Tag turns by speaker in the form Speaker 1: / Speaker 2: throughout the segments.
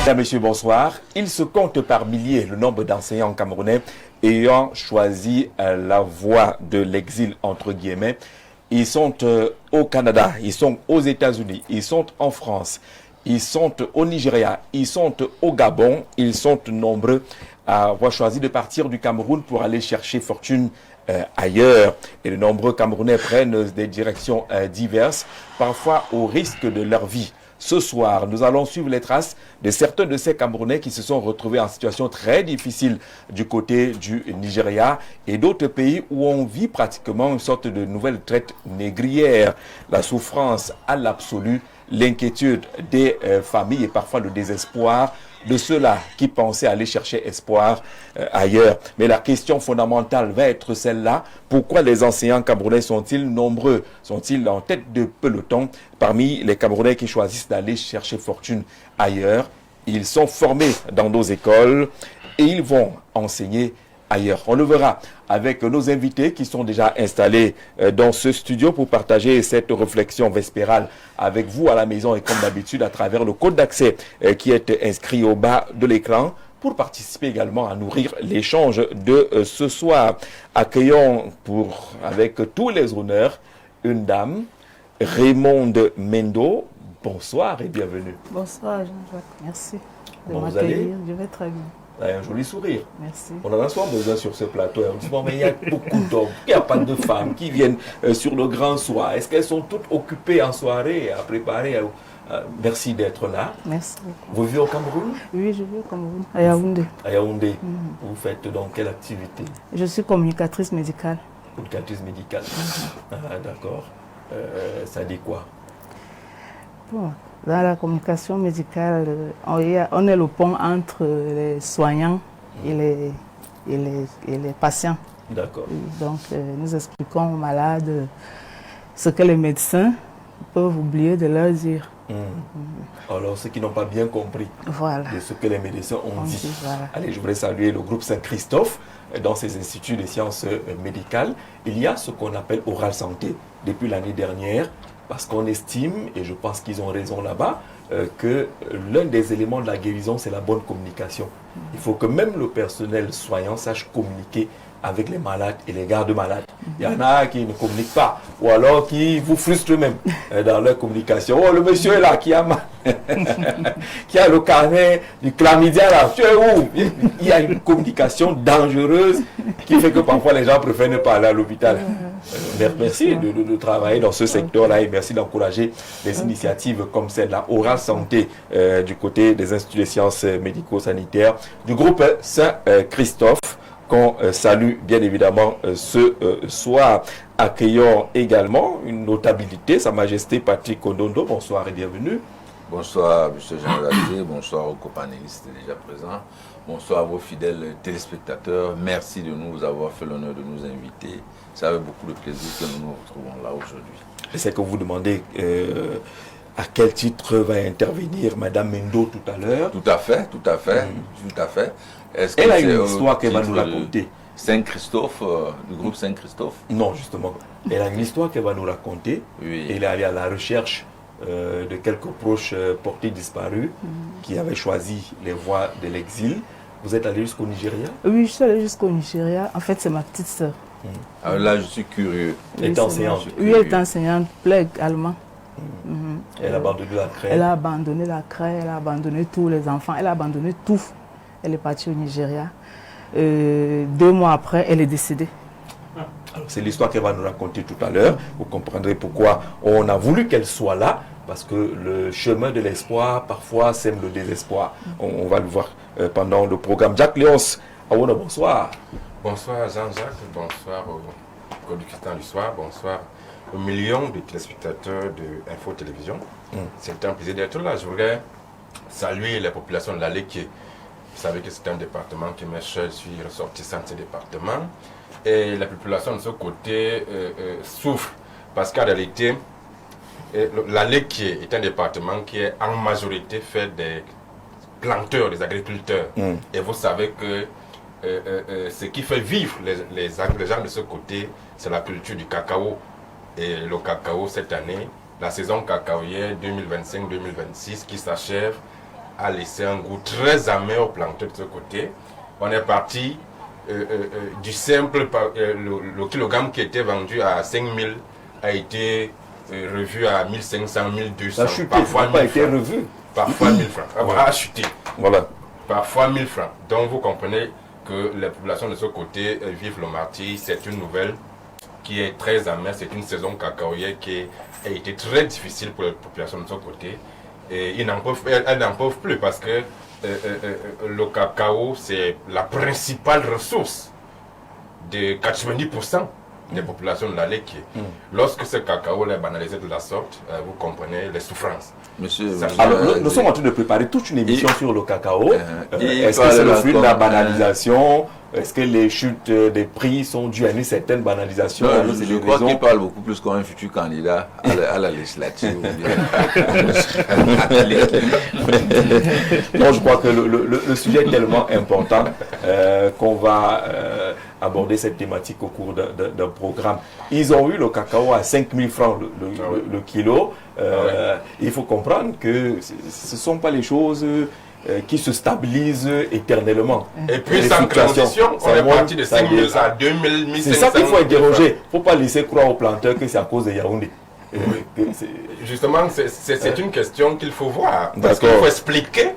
Speaker 1: Mesdames, Messieurs, bonsoir. Il se compte par milliers le nombre d'enseignants camerounais ayant choisi la voie de l'exil, entre guillemets. Ils sont au Canada, ils sont aux États-Unis, ils sont en France, ils sont au Nigeria, ils sont au Gabon. Ils sont nombreux à avoir choisi de partir du Cameroun pour aller chercher fortune ailleurs. Et de nombreux Camerounais prennent des directions diverses, parfois au risque de leur vie. Ce soir, nous allons suivre les traces de certains de ces Camerounais qui se sont retrouvés en situation très difficile du côté du Nigeria et d'autres pays où on vit pratiquement une sorte de nouvelle traite négrière. La souffrance à l'absolu, l'inquiétude des familles et parfois le désespoir de ceux-là qui pensaient aller chercher espoir ailleurs. Mais la question fondamentale va être celle-là. Pourquoi les enseignants camerounais sont-ils nombreux? Sont-ils en tête de peloton parmi les Camerounais qui choisissent d'aller chercher fortune ailleurs? Ils sont formés dans nos écoles et ils vont enseigner ailleurs. On le verra avec nos invités qui sont déjà installés dans ce studio pour partager cette réflexion vespérale avec vous à la maison et comme d'habitude à travers le code d'accès qui est inscrit au bas de l'écran pour participer également à nourrir l'échange de ce soir. Accueillons avec tous les honneurs une dame, Raymonde Mendo. Bonsoir et bienvenue.
Speaker 2: Bonsoir Jean-Jacques, merci de
Speaker 1: m'accueillir.
Speaker 2: Je vais très bien.
Speaker 1: Un joli sourire.
Speaker 2: Merci.
Speaker 1: On en a souvent besoin sur ce plateau. On dit, bon, mais il y a beaucoup d'hommes, il n'y a pas de femmes qui viennent sur le grand soir. Est-ce qu'elles sont toutes occupées en soirée à préparer merci d'être là.
Speaker 2: Merci beaucoup.
Speaker 1: Vous vivez au Cameroun?
Speaker 2: Oui, je vis au Cameroun, à Yaoundé.
Speaker 1: À Yaoundé. Vous faites donc quelle activité?
Speaker 2: Je suis communicatrice médicale.
Speaker 1: Communicatrice médicale. D'accord. Ça dit quoi?
Speaker 2: Bon, dans la communication médicale, on est le pont entre les soignants et les patients.
Speaker 1: D'accord.
Speaker 2: Donc, nous expliquons aux malades ce que les médecins peuvent oublier de leur dire.
Speaker 1: Alors, ceux qui n'ont pas bien compris de ce que les médecins ont dit.
Speaker 2: Voilà.
Speaker 1: Allez, je voudrais saluer le groupe Saint-Christophe. Dans ces instituts de sciences médicales, il y a ce qu'on appelle Oral Santé depuis l'année dernière, parce qu'on estime, et je pense qu'ils ont raison là-bas, que l'un des éléments de la guérison, c'est la bonne communication. Il faut que même le personnel soignant sache communiquer avec les malades et les gardes-malades. Il y en a qui ne communiquent pas, ou alors qui vous frustrent même dans leur communication. Oh, le monsieur est là, qui a mal, qui a le carnet du chlamydia là, tu es où? Il y a une communication dangereuse qui fait que parfois les gens préfèrent ne pas aller à l'hôpital. Merci de travailler dans ce secteur-là et merci d'encourager des initiatives comme celle-là, Oral Santé, du côté des instituts de sciences médico-sanitaires, du groupe Saint-Christophe, qu'on salue bien évidemment ce soir. Accueillons également une notabilité, Sa Majesté Patrick Ondondo. Bonsoir et bienvenue.
Speaker 3: Bonsoir, M. Jean Lallier. Bonsoir aux copanélistes déjà présents. Bonsoir à vos fidèles téléspectateurs. Merci de nous avoir fait l'honneur de nous inviter. C'est avec beaucoup de plaisir que nous nous retrouvons là aujourd'hui.
Speaker 1: C'est que vous demandez à quel titre va intervenir Madame Mendo tout à l'heure.
Speaker 3: Tout à fait, tout à fait, tout à fait.
Speaker 1: Elle a une histoire qu'elle va nous raconter.
Speaker 3: Saint-Christophe, du groupe Saint-Christophe?
Speaker 1: Non, justement. Elle a une histoire qu'elle va nous raconter.
Speaker 3: Oui.
Speaker 1: Elle est allée à la recherche de quelques proches portés disparus qui avaient choisi les voies de l'exil. Vous êtes allé jusqu'au Nigeria?
Speaker 2: Oui, je suis allée jusqu'au Nigeria. En fait, c'est ma petite sœur.
Speaker 3: Alors là, je suis curieux.
Speaker 1: Elle est enseignante?
Speaker 2: Oui, elle est enseignante, plague allemand.
Speaker 1: Elle a abandonné la crèche?
Speaker 2: Elle a abandonné la crèche, elle a abandonné tous les enfants, elle a abandonné tout. Elle est partie au Nigeria. 2 mois après, elle est décédée.
Speaker 1: C'est l'histoire qu'elle va nous raconter tout à l'heure. Vous comprendrez pourquoi on a voulu qu'elle soit là, parce que le chemin de l'espoir, parfois, sème le désespoir. On va le voir pendant le programme. Jacques Léonce, Aouana, bonsoir.
Speaker 4: Bonsoir Jean-Jacques, bonsoir au conducteur du soir, bonsoir aux millions de téléspectateurs de Info Télévision. C'est un plaisir d'être là. Je voudrais saluer les populations de l'Alleké. Vous savez que c'est un département qui m'est cher, je suis ressortissant de ce département. Et la population de ce côté souffre parce qu'en réalité, l'Alleké est un département qui est en majorité fait des planteurs, des agriculteurs. Et vous savez que ce qui fait vivre les gens de ce côté, c'est la culture du cacao. Et le cacao, cette année, la saison cacaoyère 2025-2026 qui s'achève, a laissé un goût très amer au planteur de ce côté. On est parti du simple, le kilogramme qui était vendu à 5 000 a été revu à 1500, 1200.
Speaker 1: Ça a chuté,
Speaker 4: parfois
Speaker 1: ça n'a pas
Speaker 4: 1000
Speaker 1: été
Speaker 4: francs.
Speaker 1: revu.
Speaker 4: Parfois 1000 francs. A chuté.
Speaker 1: Voilà.
Speaker 4: Parfois 1000 francs. Donc vous comprenez que les populations de ce côté vivent le martyre. C'est une nouvelle qui est très amère. C'est une saison cacaoyère qui a été très difficile pour les populations de ce côté. Et elles n'en peuvent plus parce que le cacao, c'est la principale ressource de 90% des populations de la Leke. Lorsque ce cacao est banalisé de la sorte, vous comprenez les souffrances.
Speaker 3: Monsieur,
Speaker 1: alors, nous sommes en train de préparer toute une émission sur le cacao. Est-ce que
Speaker 3: parle
Speaker 1: c'est le
Speaker 3: là
Speaker 1: fruit de la
Speaker 3: comme,
Speaker 1: banalisation? Est-ce que les chutes des prix sont dues à une certaine banalisation?
Speaker 3: Non, je crois qu'il parle beaucoup plus comme un futur candidat à la législature.
Speaker 1: Non, je crois que le sujet est tellement important qu'on va aborder cette thématique au cours d'un programme. Ils ont eu le cacao à 5 000 francs le kilo. Il faut comprendre que ce ne sont pas les choses qui se stabilisent éternellement.
Speaker 4: Et puis sans transition, on est parti de 5 000 à 2 000, 1 500.
Speaker 1: C'est ça qu'il faut interroger. Il ne faut pas laisser croire aux planteurs que c'est à cause de Yaoundé.
Speaker 4: Justement, c'est une question qu'il faut voir. Parce
Speaker 1: D'accord.
Speaker 4: qu'il faut expliquer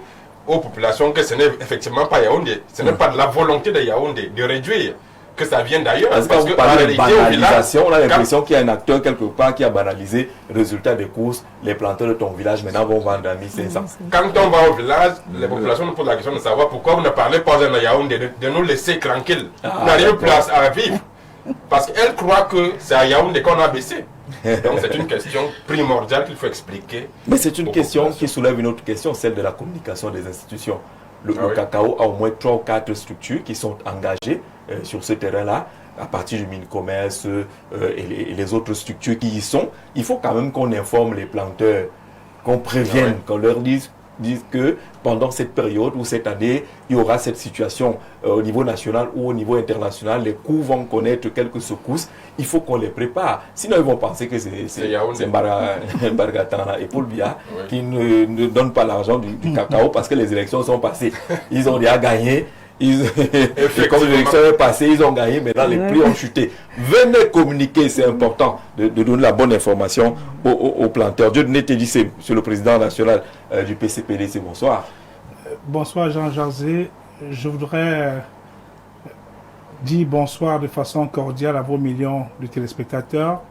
Speaker 4: aux populations que ce n'est effectivement pas Yaoundé. Ce n'est pas de la volonté de Yaoundé de réduire, que ça vient d'ailleurs.
Speaker 1: Parce que vous parlez de banalisation, on a l'impression qu'il y a un acteur quelque part qui a banalisé. Résultat des courses, les planteurs de ton village maintenant vont vendre à 1500.
Speaker 4: Quand on va au village, les populations nous posent la question de savoir pourquoi vous ne parlez pas de Yaoundé, de nous laisser tranquilles. On n'arrive plus à vivre. Parce qu'elles croient que c'est à Yaoundé qu'on a baissé. Donc c'est une question primordiale qu'il faut expliquer.
Speaker 1: Mais c'est une question qui soulève une autre question, celle de la communication des institutions. Le cacao a au moins 3 ou 4 structures qui sont engagées sur ce terrain-là, à partir du mine-commerce et les autres structures qui y sont. Il faut quand même qu'on informe les planteurs, qu'on prévienne, qu'on leur dise que pendant cette période ou cette année, il y aura cette situation au niveau national ou au niveau international, les coûts vont connaître quelques secousses. Il faut qu'on les prépare. Sinon, ils vont penser que c'est Mbargatan et Paul Biya qui ne donnent pas l'argent du cacao parce que les élections sont passées. Ils ont déjà gagné. Et comme l'élection est passée, ils ont gagné, maintenant les prix ont chuté. Venez communiquer, c'est important de donner la bonne information aux planteurs. Dieu ne te dit, c'est Monsieur le Président national du PCPDC, bonsoir.
Speaker 5: Bonsoir Jean Jarzé. Je voudrais dire bonsoir de façon cordiale à vos millions de téléspectateurs,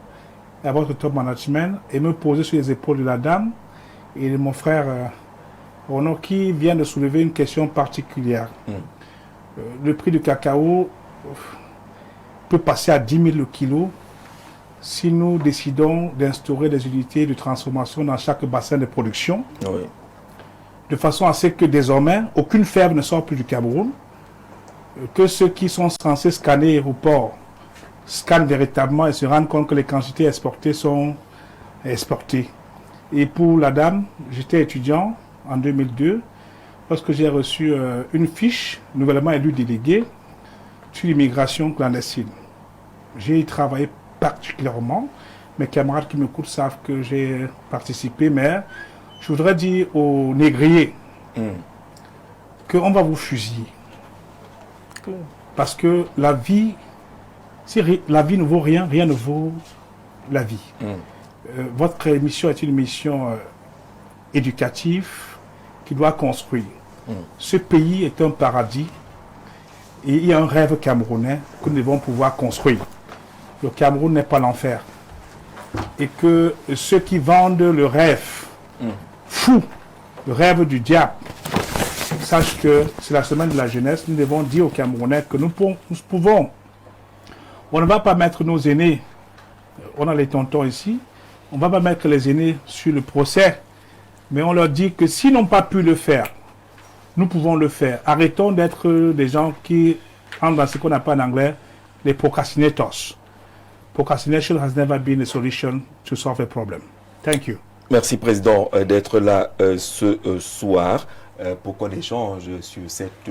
Speaker 5: à votre top management, et me poser sur les épaules de la dame et de mon frère Renaud qui vient de soulever une question particulière. Le prix du cacao peut passer à 10 000 le kilo si nous décidons d'instaurer des unités de transformation dans chaque bassin de production, de façon à ce que désormais, aucune ferme ne sort plus du Cameroun, que ceux qui sont censés scanner l'aéroport scannent véritablement et se rendent compte que les quantités exportées sont exportées. Et pour la dame, j'étais étudiant en 2002, lorsque j'ai reçu une fiche, nouvellement élu délégué, sur l'immigration clandestine. J'ai y travaillé particulièrement. Mes camarades qui m'écoutent savent que j'ai participé, mais je voudrais dire aux négriers qu'on va vous fusiller. Parce que la vie, si la vie ne vaut rien, rien ne vaut la vie. Votre émission est une mission éducative qui doit construire. Ce pays est un paradis et il y a un rêve camerounais que nous devons pouvoir construire. Le Cameroun n'est pas l'enfer. Et que ceux qui vendent le rêve fou, le rêve du diable, sachent que c'est la semaine de la jeunesse. Nous devons dire aux Camerounais que nous pouvons. On ne va pas mettre nos aînés, on a les tontons ici, on ne va pas mettre les aînés sur le procès, mais on leur dit que s'ils n'ont pas pu le faire, nous pouvons le faire. Arrêtons d'être des gens qui entrent dans ce qu'on appelle en anglais les procrastinators. Procrastination has never been a solution to solve a problem. Thank you.
Speaker 1: Merci, Président, d'être là ce soir pour qu'on échange sur cette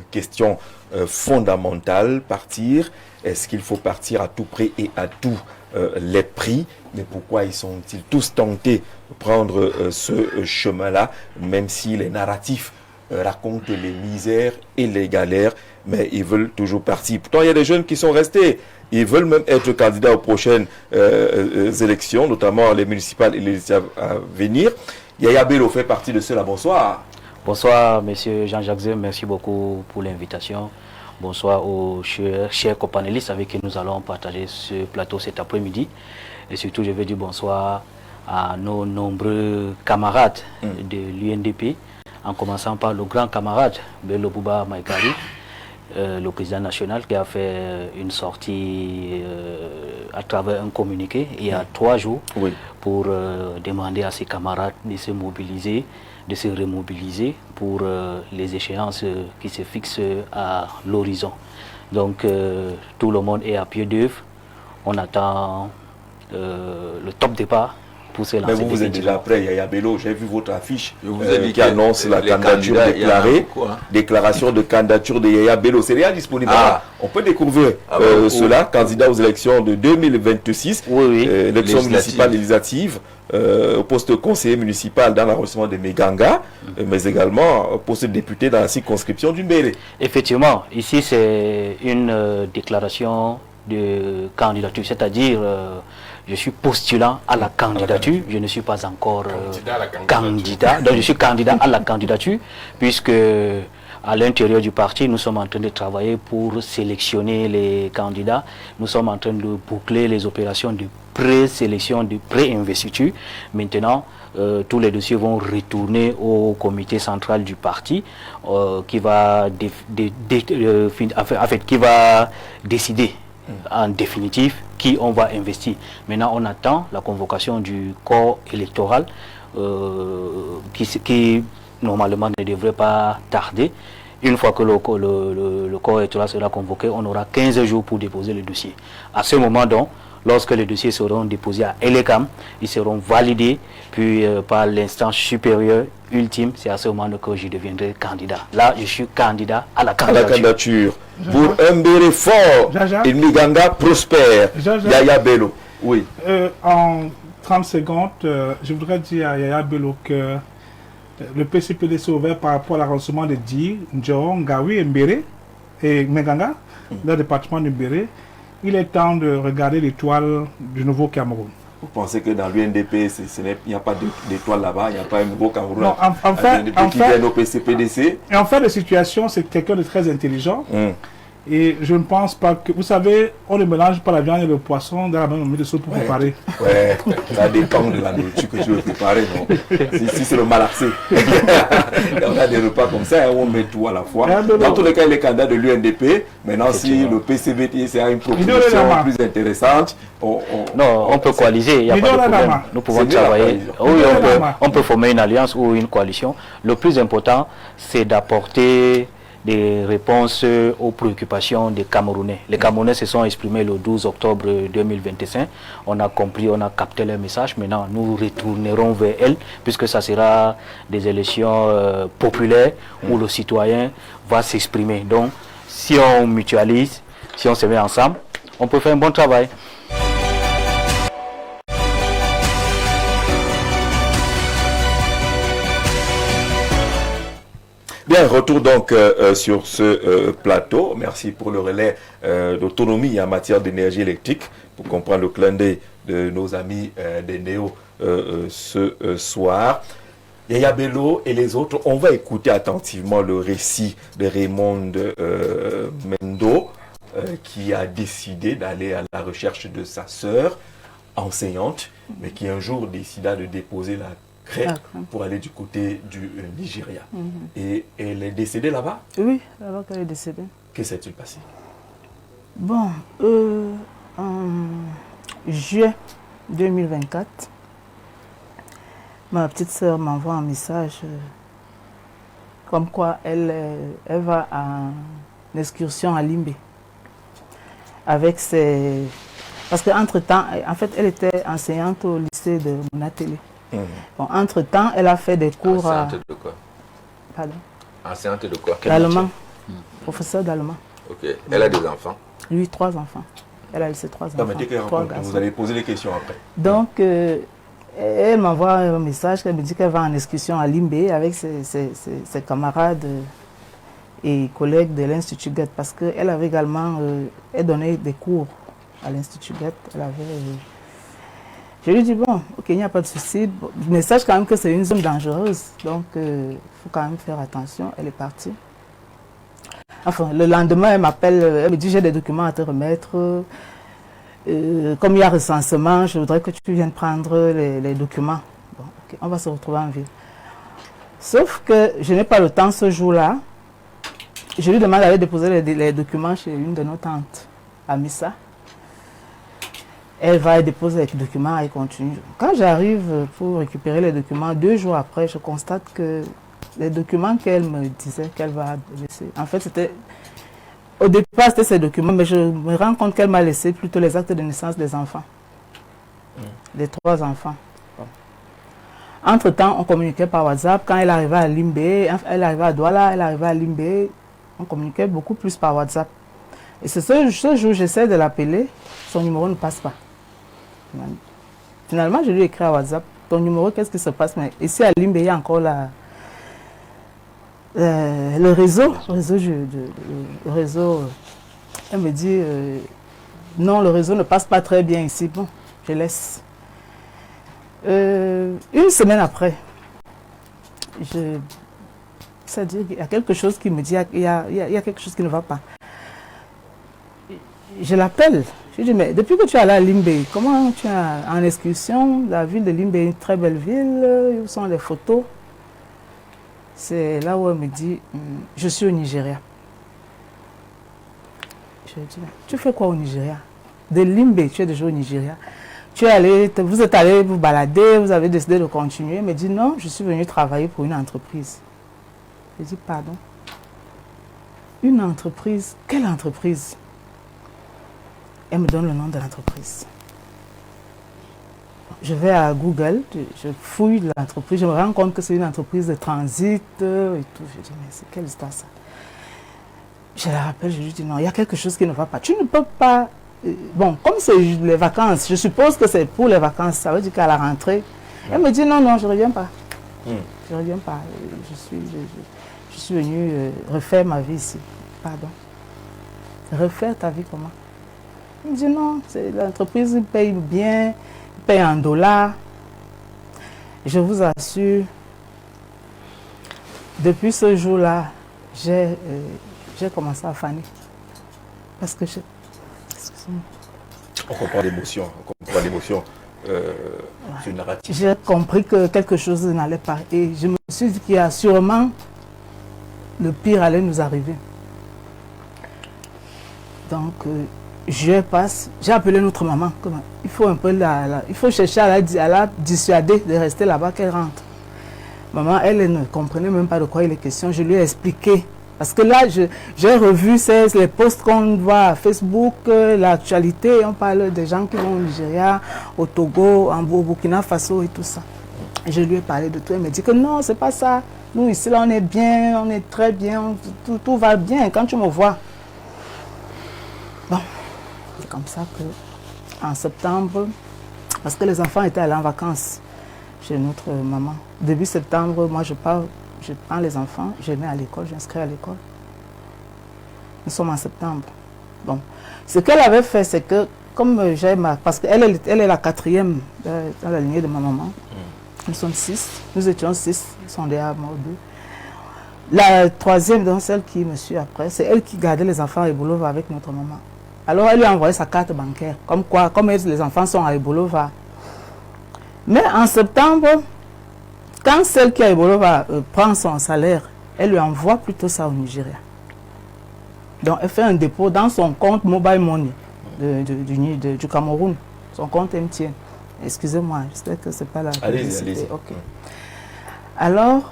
Speaker 1: question fondamentale. Partir, est-ce qu'il faut partir à tout prix et à tous les prix? Mais pourquoi ils sont-ils tous tentés prendre ce chemin-là, même si les narratifs racontent les misères et les galères, mais ils veulent toujours partir. Pourtant, il y a des jeunes qui sont restés. Ils veulent même être candidats aux prochaines élections, notamment les municipales et les législatives à venir. Yaya Bello fait partie de cela. Bonsoir.
Speaker 6: Bonsoir, monsieur Jean-Jacques Zé. Merci beaucoup pour l'invitation. Bonsoir aux chers copanélistes avec qui nous allons partager ce plateau cet après-midi. Et surtout, je veux dire bonsoir à nos nombreux camarades de l'UNDP, en commençant par le grand camarade Bello Bouba Maïkari, le président national, qui a fait une sortie à travers un communiqué il y a 3 jours pour demander à ses camarades de se mobiliser, de se remobiliser pour les échéances qui se fixent à l'horizon. Donc tout le monde est à pied d'œuvre. On attend le top départ pour se lancer.
Speaker 1: Mais vous êtes déjà prêt, Yaya Bello. J'ai vu votre affiche qui
Speaker 3: que
Speaker 1: annonce la candidature déclarée. Déclaration de candidature de Yaya Bello. C'est déjà disponible. On peut découvrir cela, candidat aux élections de 2026, élections municipales législatives, au poste de conseiller municipal dans l'arrondissement de Meganga, mais également au poste de député dans la circonscription du Mbéré.
Speaker 6: Effectivement, ici c'est une déclaration de candidature, c'est-à-dire je suis postulant à la candidature, je ne suis pas encore candidat, donc je suis candidat à la candidature, puisque à l'intérieur du parti, nous sommes en train de travailler pour sélectionner les candidats, nous sommes en train de boucler les opérations de présélection, de pré-investiture. Maintenant, tous les dossiers vont retourner au comité central du parti qui va décider en définitif qui on va investir. Maintenant, on attend la convocation du corps électoral qui normalement ne devrait pas tarder. Une fois que le corps électoral sera convoqué, on aura 15 jours pour déposer le dossier. À ce moment donc, lorsque les dossiers seront déposés à Elecam, ils seront validés, puis par l'instance supérieure ultime, c'est à ce moment que je deviendrai candidat. Là, je suis candidat à la candidature.
Speaker 1: Pour un Mbéré fort, et Miganga prospère. Yaya Bello. Oui.
Speaker 5: En 30 secondes, je voudrais dire à Yaya Bello que le PCPD s'est ouvert par rapport à l'arrondissement de Di, Ndjoron, Ngawi, Mbéré et Meganga, dans le département de Mbéré. Il est temps de regarder l'étoile du nouveau Cameroun.
Speaker 1: Vous pensez que dans l'UNDP, il n'y a pas d'étoile là-bas, il n'y a pas un nouveau Cameroun?
Speaker 5: Non, en fait,
Speaker 1: au PCPDC.
Speaker 5: Et en fait, la situation, c'est quelqu'un de très intelligent. Et je ne pense pas que... Vous savez, on ne mélange pas la viande et le poisson dans la même moment de soupe pour préparer.
Speaker 1: Ouais, ça dépend de la nourriture que tu veux préparer. Si c'est le malaxé. On a des repas comme ça, on met tout à la fois. Dans tous les cas, il est candidat de l'UNDP. Maintenant, si le PCBT, c'est une proposition plus intéressante,
Speaker 6: on peut coaliser, il n'y a pas de problème. Nous pouvons travailler. Oui, on peut former une alliance ou une coalition. Le plus important, c'est d'apporter des réponses aux préoccupations des Camerounais. Les Camerounais se sont exprimés le 12 octobre 2025. On a compris, on a capté leur message. Maintenant, nous retournerons vers elles, puisque ça sera des élections populaires où le citoyen va s'exprimer. Donc, si on mutualise, si on se met ensemble, on peut faire un bon travail.
Speaker 1: Bien, retour donc sur ce plateau. Merci pour le relais d'autonomie en matière d'énergie électrique pour comprendre le clin d'œil de nos amis des Néo ce soir. Yaya Bello et les autres, on va écouter attentivement le récit de Raymond Mendo qui a décidé d'aller à la recherche de sa sœur enseignante, mais qui un jour décida de déposer la pour aller du côté du Nigeria. Et elle est décédée là-bas?
Speaker 2: Oui, là-bas qu'elle est décédée.
Speaker 1: Que s'est-il passé?
Speaker 2: Bon, en juillet 2024, ma petite sœur m'envoie un message comme quoi elle va en excursion à Limbe avec ses... Parce qu'entre-temps, en fait, elle était enseignante au lycée de Monatélé. Bon, entre-temps, elle a fait des cours
Speaker 3: Enseignante de quoi?
Speaker 2: Pardon?
Speaker 3: Enseignante de quoi?
Speaker 2: D'allemand. Professeur d'allemand.
Speaker 3: Ok. Elle a des enfants?
Speaker 2: Lui, 3 enfants. Elle a laissé 3 enfants.
Speaker 1: Non, mais dès qu'elle rencontre, vous allez poser les questions après.
Speaker 2: Donc, Elle m'envoie un message, elle me dit qu'elle va en excursion à Limbé avec ses camarades et collègues de l'Institut Goethe, parce qu'elle avait également, elle donnait des cours à l'Institut Goethe. Je lui dis, bon, ok, il n'y a pas de souci. Bon, mais sache quand même que c'est une zone dangereuse, donc il faut quand même faire attention. Elle est partie. Enfin, le lendemain, elle m'appelle, elle me dit, j'ai des documents à te remettre. Comme il y a recensement, je voudrais que tu viennes prendre les documents. Bon, ok, on va se retrouver en ville. Sauf que je n'ai pas le temps ce jour-là. Je lui demande d'aller déposer les documents chez une de nos tantes, à Missa. Elle va déposer les documents et continue. Quand j'arrive pour récupérer les documents, 2 jours après, je constate que les documents qu'elle me disait qu'elle va laisser, en fait, c'était... Au départ, c'était ces documents, mais je me rends compte qu'elle m'a laissé plutôt les actes de naissance des enfants. Les 3 enfants. Bon. Entre-temps, on communiquait par WhatsApp. Quand elle arrivait à Limbé, elle arrivait à Douala, elle arrivait à Limbé, on communiquait beaucoup plus par WhatsApp. Et ce jour, j'essaie de l'appeler, son numéro ne passe pas. Finalement, je lui ai écrit à WhatsApp, ton numéro, qu'est-ce qui se passe? Mais ici à Limbé, il y a encore le réseau. Le réseau, elle me dit, non, le réseau ne passe pas très bien ici. Bon, je laisse. Une semaine après, c'est-à-dire qu'il y a quelque chose qui me dit, il y a quelque chose qui ne va pas. Je l'appelle. Je lui dis, mais depuis que tu es allé à Limbé, comment tu es en excursion? La ville de Limbé est une très belle ville. Où sont les photos? C'est là où elle me dit, je suis au Nigeria. Je lui dis, tu fais quoi au Nigeria? De Limbé, tu es déjà au Nigeria. Vous êtes allé vous balader, vous avez décidé de continuer. Elle me dit, non, je suis venu travailler pour une entreprise. Je dis, pardon? Une entreprise? Quelle entreprise? Elle me donne le nom de l'entreprise. Je vais à Google, je fouille l'entreprise, je me rends compte que c'est une entreprise de transit et tout. Je dis, mais c'est quelle histoire ça? Je la rappelle, je lui dis, non, il y a quelque chose qui ne va pas. Tu ne peux pas... Bon, comme c'est les vacances, je suppose que c'est pour les vacances, ça veut dire qu'à la rentrée. Elle me dit, non, non, je ne reviens pas. Je ne reviens pas. Je suis venue refaire ma vie ici. Pardon. Refaire ta vie comment? Il me dit, non, l'entreprise paye bien, paye en dollars. Je vous assure, depuis ce jour-là, j'ai commencé à faner. Parce que
Speaker 1: on comprend l'émotion, c'est une narrative.
Speaker 2: J'ai compris que quelque chose n'allait pas. Et je me suis dit qu'il y a sûrement le pire allait nous arriver. Donc, j'ai appelé notre maman. Il faut un peu il faut chercher à la dissuader de rester là-bas, qu'elle rentre. Maman, elle ne comprenait même pas de quoi il est question. Je lui ai expliqué. Parce que là, j'ai revu les posts qu'on voit à Facebook, l'actualité. On parle des gens qui vont au Nigeria, au Togo, au Burkina Faso et tout ça. Et je lui ai parlé de tout. Elle me dit que non, c'est pas ça. Nous, ici, là, on est bien, on est très bien. Tout va bien quand tu me vois. Bon. C'est comme ça qu'en septembre, parce que les enfants étaient allés en vacances chez notre maman. Début septembre, moi je prends les enfants, je les mets à l'école, j'inscris à l'école. Nous sommes en septembre. Bon. Ce qu'elle avait fait, c'est que, comme parce qu'elle est la 4e dans la lignée de ma maman. Nous sommes 6, nous étions 6, ils sont déjà morts 2. La 3e, donc celle qui me suit après, c'est elle qui gardait les enfants à Ebolova avec notre maman. Alors, elle lui a envoyé sa carte bancaire, comme les enfants sont à Ebolova. Mais en septembre, quand celle qui est à Ebolova prend son salaire, elle lui envoie plutôt ça au Nigeria. Donc, elle fait un dépôt dans son compte Mobile Money du Cameroun, son compte MTN. Excusez-moi, j'espère que ce n'est pas la publicité.
Speaker 1: Allez-y.
Speaker 2: Okay. Alors,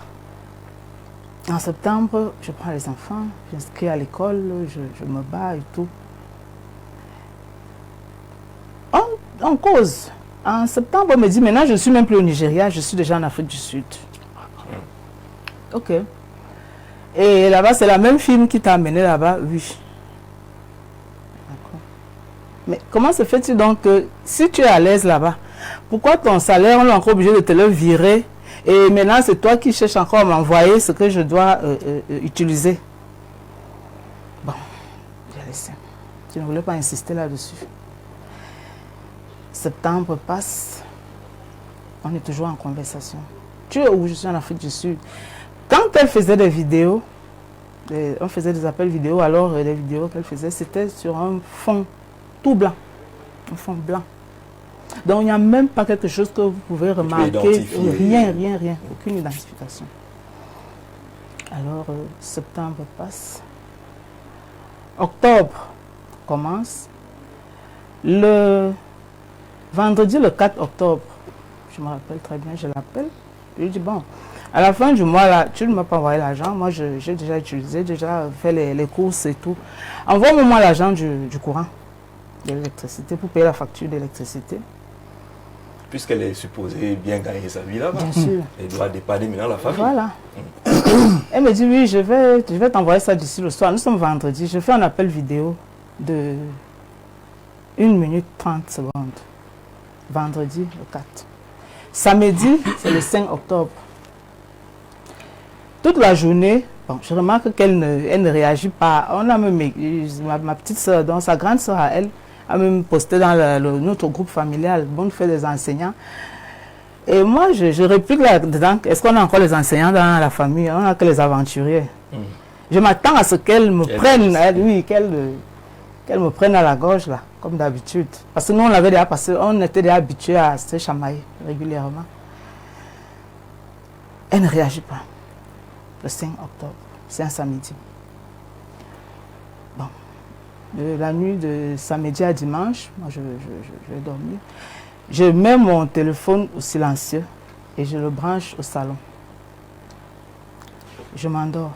Speaker 2: en septembre, je prends les enfants, j'inscris à l'école, je me bats et tout. On cause. En septembre, on me dit, maintenant je ne suis même plus au Nigeria, je suis déjà en Afrique du Sud. Ok. Et là-bas, c'est la même fille qui t'a amené là-bas? Oui. D'accord. Mais comment se fait-il donc que si tu es à l'aise là-bas, pourquoi ton salaire, on est encore obligé de te le virer? Et maintenant, c'est toi qui cherches encore à m'envoyer ce que je dois utiliser. Bon, j'ai laissé. Je ne voulais pas insister là-dessus. Septembre passe, on est toujours en conversation. Tu es où? Je suis en Afrique du Sud. Quand elle faisait des vidéos, on faisait des appels vidéo, alors les vidéos qu'elle faisait, c'était sur un fond tout blanc. Un fond blanc. Donc il n'y a même pas quelque chose que vous pouvez remarquer. Rien, aucune identification. Alors septembre passe. Octobre commence. Le vendredi, le 4 octobre, je me rappelle très bien, je l'appelle. Je lui dis, bon, à la fin du mois, là, tu ne m'as pas envoyé l'argent. Moi, j'ai déjà utilisé, déjà fait les courses et tout. Envoie-moi l'argent du courant, de l'électricité, pour payer la facture d'électricité.
Speaker 1: Puisqu'elle est supposée bien gagner sa vie là-bas.
Speaker 2: Bien sûr.
Speaker 1: Elle doit dépanner maintenant la famille.
Speaker 2: Voilà. Elle me dit, oui, je vais t'envoyer ça d'ici le soir. Nous sommes vendredi. Je fais un appel vidéo de 1 minute 30 secondes. Vendredi, le 4. Samedi, c'est le 5 octobre. Toute la journée, bon, je remarque qu'elle ne réagit pas. On a même, ma petite soeur, donc sa grande soeur à elle, a même posté dans notre groupe familial, Bonne Fête des enseignants. Et moi, je réplique là-dedans, est-ce qu'on a encore les enseignants dans la famille? On n'a que les aventuriers. Je m'attends à ce qu'elle me prenne, oui, qu'elle me prenne à la gorge, là, comme d'habitude. Parce que nous, on était déjà habitués à se chamailler régulièrement. Elle ne réagit pas. Le 5 octobre, c'est un samedi. Bon, la nuit de samedi à dimanche, moi je vais dormir. Je mets mon téléphone au silencieux et je le branche au salon. Je m'endors.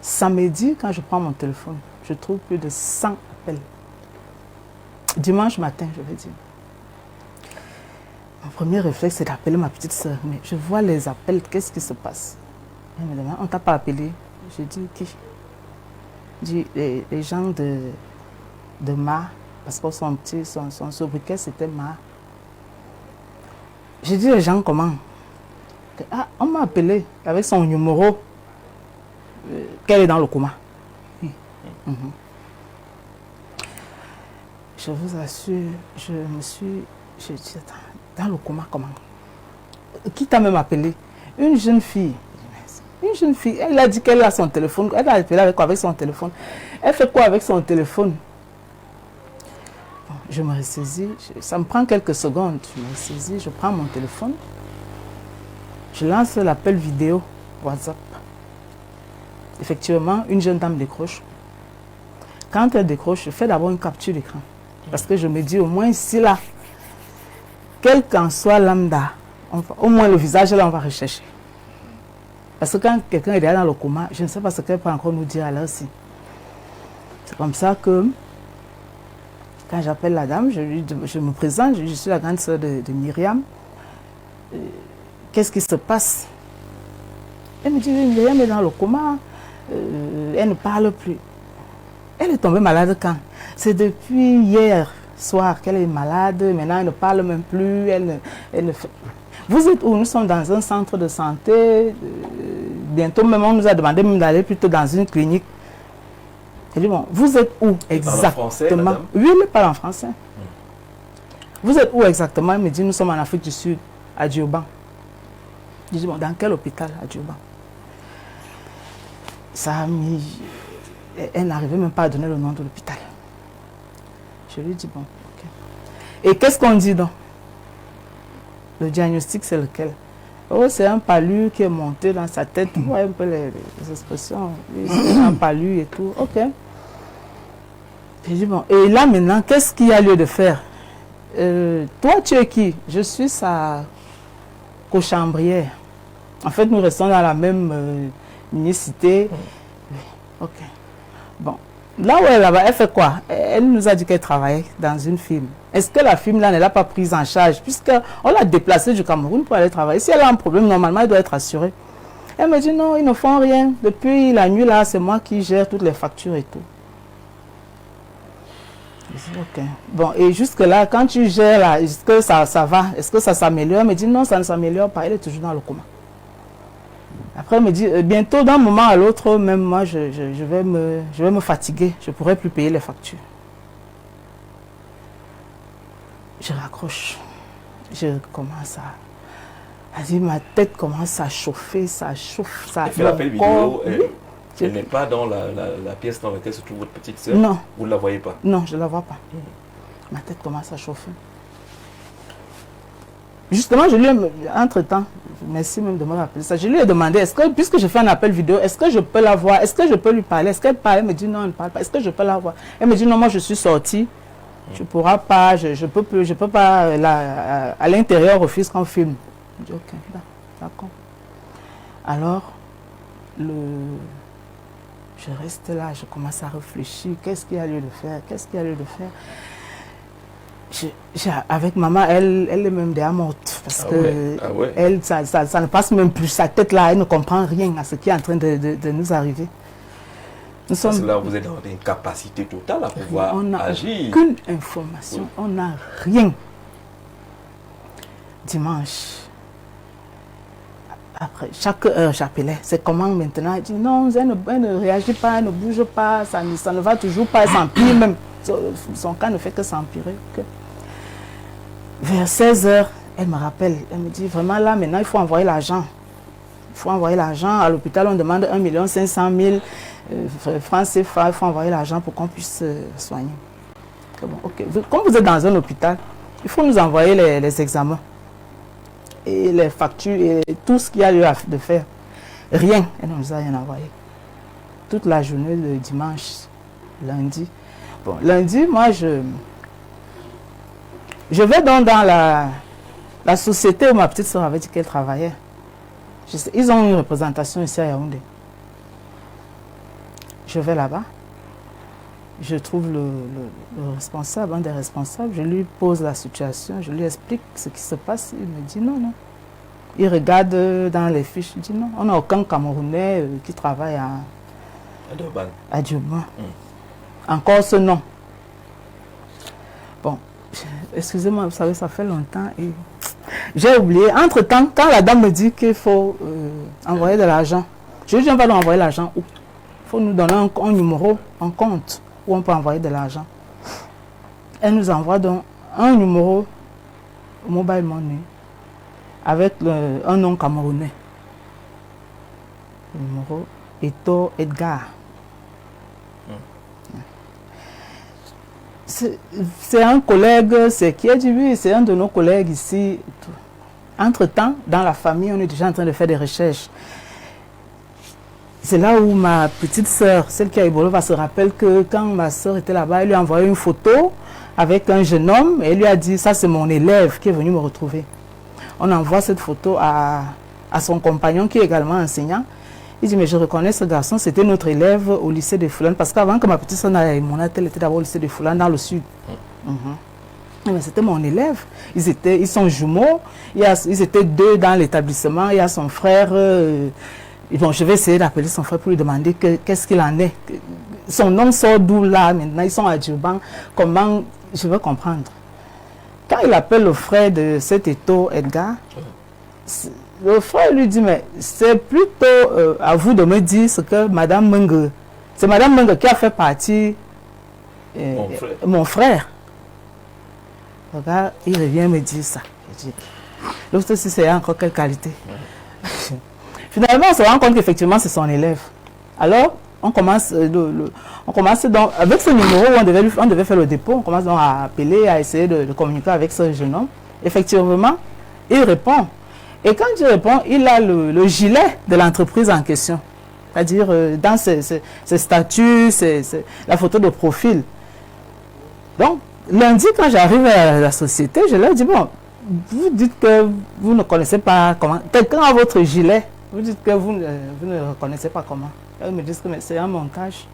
Speaker 2: Samedi, quand je prends mon téléphone, je trouve plus de 100 appels. Dimanche matin, je vais dire. Mon premier réflexe, c'est d'appeler ma petite soeur. Mais je vois les appels, qu'est-ce qui se passe? Elle me demande, on ne t'a pas appelé? Je dis, qui? Je dis, les gens de Ma, parce que son sobriquet, c'était Ma. Je dis, les gens comment? Ah, on m'a appelé avec son numéro, qu'elle est dans le coma. Je vous assure, je dis, attends, dans le coma, comment? Qui t'a même appelé? Une jeune fille. Une jeune fille, elle a dit qu'elle a son téléphone. Elle a appelé avec quoi? Avec son téléphone. Elle fait quoi avec son téléphone? Bon, je me ressaisis. Ça me prend quelques secondes. Je me ressaisis, je prends mon téléphone. Je lance l'appel vidéo WhatsApp. Effectivement, une jeune dame décroche. Quand elle décroche, je fais d'abord une capture d'écran. Parce que je me dis, au moins ici, là, quel qu'en soit lambda, au moins le visage, là, on va rechercher. Parce que quand quelqu'un est déjà dans le coma, je ne sais pas ce qu'elle peut encore nous dire à l'heure aussi. C'est comme ça que, quand j'appelle la dame, je me présente, je suis la grande sœur de Myriam. Qu'est-ce qui se passe? Elle me dit, Myriam est dans le coma, elle ne parle plus. Elle est tombée malade quand? C'est depuis hier soir qu'elle est malade, maintenant elle ne parle même plus, elle ne fait... Vous êtes où? Nous sommes dans un centre de santé. Bientôt même, on nous a demandé même d'aller plutôt dans une clinique. Elle dit, bon, vous êtes où exactement?
Speaker 1: Français,
Speaker 2: oui, mais parle en français. Vous êtes où exactement? Elle me dit, nous sommes en Afrique du Sud, à Dioban. Je dis, bon, dans quel hôpital à Dioban? Ça a mis... Elle n'arrivait même pas à donner le nom de l'hôpital. Je lui dis, bon, ok. Et qu'est-ce qu'on dit donc? Le diagnostic, c'est lequel? Oh, c'est un palu qui est monté dans sa tête. Vous voyez un peu les expressions. C'est un palu et tout. Ok. J'ai dit, bon, et là maintenant, qu'est-ce qu'il y a lieu de faire? Toi, tu es qui? Je suis sa cochambrière. En fait, nous restons dans la même unicité. Ok. Bon. Là où elle est là-bas, elle fait quoi? Elle nous a dit qu'elle travaillait dans une firme. Est-ce que la firme là ne l'a pas prise en charge? Puisqu'on l'a déplacée du Cameroun pour aller travailler. Si elle a un problème, normalement, elle doit être assurée. Elle me dit non, ils ne font rien. Depuis la nuit là, c'est moi qui gère toutes les factures et tout. Ok. Bon, et jusque-là, quand tu gères là, est-ce que ça va? Est-ce que ça s'améliore? Elle me dit non, ça ne s'améliore pas, elle est toujours dans le coma. Après, elle me dit, bientôt, d'un moment à l'autre, même moi, je vais me fatiguer, je ne pourrai plus payer les factures. Je raccroche, je commence à dire, ma tête commence à chauffer, ça chauffe, ça...
Speaker 1: Elle fait l'appel vidéo,
Speaker 2: oui.
Speaker 1: elle n'est pas dans la pièce dans laquelle se trouve votre petite soeur?
Speaker 2: Non.
Speaker 1: Vous ne la voyez pas?
Speaker 2: Non, je ne la vois pas. Ma tête commence à chauffer. Justement, je lui ai, entre-temps, merci même de me rappeler ça, je lui ai demandé, est-ce que, puisque je fais un appel vidéo, est-ce que je peux la voir? Est-ce que je peux lui parler? Est-ce qu'elle parle? Elle me dit non, elle ne parle pas. Est-ce que je peux la voir? Elle me dit non, moi je suis sortie. Tu ne pourras pas, je peux pas, à l'intérieur, refuse qu'on filme. Je dis ok, d'accord. Alors, je reste là, je commence à réfléchir, qu'est-ce qu'il y a lieu de faire? Qu'est-ce qu'il y a lieu de faire? Avec maman, elle est même déjà morte. Parce que elle, ça ne passe même plus. Sa tête là, elle ne comprend rien à ce qui est en train de nous arriver.
Speaker 1: Parce que là, vous êtes dans une capacité totale à pouvoir agir.
Speaker 2: On n'a aucune information, on n'a rien. Dimanche, après, chaque heure, j'appelais. C'est comment maintenant? Elle dit non, elle ne réagit pas, elle ne bouge pas, ça ne va toujours pas, elle s'empire même. Son cas ne fait que s'empirer. Vers 16 h, elle me rappelle, elle me dit vraiment là, maintenant, il faut envoyer l'argent. Il faut envoyer l'argent. À l'hôpital, on demande 1 500 000 francs CFA. Il faut envoyer l'argent pour qu'on puisse soigner. Bon, okay. Comme vous êtes dans un hôpital, il faut nous envoyer les examens et les factures et tout ce qu'il y a lieu de faire. Rien. Elle ne nous a rien envoyé. Toute la journée de dimanche, lundi. Bon, lundi, moi, je vais donc dans la société où ma petite soeur avait dit qu'elle travaillait. Ils ont une représentation ici à Yaoundé. Je vais là-bas. Je trouve le responsable, un des responsables. Je lui pose la situation, je lui explique ce qui se passe. Il me dit non, non. Il regarde dans les fiches, il dit non, on n'a aucun Camerounais qui travaille à Durban. Encore ce nom. Bon, excusez-moi, vous savez, ça fait longtemps et j'ai oublié. Entre-temps, quand la dame me dit qu'il faut envoyer de l'argent, je lui dis on va lui envoyer l'argent où? Il faut nous donner un numéro, un compte où on peut envoyer de l'argent. Elle nous envoie donc un numéro mobile money avec un nom camerounais. Le numéro Eto Edgar. C'est un collègue, qui a dit oui, c'est un de nos collègues ici. Entre-temps, dans la famille, on est déjà en train de faire des recherches. C'est là où ma petite sœur, celle qui a Ebola, se rappelle que quand ma sœur était là-bas, elle lui a envoyé une photo avec un jeune homme et elle lui a dit, ça c'est mon élève qui est venu me retrouver. On envoie cette photo à son compagnon qui est également enseignant. Il dit, mais je reconnais ce garçon, c'était notre élève au lycée de Foulane, parce qu'avant que ma petite sœur n'aille à Monat, elle était d'abord au lycée de Foulane dans le sud. Mais c'était mon élève. Ils sont jumeaux, ils étaient deux dans l'établissement, il y a son frère. Bon, je vais essayer d'appeler son frère pour lui demander qu'est-ce qu'il en est. Son nom sort d'où là, maintenant, ils sont à Durban. Comment, je veux comprendre. Quand il appelle le frère de cet Eto Edgar, le frère lui dit, mais c'est plutôt à vous de me dire ce que Madame Menge, c'est Madame Menge qui a fait partie mon frère. Regarde, il revient me dire ça. L'autre aussi, c'est encore quelle qualité. Finalement, on se rend compte qu'effectivement, c'est son élève. Alors, on commence donc, avec ce numéro où on devait faire le dépôt, on commence donc à appeler, à essayer de communiquer avec ce jeune homme. Effectivement, il répond. Et quand il répond, il a le gilet de l'entreprise en question. C'est-à-dire, dans ses statuts, la photo de profil. Donc, lundi, quand j'arrive à la société, je leur dis, bon, vous dites que vous ne connaissez pas comment. Quelqu'un a votre gilet, vous dites que vous ne reconnaissez pas comment. Ils me disent que c'est un montage.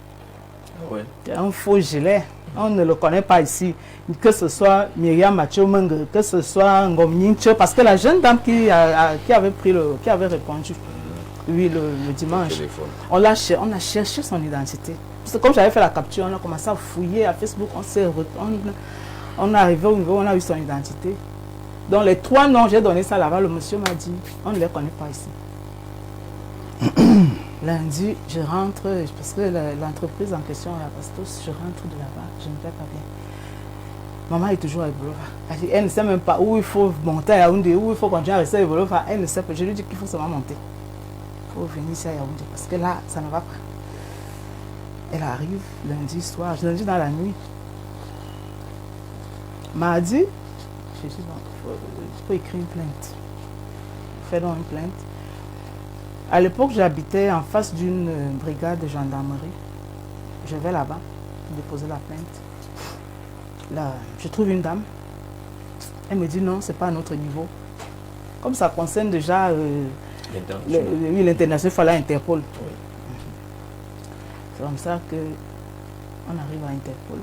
Speaker 2: C'est un faux gilet. On ne le connaît pas ici. Que ce soit Myriam Mathieu Menge, que ce soit Ngom Nyinche, parce que la jeune dame qui avait répondu, Oui, le dimanche.
Speaker 3: Téléphone.
Speaker 2: On a cherché son identité. Parce que comme j'avais fait la capture, on a commencé à fouiller à Facebook, on est arrivé au niveau où on a eu son identité. Donc les 3 noms, j'ai donné ça là-bas, le monsieur m'a dit, on ne les connaît pas ici. Lundi, je rentre, parce que l'entreprise en question est à Bastos, je rentre de là-bas, je ne vais pas bien. Maman est toujours à Ebolova. Elle ne sait même pas où il faut monter à Yaoundé, où il faut continuer à rester à Ebolova. Elle ne sait pas. Je lui dis qu'il faut seulement monter. Il faut venir ici à Yaoundé, parce que là, ça ne va pas. Elle arrive lundi soir, lundi dans la nuit. Mardi, je dis, bon, il faut écrire une plainte. Fais donc une plainte. À l'époque, j'habitais en face d'une brigade de gendarmerie. Je vais là-bas pour déposer la plainte. Là, je trouve une dame. Elle me dit non, ce n'est pas à notre niveau. Comme ça concerne déjà l'international, il fallait Interpol. Oui. C'est comme ça qu'on arrive à Interpol.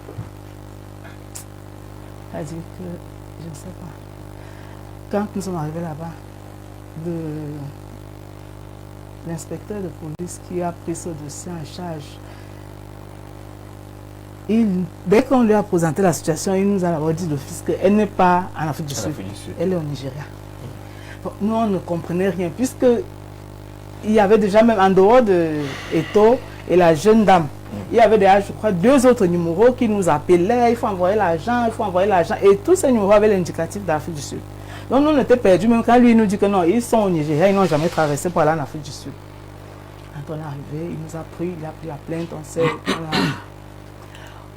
Speaker 2: Elle dit que, je ne sais pas. Quand nous sommes arrivés là-bas, l'inspecteur de police qui a pris ce dossier en charge, dès qu'on lui a présenté la situation, il nous a dit d'office qu'elle n'est pas en Afrique du Sud, elle est au Nigeria. Bon, nous, on ne comprenait rien, puisque il y avait déjà, même en dehors de Eto et la jeune dame, il y avait déjà, je crois, 2 autres numéros qui nous appelaient, il faut envoyer l'argent, il faut envoyer l'argent, et tous ces numéros avaient l'indicatif d'Afrique du Sud. Donc nous, on était perdus, même quand lui il nous dit que non, ils sont au Nigeria, ils n'ont jamais traversé pour aller en Afrique du Sud. Quand on est arrivé, il nous a pris, il a pris la plainte,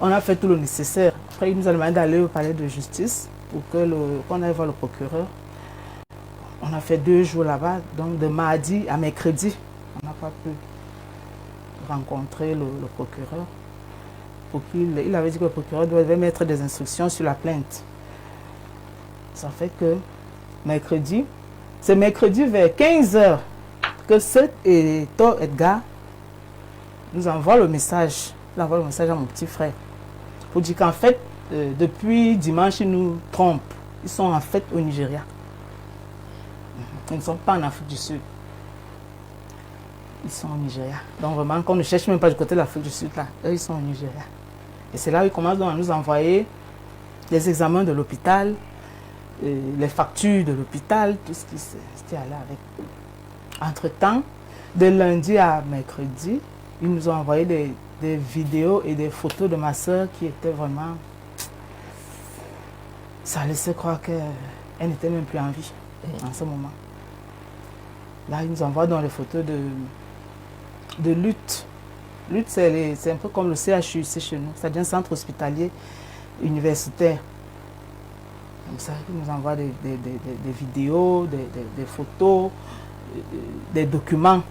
Speaker 2: on a fait tout le nécessaire. Après, il nous a demandé d'aller au palais de justice pour qu'on aille voir le procureur. On a fait 2 jours là-bas, donc de mardi à mercredi, on n'a pas pu rencontrer le procureur. Il avait dit que le procureur devait mettre des instructions sur la plainte. Ça fait que mercredi, c'est mercredi vers 15h que cet Edgar nous envoie le message. Il envoie le message à mon petit frère pour dire qu'en fait, depuis dimanche, ils nous trompent. Ils sont en fait au Nigeria. Ils ne sont pas en Afrique du Sud. Ils sont au Nigeria. Donc vraiment, qu'on ne cherche même pas du côté de l'Afrique du Sud, là, eux, ils sont au Nigeria. Et c'est là où ils commencent donc à nous envoyer les examens de l'hôpital, les factures de l'hôpital, tout ce qui allait avec. Entre-temps, de lundi à mercredi, ils nous ont envoyé des vidéos et des photos de ma soeur qui étaient vraiment... Ça laissait croire qu'elle n'était même plus en vie en ce moment. Là, ils nous envoient dans les photos de lutte. Lutte, c'est un peu comme le CHU ici chez nous. C'est un centre hospitalier universitaire. Comme ça, ils nous envoient des vidéos, des photos, des documents.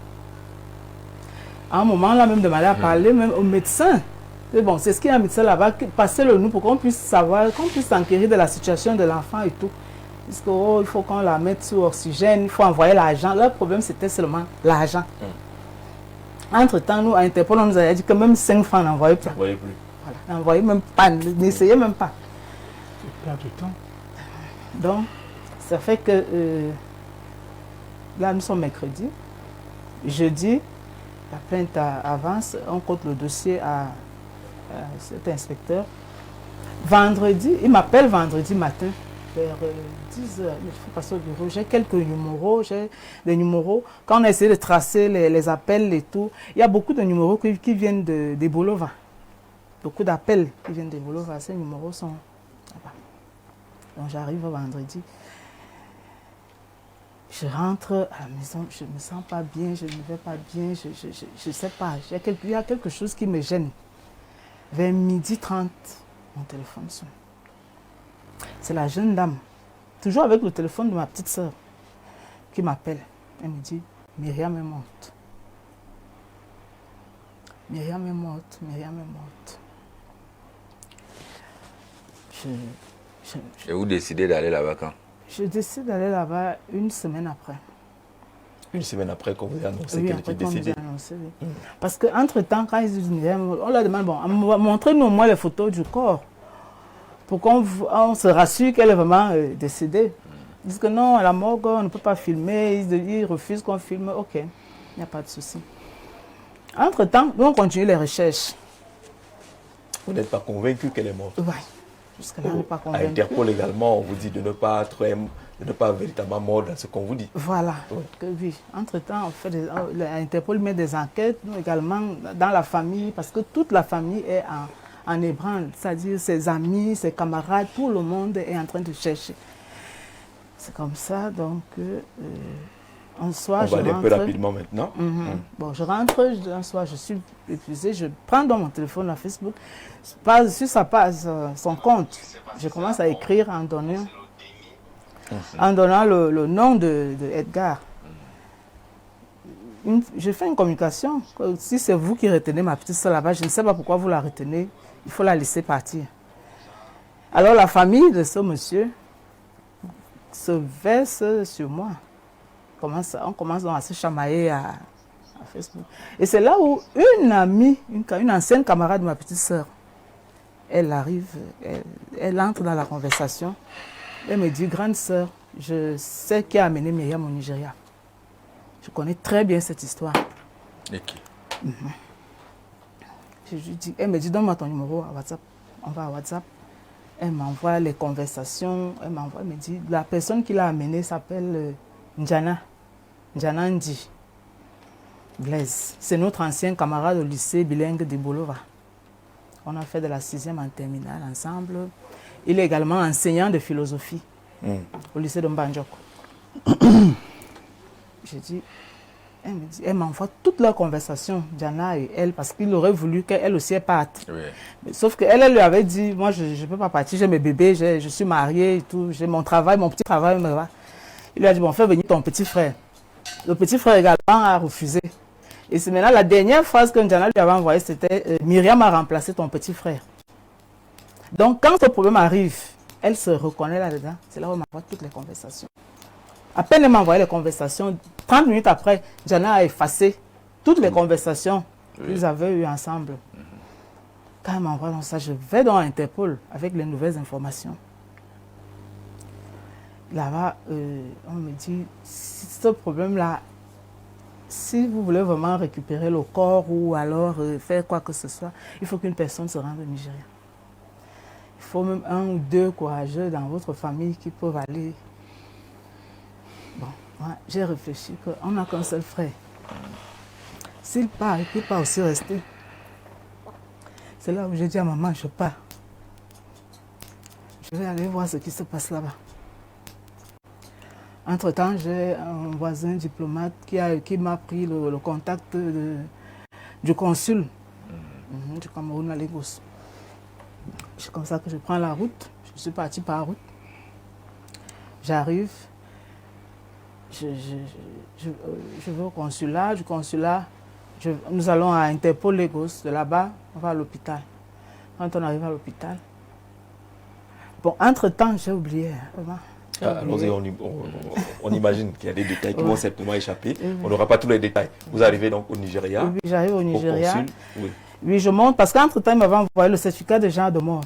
Speaker 2: À un moment, là, même demandé à parler même au médecin. Bon, c'est ce qu'il y a un médecin là-bas, passez-le nous pour qu'on puisse savoir, qu'on puisse s'enquérir de la situation de l'enfant et tout. Parce qu'il faut qu'on la mette sous oxygène, il faut envoyer l'argent. Leur problème, c'était seulement l'argent. Entre-temps, nous, à Interpol, on nous avait dit que même 5 francs, on n'envoyait plus. Voilà, n'envoyez même pas, n'essayez même pas.
Speaker 5: C'est perdre du temps.
Speaker 2: Donc, ça fait que là, nous sommes mercredi. Jeudi, la plainte avance, on compte le dossier à cet inspecteur. Vendredi, il m'appelle vendredi matin, vers 10h, il faut passer au bureau. J'ai quelques numéros, Quand on a essayé de tracer les appels et tout, il y a beaucoup de numéros qui viennent de Bolova. Beaucoup d'appels qui viennent de Bolova. Ces numéros sont là-bas. Donc j'arrive vendredi. Je rentre à la maison, je ne me sens pas bien, je ne vais pas bien, je ne sais pas. Il y a quelque chose qui me gêne. Vers 12h30, mon téléphone sonne. C'est la jeune dame, toujours avec le téléphone de ma petite soeur, qui m'appelle. Elle me dit, Myriam est morte. Myriam est morte, Myriam est morte.
Speaker 3: Et vous décidez d'aller là-bas quand?
Speaker 2: Je décide d'aller là-bas 1 semaine après.
Speaker 1: 1 semaine après qu'on vous a annoncé
Speaker 2: Oui,
Speaker 1: qu'elle était décédée.
Speaker 2: Oui. Parce qu'entre-temps, quand ils disent, on leur demande, bon, montrez-nous au moins les photos du corps pour qu'on se rassure qu'elle est vraiment décédée. Ils disent que non, à la morgue, on ne peut pas filmer, ils refusent qu'on filme. Ok. n'y a pas de souci. Entre-temps, nous on continue les recherches.
Speaker 1: Vous n'êtes pas convaincu qu'elle est morte?
Speaker 2: Oui, jusque-là, on n'est pas
Speaker 1: À
Speaker 2: convaincu.
Speaker 1: Interpol également, on vous dit de ne pas véritablement mordre dans ce qu'on vous dit.
Speaker 2: Voilà,
Speaker 1: Oui.
Speaker 2: que oui. Entre-temps, l'Interpol met des enquêtes, nous également, dans la famille, parce que toute la famille est en ébranle, c'est-à-dire ses amis, ses camarades, tout le monde est en train de chercher. C'est comme ça, donc, un soir,
Speaker 1: On va
Speaker 2: je
Speaker 1: aller un peu
Speaker 2: rentre.
Speaker 1: rapidement maintenant.
Speaker 2: Bon, je rentre, un soir, je suis épuisée, je prends dans mon téléphone à Facebook, sur sa page, son compte, je commence à écrire en donnant le nom de Edgar. Je fais une communication. Si c'est vous qui retenez ma petite soeur là-bas, je ne sais pas pourquoi vous la retenez, il faut la laisser partir. Alors la famille de ce monsieur se verse sur moi. On commence donc à se chamailler à Facebook. Et c'est là où une amie, une ancienne camarade de ma petite soeur, elle arrive, elle entre dans la conversation. Elle me dit, grande sœur, je sais qui a amené Myriam au Nigeria. Je connais très bien cette histoire.
Speaker 3: Et qui?
Speaker 2: Je lui dis, elle me dit, donne-moi ton numéro à WhatsApp. On va à WhatsApp. Elle m'envoie les conversations. Elle me dit, la personne qui l'a amené s'appelle Njana Ndi Blaise. C'est notre ancien camarade au lycée bilingue de Bolova. On a fait de la 6e en terminale ensemble. Il est également enseignant de philosophie au lycée de Mbanjoko. Je dis, elle m'envoie toute leur conversation, Diana et elle, parce qu'il aurait voulu qu'elle aussi parte.
Speaker 3: Oui.
Speaker 2: Mais sauf qu'elle lui avait dit, moi je ne peux pas partir, j'ai mes bébés, je suis mariée et tout, j'ai mon travail, mon petit travail. Il lui a dit, bon, fais venir ton petit frère. Le petit frère également a refusé. Et c'est maintenant la dernière phrase que Diana lui avait envoyée, c'était Myriam a remplacé ton petit frère. Donc quand ce problème arrive, elle se reconnaît là-dedans. C'est là où elle m'envoie toutes les conversations. À peine elle m'a envoyé les conversations, 30 minutes après, Diana a effacé toutes les conversations qu'ils avaient eues ensemble. Quand elle m'envoie dans ça, je vais dans Interpol avec les nouvelles informations. Là-bas, on me dit, si ce problème-là, si vous voulez vraiment récupérer le corps ou alors faire quoi que ce soit, il faut qu'une personne se rende au Nigeria. Il faut même un ou deux courageux dans votre famille qui peuvent aller. Bon, moi, j'ai réfléchi qu'on n'a qu'un seul frère. S'il part, il ne peut pas aussi rester. C'est là où j'ai dit à maman, je pars. Je vais aller voir ce qui se passe là-bas. Entre-temps, j'ai un voisin diplomate qui m'a pris le contact du consul du Cameroun à Lagos. C'est comme ça que je prends la route. Je suis parti par route. J'arrive. Je vais au consulat. Du consulat, nous allons à Interpol Lagos. De là-bas, on va à l'hôpital. Quand on arrive à l'hôpital, bon, entre-temps, j'ai oublié. Vraiment.
Speaker 1: Allons-y, on imagine qu'il y a des détails qui vont certainement échapper. On n'aura pas tous les détails. Vous arrivez donc au Nigeria.
Speaker 2: Oui, j'arrive au Nigeria.
Speaker 1: Consul, oui.
Speaker 2: Oui, je monte parce qu'entre-temps, ils m'avaient envoyé le certificat de genre de mort.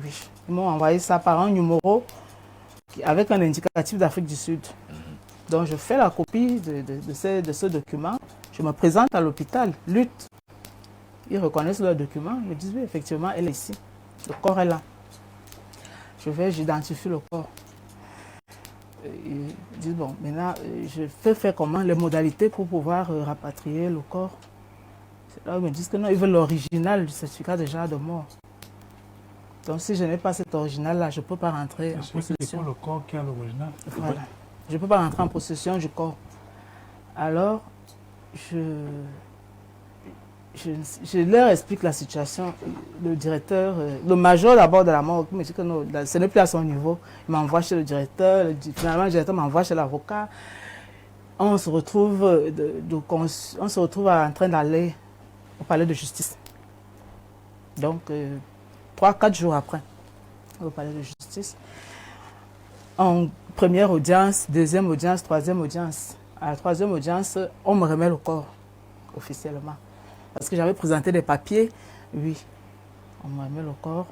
Speaker 2: Oui, ils m'ont envoyé ça par un numéro avec un indicatif d'Afrique du Sud. Donc, je fais la copie de ce document. Je me présente à l'hôpital, lutte. Ils reconnaissent le document. Ils me disent, oui, effectivement, elle est ici. Le corps est là. Je vais, j'identifie le corps. Ils disent, bon, maintenant, je peux faire comment les modalités pour pouvoir rapatrier le corps. C'est là où ils me disent que non, ils veulent l'original du certificat de genre de mort. Donc, si je n'ai pas cet original-là, je ne peux pas rentrer en possession.
Speaker 5: C'est le corps qui a l'original.
Speaker 2: Voilà. Je ne peux pas rentrer en possession du corps. Alors, je leur explique la situation. Le directeur, le major d'abord de la mort, me dit que non, ce n'est plus à son niveau. Il m'envoie chez le directeur. Finalement, le directeur m'envoie chez l'avocat. On se retrouve en train d'aller au palais de justice. Donc, 3-4 jours après, au palais de justice. En première audience, deuxième audience, troisième audience. À la troisième audience, on me remet le corps officiellement. Parce que j'avais présenté des papiers, oui, on me remet le corps.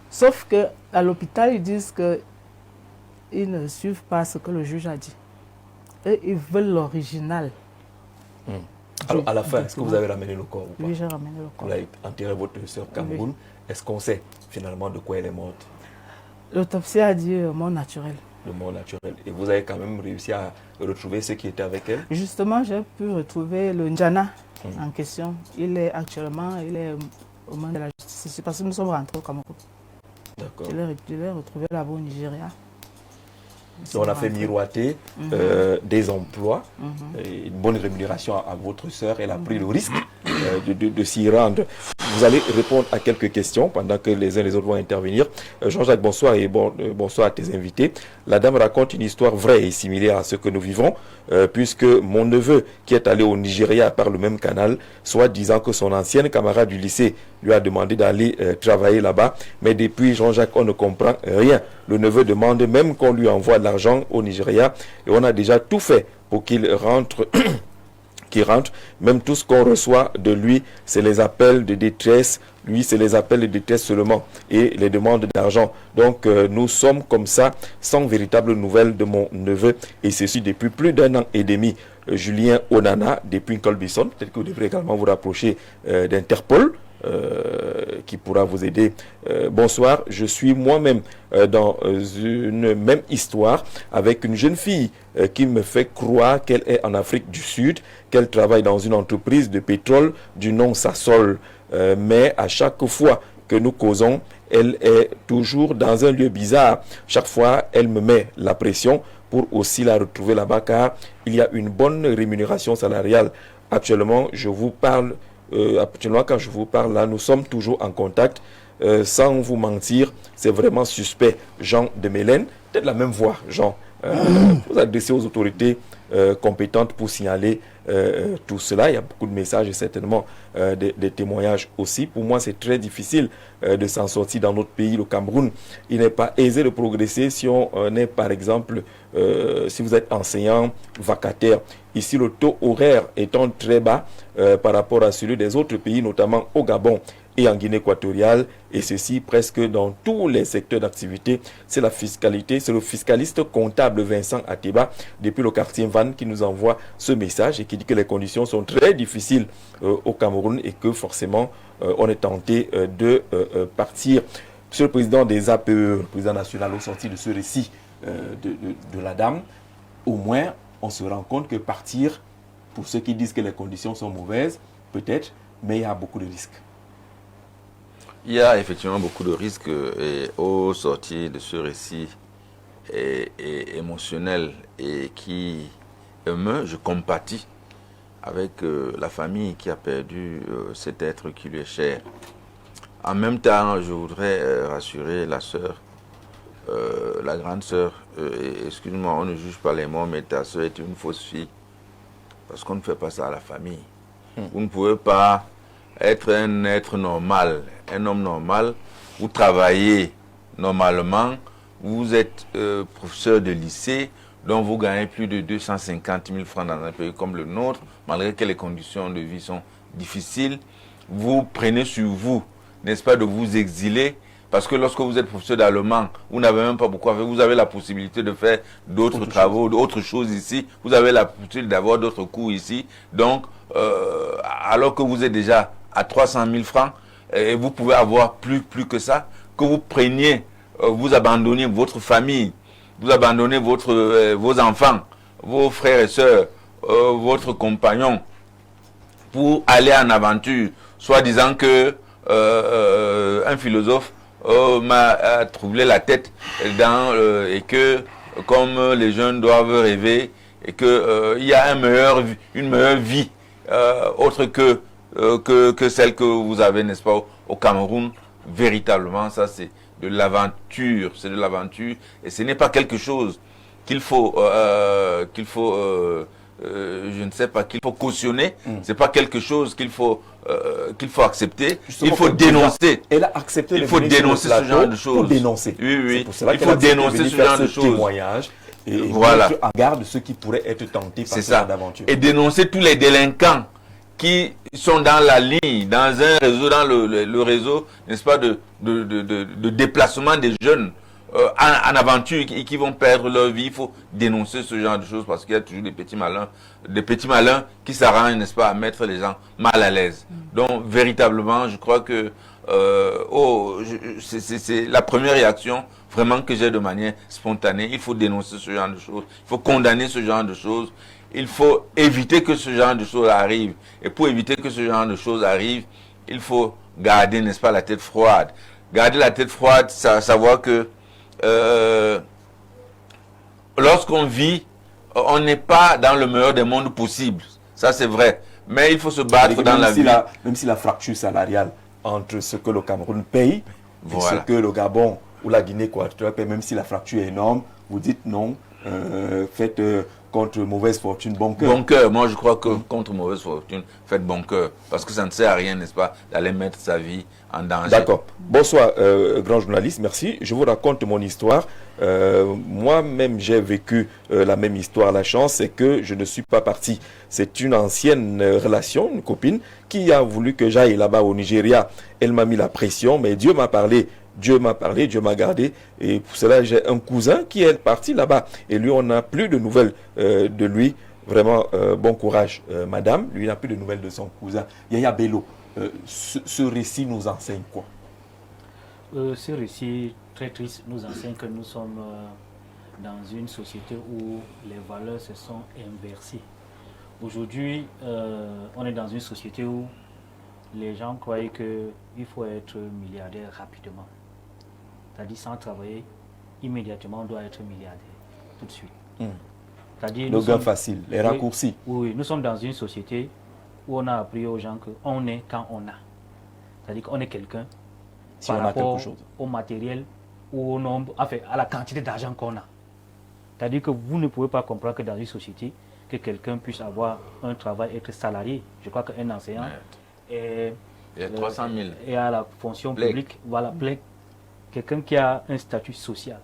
Speaker 2: Sauf qu'à l'hôpital, ils disent qu'ils ne suivent pas ce que le juge a dit. Et ils veulent l'original
Speaker 1: Alors, à la fin, est-ce que
Speaker 2: effectivement.
Speaker 1: vous avez ramené le corps ou pas?
Speaker 2: Oui, j'ai ramené le corps.
Speaker 1: Vous avez enterré votre sœur au Cameroun. Est-ce qu'on sait finalement de quoi elle est morte?
Speaker 2: L'autopsie a dit mort naturelle.
Speaker 1: Le mort naturel. Et vous avez quand même réussi à retrouver ceux qui étaient avec elle?
Speaker 2: Justement, j'ai pu retrouver le Njana en question. Il est au moment de la justice. C'est parce que nous sommes rentrés au Cameroun.
Speaker 1: D'accord.
Speaker 2: Je l'ai retrouvé là-bas au Nigeria.
Speaker 1: Donc, on a fait miroiter des emplois, et une bonne rémunération à votre sœur. Elle a pris le risque de s'y rendre. Vous allez répondre à quelques questions pendant que les uns et les autres vont intervenir. Jean-Jacques, bonsoir et bonsoir à tes invités. La dame raconte une histoire vraie et similaire à ce que nous vivons, puisque mon neveu qui est allé au Nigeria par le même canal, soit disant que son ancienne camarade du lycée lui a demandé d'aller travailler là-bas, mais depuis Jean-Jacques, on ne comprend rien. Le neveu demande même qu'on lui envoie de l'argent au Nigeria et on a déjà tout fait pour qu'il rentre. Qui rentre, même tout ce qu'on reçoit de lui, c'est les appels de détresse. Lui, c'est les appels de détresse seulement et les demandes d'argent. Donc, nous sommes comme ça, sans véritable nouvelle de mon neveu. Et ceci depuis plus d'un an et demi. Julien Onana, depuis Colbison. Peut-être que vous devrez également vous rapprocher d'Interpol, qui pourra vous aider. Bonsoir, je suis moi-même dans une même histoire avec une jeune fille qui me fait croire qu'elle est en Afrique du Sud, qu'elle travaille dans une entreprise de pétrole du nom Sasol. Mais à chaque fois que nous causons, elle est toujours dans un lieu bizarre. Chaque fois, elle me met la pression pour aussi la retrouver là-bas, car il y a une bonne rémunération salariale. Actuellement, je vous parle. Actuellement, quand je vous parle là, nous sommes toujours en contact. Sans vous mentir, c'est vraiment suspect. Jean de Mélène, peut-être la même voix, Jean. Vous adressez aux autorités compétentes pour signaler tout cela. Il y a beaucoup de messages et certainement des témoignages aussi. Pour moi, c'est très difficile de s'en sortir dans notre pays, le Cameroun. Il n'est pas aisé de progresser si on est, par exemple, si vous êtes enseignant, vacataire. Ici, le taux horaire étant très bas par rapport à celui des autres pays, notamment au Gabon et en Guinée équatoriale, et ceci presque dans tous les secteurs d'activité. C'est la fiscalité, c'est le fiscaliste comptable Vincent Ateba, depuis le quartier Van, qui nous envoie ce message et qui dit que les conditions sont très difficiles au Cameroun et que forcément on est tenté de partir. Monsieur le président des APE, le président national, au sorti de ce récit de la dame, au moins on se rend compte que partir, pour ceux qui disent que les conditions sont mauvaises, peut-être, mais il y a beaucoup de risques.
Speaker 3: Il y a effectivement beaucoup de risques et au sortir de ce récit émotionnel et qui émeut, je compatis avec la famille qui a perdu cet être qui lui est cher. En même temps, je voudrais rassurer la sœur, la grande sœur. Excuse-moi, on ne juge pas les morts, mais ta sœur est une fausse fille. Parce qu'on ne fait pas ça à la famille. Vous ne pouvez pas être un être normal, un homme normal. Vous travaillez normalement, vous êtes professeur de lycée, dont vous gagnez plus de 250 000 francs dans un pays comme le nôtre, malgré que les conditions de vie sont difficiles. Vous prenez sur vous, n'est-ce pas, de vous exiler, parce que lorsque vous êtes professeur d'allemand, vous n'avez même pas beaucoup à faire, vous avez la possibilité de faire d'autres travaux, d'autres choses ici, vous avez la possibilité d'avoir d'autres cours ici, donc, alors que vous êtes déjà à 300 000 francs, et vous pouvez avoir plus que ça, que vous preniez, vous abandonnez votre famille, vous abandonnez vos enfants, vos frères et sœurs, votre compagnon, pour aller en aventure, soit disant que un philosophe m'a troublé la tête et que comme les jeunes doivent rêver et que il y a une meilleure vie autre que celle que vous avez, n'est-ce pas, au Cameroun. Véritablement, ça c'est de l'aventure, et ce n'est pas quelque chose qu'il faut je ne sais pas, qu'il faut cautionner. C'est pas quelque chose qu'il faut accepter.
Speaker 1: Justement,
Speaker 3: il faut dénoncer.
Speaker 1: Elle a accepté.
Speaker 3: Il faut dénoncer ce genre de choses.
Speaker 1: Pour dénoncer.
Speaker 3: Oui.
Speaker 1: Pour cela
Speaker 3: il faut dénoncer ce genre de choses.
Speaker 1: Témoignage et
Speaker 3: voilà.
Speaker 1: mettre en garde ceux qui pourraient être tentés par ce genre d'aventure.
Speaker 3: Et dénoncer tous les délinquants qui sont dans la ligne, dans un réseau, dans le réseau, n'est-ce pas, de déplacement des jeunes en aventure et qui vont perdre leur vie. Il faut dénoncer ce genre de choses parce qu'il y a toujours des petits malins qui s'arrangent, n'est-ce pas, à mettre les gens mal à l'aise. Donc, véritablement, je crois que c'est la première réaction vraiment que j'ai de manière spontanée. Il faut dénoncer ce genre de choses. Il faut condamner ce genre de choses. Il faut éviter que ce genre de choses arrive. Et pour éviter que ce genre de choses arrive, il faut garder, n'est-ce pas, la tête froide. Garder la tête froide, savoir que lorsqu'on vit, on n'est pas dans le meilleur des mondes possibles. Ça, c'est vrai. Mais il faut se battre dans la vie.
Speaker 1: Même si la fracture salariale entre ce que le Cameroun paye et ce que le Gabon ou la Guinée équatoriale paye, même si la fracture est énorme, vous dites non, faites contre mauvaise fortune bon cœur.
Speaker 3: Bon cœur. Moi, je crois que contre mauvaise fortune, faites bon cœur. Parce que ça ne sert à rien, n'est-ce pas, d'aller mettre sa vie en danger.
Speaker 1: D'accord. Bonsoir, grand journaliste. Merci. Je vous raconte mon histoire. Moi-même, j'ai vécu la même histoire. La chance, c'est que je ne suis pas parti. C'est une ancienne relation, une copine, qui a voulu que j'aille là-bas au Nigeria. Elle m'a mis la pression, mais Dieu m'a parlé. Dieu m'a parlé, Dieu m'a gardé. Et pour cela, j'ai un cousin qui est parti là-bas. Et lui, on n'a plus de nouvelles de lui. Vraiment, bon courage, madame. Lui, il n'a plus de nouvelles de son cousin. Yaya Bello, ce récit nous enseigne quoi?
Speaker 6: Ce récit très triste nous enseigne que nous sommes dans une société où les valeurs se sont inversées. Aujourd'hui, on est dans une société où les gens croyaient qu'il faut être milliardaire rapidement. C'est-à-dire sans travailler, immédiatement on doit être milliardaire, tout de suite.
Speaker 1: Le gain facile, les raccourcis.
Speaker 6: Oui, nous sommes dans une société où on a appris aux gens qu'on est quand on a. C'est-à-dire qu'on est quelqu'un par rapport au matériel ou au nombre, enfin à la quantité d'argent qu'on a. C'est-à-dire que vous ne pouvez pas comprendre que dans une société, que quelqu'un puisse avoir un travail, être salarié. Je crois qu'un enseignant est,
Speaker 3: il y a 300 000.
Speaker 6: Et à la fonction publique, voilà, quelqu'un qui a un statut social,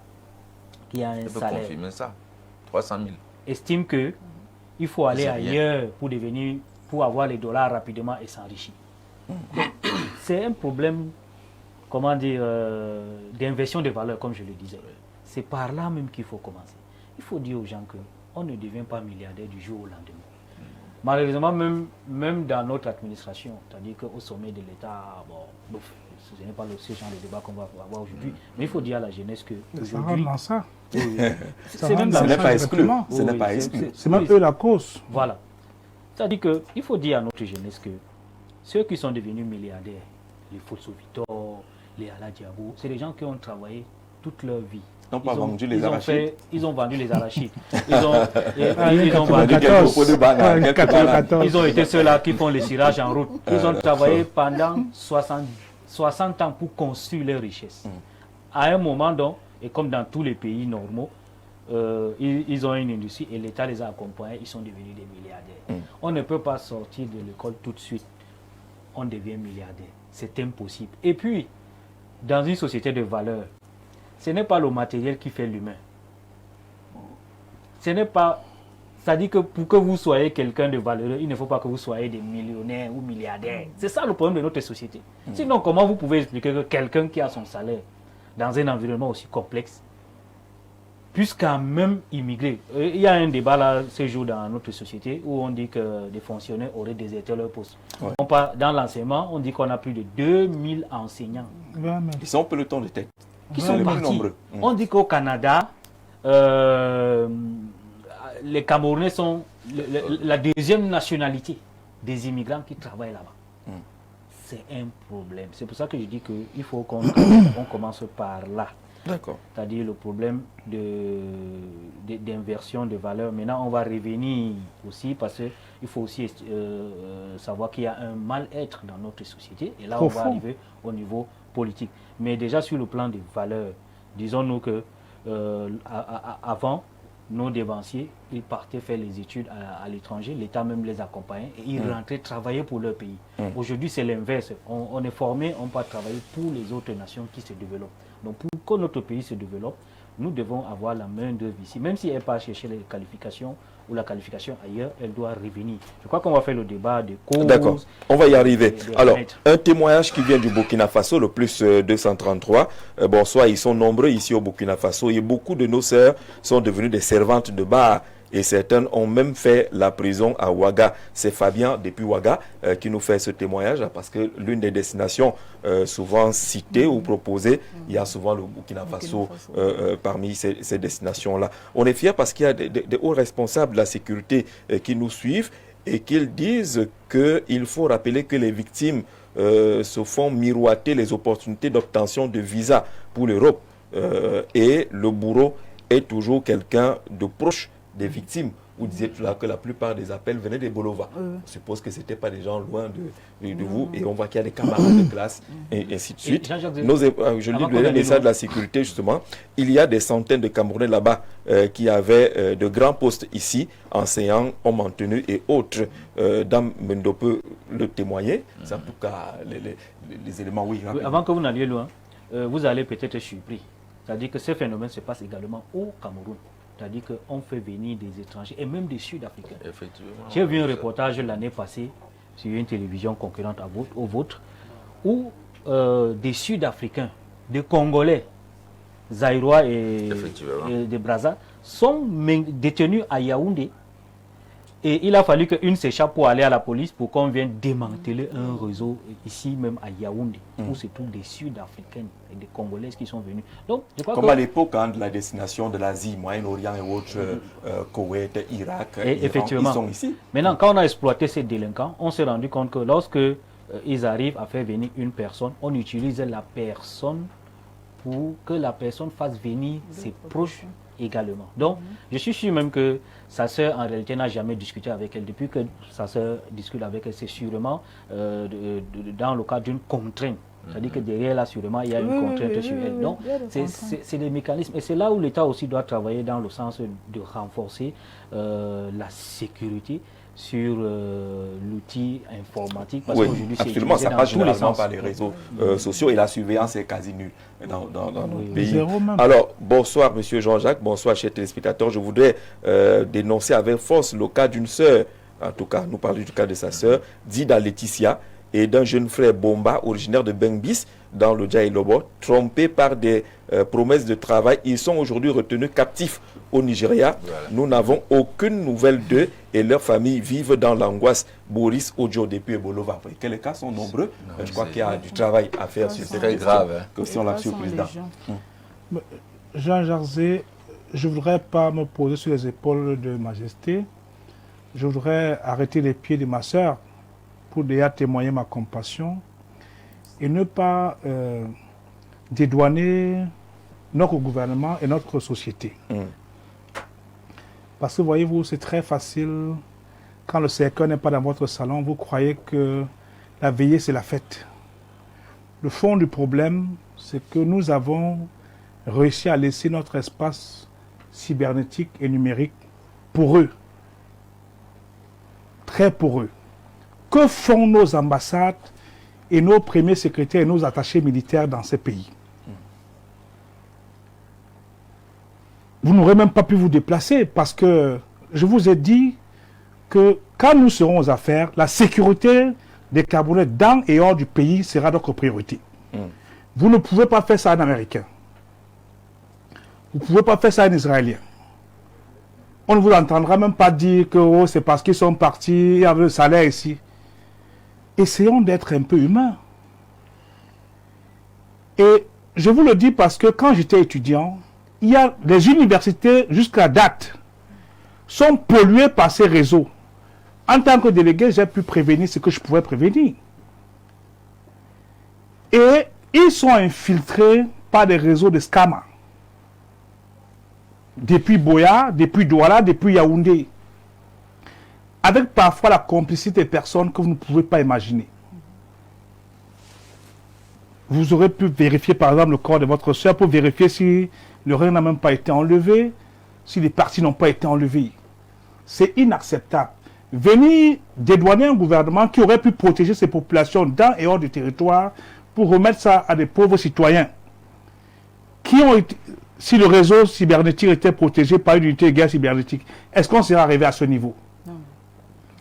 Speaker 6: qui a un salaire. Je peux
Speaker 3: confirmer ça, 300 000.
Speaker 6: Estime qu'il faut aller ailleurs pour avoir les dollars rapidement et s'enrichir. C'est un problème, comment dire, d'inversion des valeurs, comme je le disais. C'est par là même qu'il faut commencer. Il faut dire aux gens qu'on ne devient pas milliardaire du jour au lendemain. Malheureusement, même dans notre administration, c'est-à-dire qu'au sommet de l'État, bon, ce n'est pas ce genre de débat qu'on va avoir aujourd'hui, mais il faut dire à la jeunesse que aujourd'hui...
Speaker 1: Ce n'est pas exclu. Ce n'est pas exclu.
Speaker 5: C'est même eux la cause.
Speaker 6: Voilà. C'est-à-dire qu'il faut dire à notre jeunesse que ceux qui sont devenus milliardaires, les Fosso Victor, les Ala Diabo, c'est des gens qui ont travaillé toute leur vie.
Speaker 1: Ils n'ont pas vendu les arachides.
Speaker 6: Ils ont vendu les arachides. Ils ont vendu Ils ont été ceux-là qui font les cirages en route. Ils ont travaillé pendant 60 ans pour construire leur richesse. À un moment donc, et comme dans tous les pays normaux, ils ont une industrie et l'État les a accompagnés, ils sont devenus des milliardaires. On ne peut pas sortir de l'école tout de suite, on devient milliardaire. C'est impossible. Et puis, dans une société de valeurs, ce n'est pas le matériel qui fait l'humain. Ce n'est pas... C'est-à-dire que pour que vous soyez quelqu'un de valeureux, il ne faut pas que vous soyez des millionnaires ou milliardaires. C'est ça le problème de notre société. Sinon, comment vous pouvez expliquer que quelqu'un qui a son salaire dans un environnement aussi complexe puisse quand même immigrer? Il y a un débat là, ce jour dans notre société, où on dit que des fonctionnaires auraient déserté leur poste. Ouais. Dans l'enseignement, on dit qu'on a plus de 2000 enseignants.
Speaker 1: Ils sont pelotons de tête.
Speaker 6: Qui sont partis. On dit qu'au Canada, les Camerounais sont la deuxième nationalité des immigrants qui travaillent là-bas. C'est un problème. C'est pour ça que je dis qu'il faut qu'on commence par là.
Speaker 1: D'accord.
Speaker 6: C'est-à-dire le problème d'inversion de valeurs. Maintenant, on va revenir aussi parce qu'il faut aussi savoir qu'il y a un mal-être dans notre société. Et là, on va arriver au niveau politique. Mais déjà sur le plan des valeurs, disons-nous que avant, nos dévanciers, ils partaient faire les études à l'étranger, l'État même les accompagnait et ils rentraient travailler pour leur pays. Aujourd'hui, c'est l'inverse. On est formé, on peut travailler pour les autres nations qui se développent. Donc pour que notre pays se développe, nous devons avoir la main d'œuvre ici. Même si elle n'est pas chercher les qualifications ou la qualification ailleurs, elle doit revenir. Je crois qu'on va faire le débat de causes.
Speaker 1: D'accord, on va y arriver. Alors,
Speaker 6: remettre.
Speaker 1: un témoignage qui vient du Burkina Faso, le plus 233. Bonsoir, ils sont nombreux ici au Burkina Faso et beaucoup de nos sœurs sont devenues des servantes de bar. Et certaines ont même fait la prison à Ouaga. C'est Fabien depuis Ouaga qui nous fait ce témoignage parce que l'une des destinations souvent citées ou proposées, il y a souvent le Burkina Faso parmi ces destinations-là. On est fiers parce qu'il y a des hauts responsables de la sécurité qui nous suivent et qu'ils disent qu'il faut rappeler que les victimes se font miroiter les opportunités d'obtention de visa pour l'Europe. Et le bourreau est toujours quelqu'un de proche des victimes. Vous disiez tout là que la plupart des appels venaient des Bolova. On suppose que ce n'étaient pas des gens loin de vous et on voit qu'il y a des camarades de classe et ainsi de suite. Je lis le message de la sécurité justement. Il y a des centaines de Camerounais là-bas qui avaient de grands postes ici, enseignants, hommes en tenue et autres. Dame Mendo peut le témoigner. C'est en tout cas les éléments. Oui,
Speaker 6: avant que vous n'alliez loin, vous allez peut-être être surpris. C'est-à-dire que ces phénomènes se passent également au Cameroun. C'est-à-dire qu'on fait venir des étrangers et même des Sud-Africains. J'ai vu un reportage l'année passée sur une télévision concurrente au vôtre où des Sud-Africains, des Congolais, Zaïrois et des Brazza sont détenus à Yaoundé. Et il a fallu qu'une s'échappe pour aller à la police pour qu'on vienne démanteler un réseau ici même à Yaoundé, où c'est tous des Sud-Africains et des Congolaises qui sont venus. Donc, je crois
Speaker 1: comme à l'époque de la destination de l'Asie, Moyen-Orient et autres, Koweït, Irak, Iran,
Speaker 6: effectivement,
Speaker 1: ils sont ici.
Speaker 6: Maintenant, quand on a exploité ces délinquants, on s'est rendu compte que lorsque ils arrivent à faire venir une personne, on utilise la personne pour que la personne fasse venir ses proches également. Donc, je suis sûr même que sa sœur, en réalité, n'a jamais discuté avec elle. Depuis que sa sœur discute avec elle, c'est sûrement dans le cadre d'une contrainte. C'est-à-dire que derrière là, sûrement, il y a une contrainte sur elle. Donc, c'est des mécanismes. Et c'est là où l'État aussi doit travailler dans le sens de renforcer la sécurité sur l'outil informatique. Parce
Speaker 1: oui, absolument, ça passe généralement par les réseaux sociaux et la surveillance est quasi nulle dans notre pays. Alors, bonsoir Monsieur Jean-Jacques, bonsoir chers téléspectateurs. Je voudrais dénoncer avec force le cas d'une sœur, en tout cas, nous parlons du cas de sa sœur, Dida Laetitia, et d'un jeune frère Bomba, originaire de Bengbis, dans le Djaïlobo, trompés par des promesses de travail. Ils sont aujourd'hui retenus captifs au Nigeria. Voilà. Nous n'avons aucune nouvelle d'eux et leurs familles vivent dans l'angoisse. Boris Ojo depuis Bolova. Que les cas sont nombreux. Je crois qu'il y a du travail à faire sur ces questions. Question là-dessus, président.
Speaker 5: Jean Jarzé, je ne voudrais pas me poser sur les épaules de Majesté. Je voudrais arrêter les pieds de ma sœur pour déjà témoigner ma compassion et ne pas dédouaner notre gouvernement et notre société. Parce que voyez-vous, c'est très facile, quand le cercueil n'est pas dans votre salon, vous croyez que la veillée c'est la fête. Le fond du problème, c'est que nous avons réussi à laisser notre espace cybernétique et numérique poreux, très poreux. Que font nos ambassades et nos premiers secrétaires et nos attachés militaires dans ces pays? Vous n'aurez même pas pu vous déplacer parce que je vous ai dit que quand nous serons aux affaires, la sécurité des Camerounais dans et hors du pays sera notre priorité. Vous ne pouvez pas faire ça à un Américain. Vous ne pouvez pas faire ça à un Israélien. On ne vous entendra même pas dire que oh, c'est parce qu'ils sont partis avec le salaire ici. Essayons d'être un peu humains. Et je vous le dis parce que quand j'étais étudiant, il y a les universités jusqu'à date sont polluées par ces réseaux. En tant que délégué, j'ai pu prévenir ce que je pouvais prévenir. Et ils sont infiltrés par des réseaux de scammers. Depuis Boya, depuis Douala, depuis Yaoundé. Avec parfois la complicité des personnes que vous ne pouvez pas imaginer. Vous aurez pu vérifier par exemple le corps de votre soeur pour vérifier si le rein n'a même pas été enlevé, si les parties n'ont pas été enlevées. C'est inacceptable. Venir dédouaner un gouvernement qui aurait pu protéger ces populations dans et hors du territoire pour remettre ça à des pauvres citoyens qui ont été, si le réseau cybernétique était protégé par une unité de guerre cybernétique, est-ce qu'on serait arrivé à ce niveau?
Speaker 2: Non.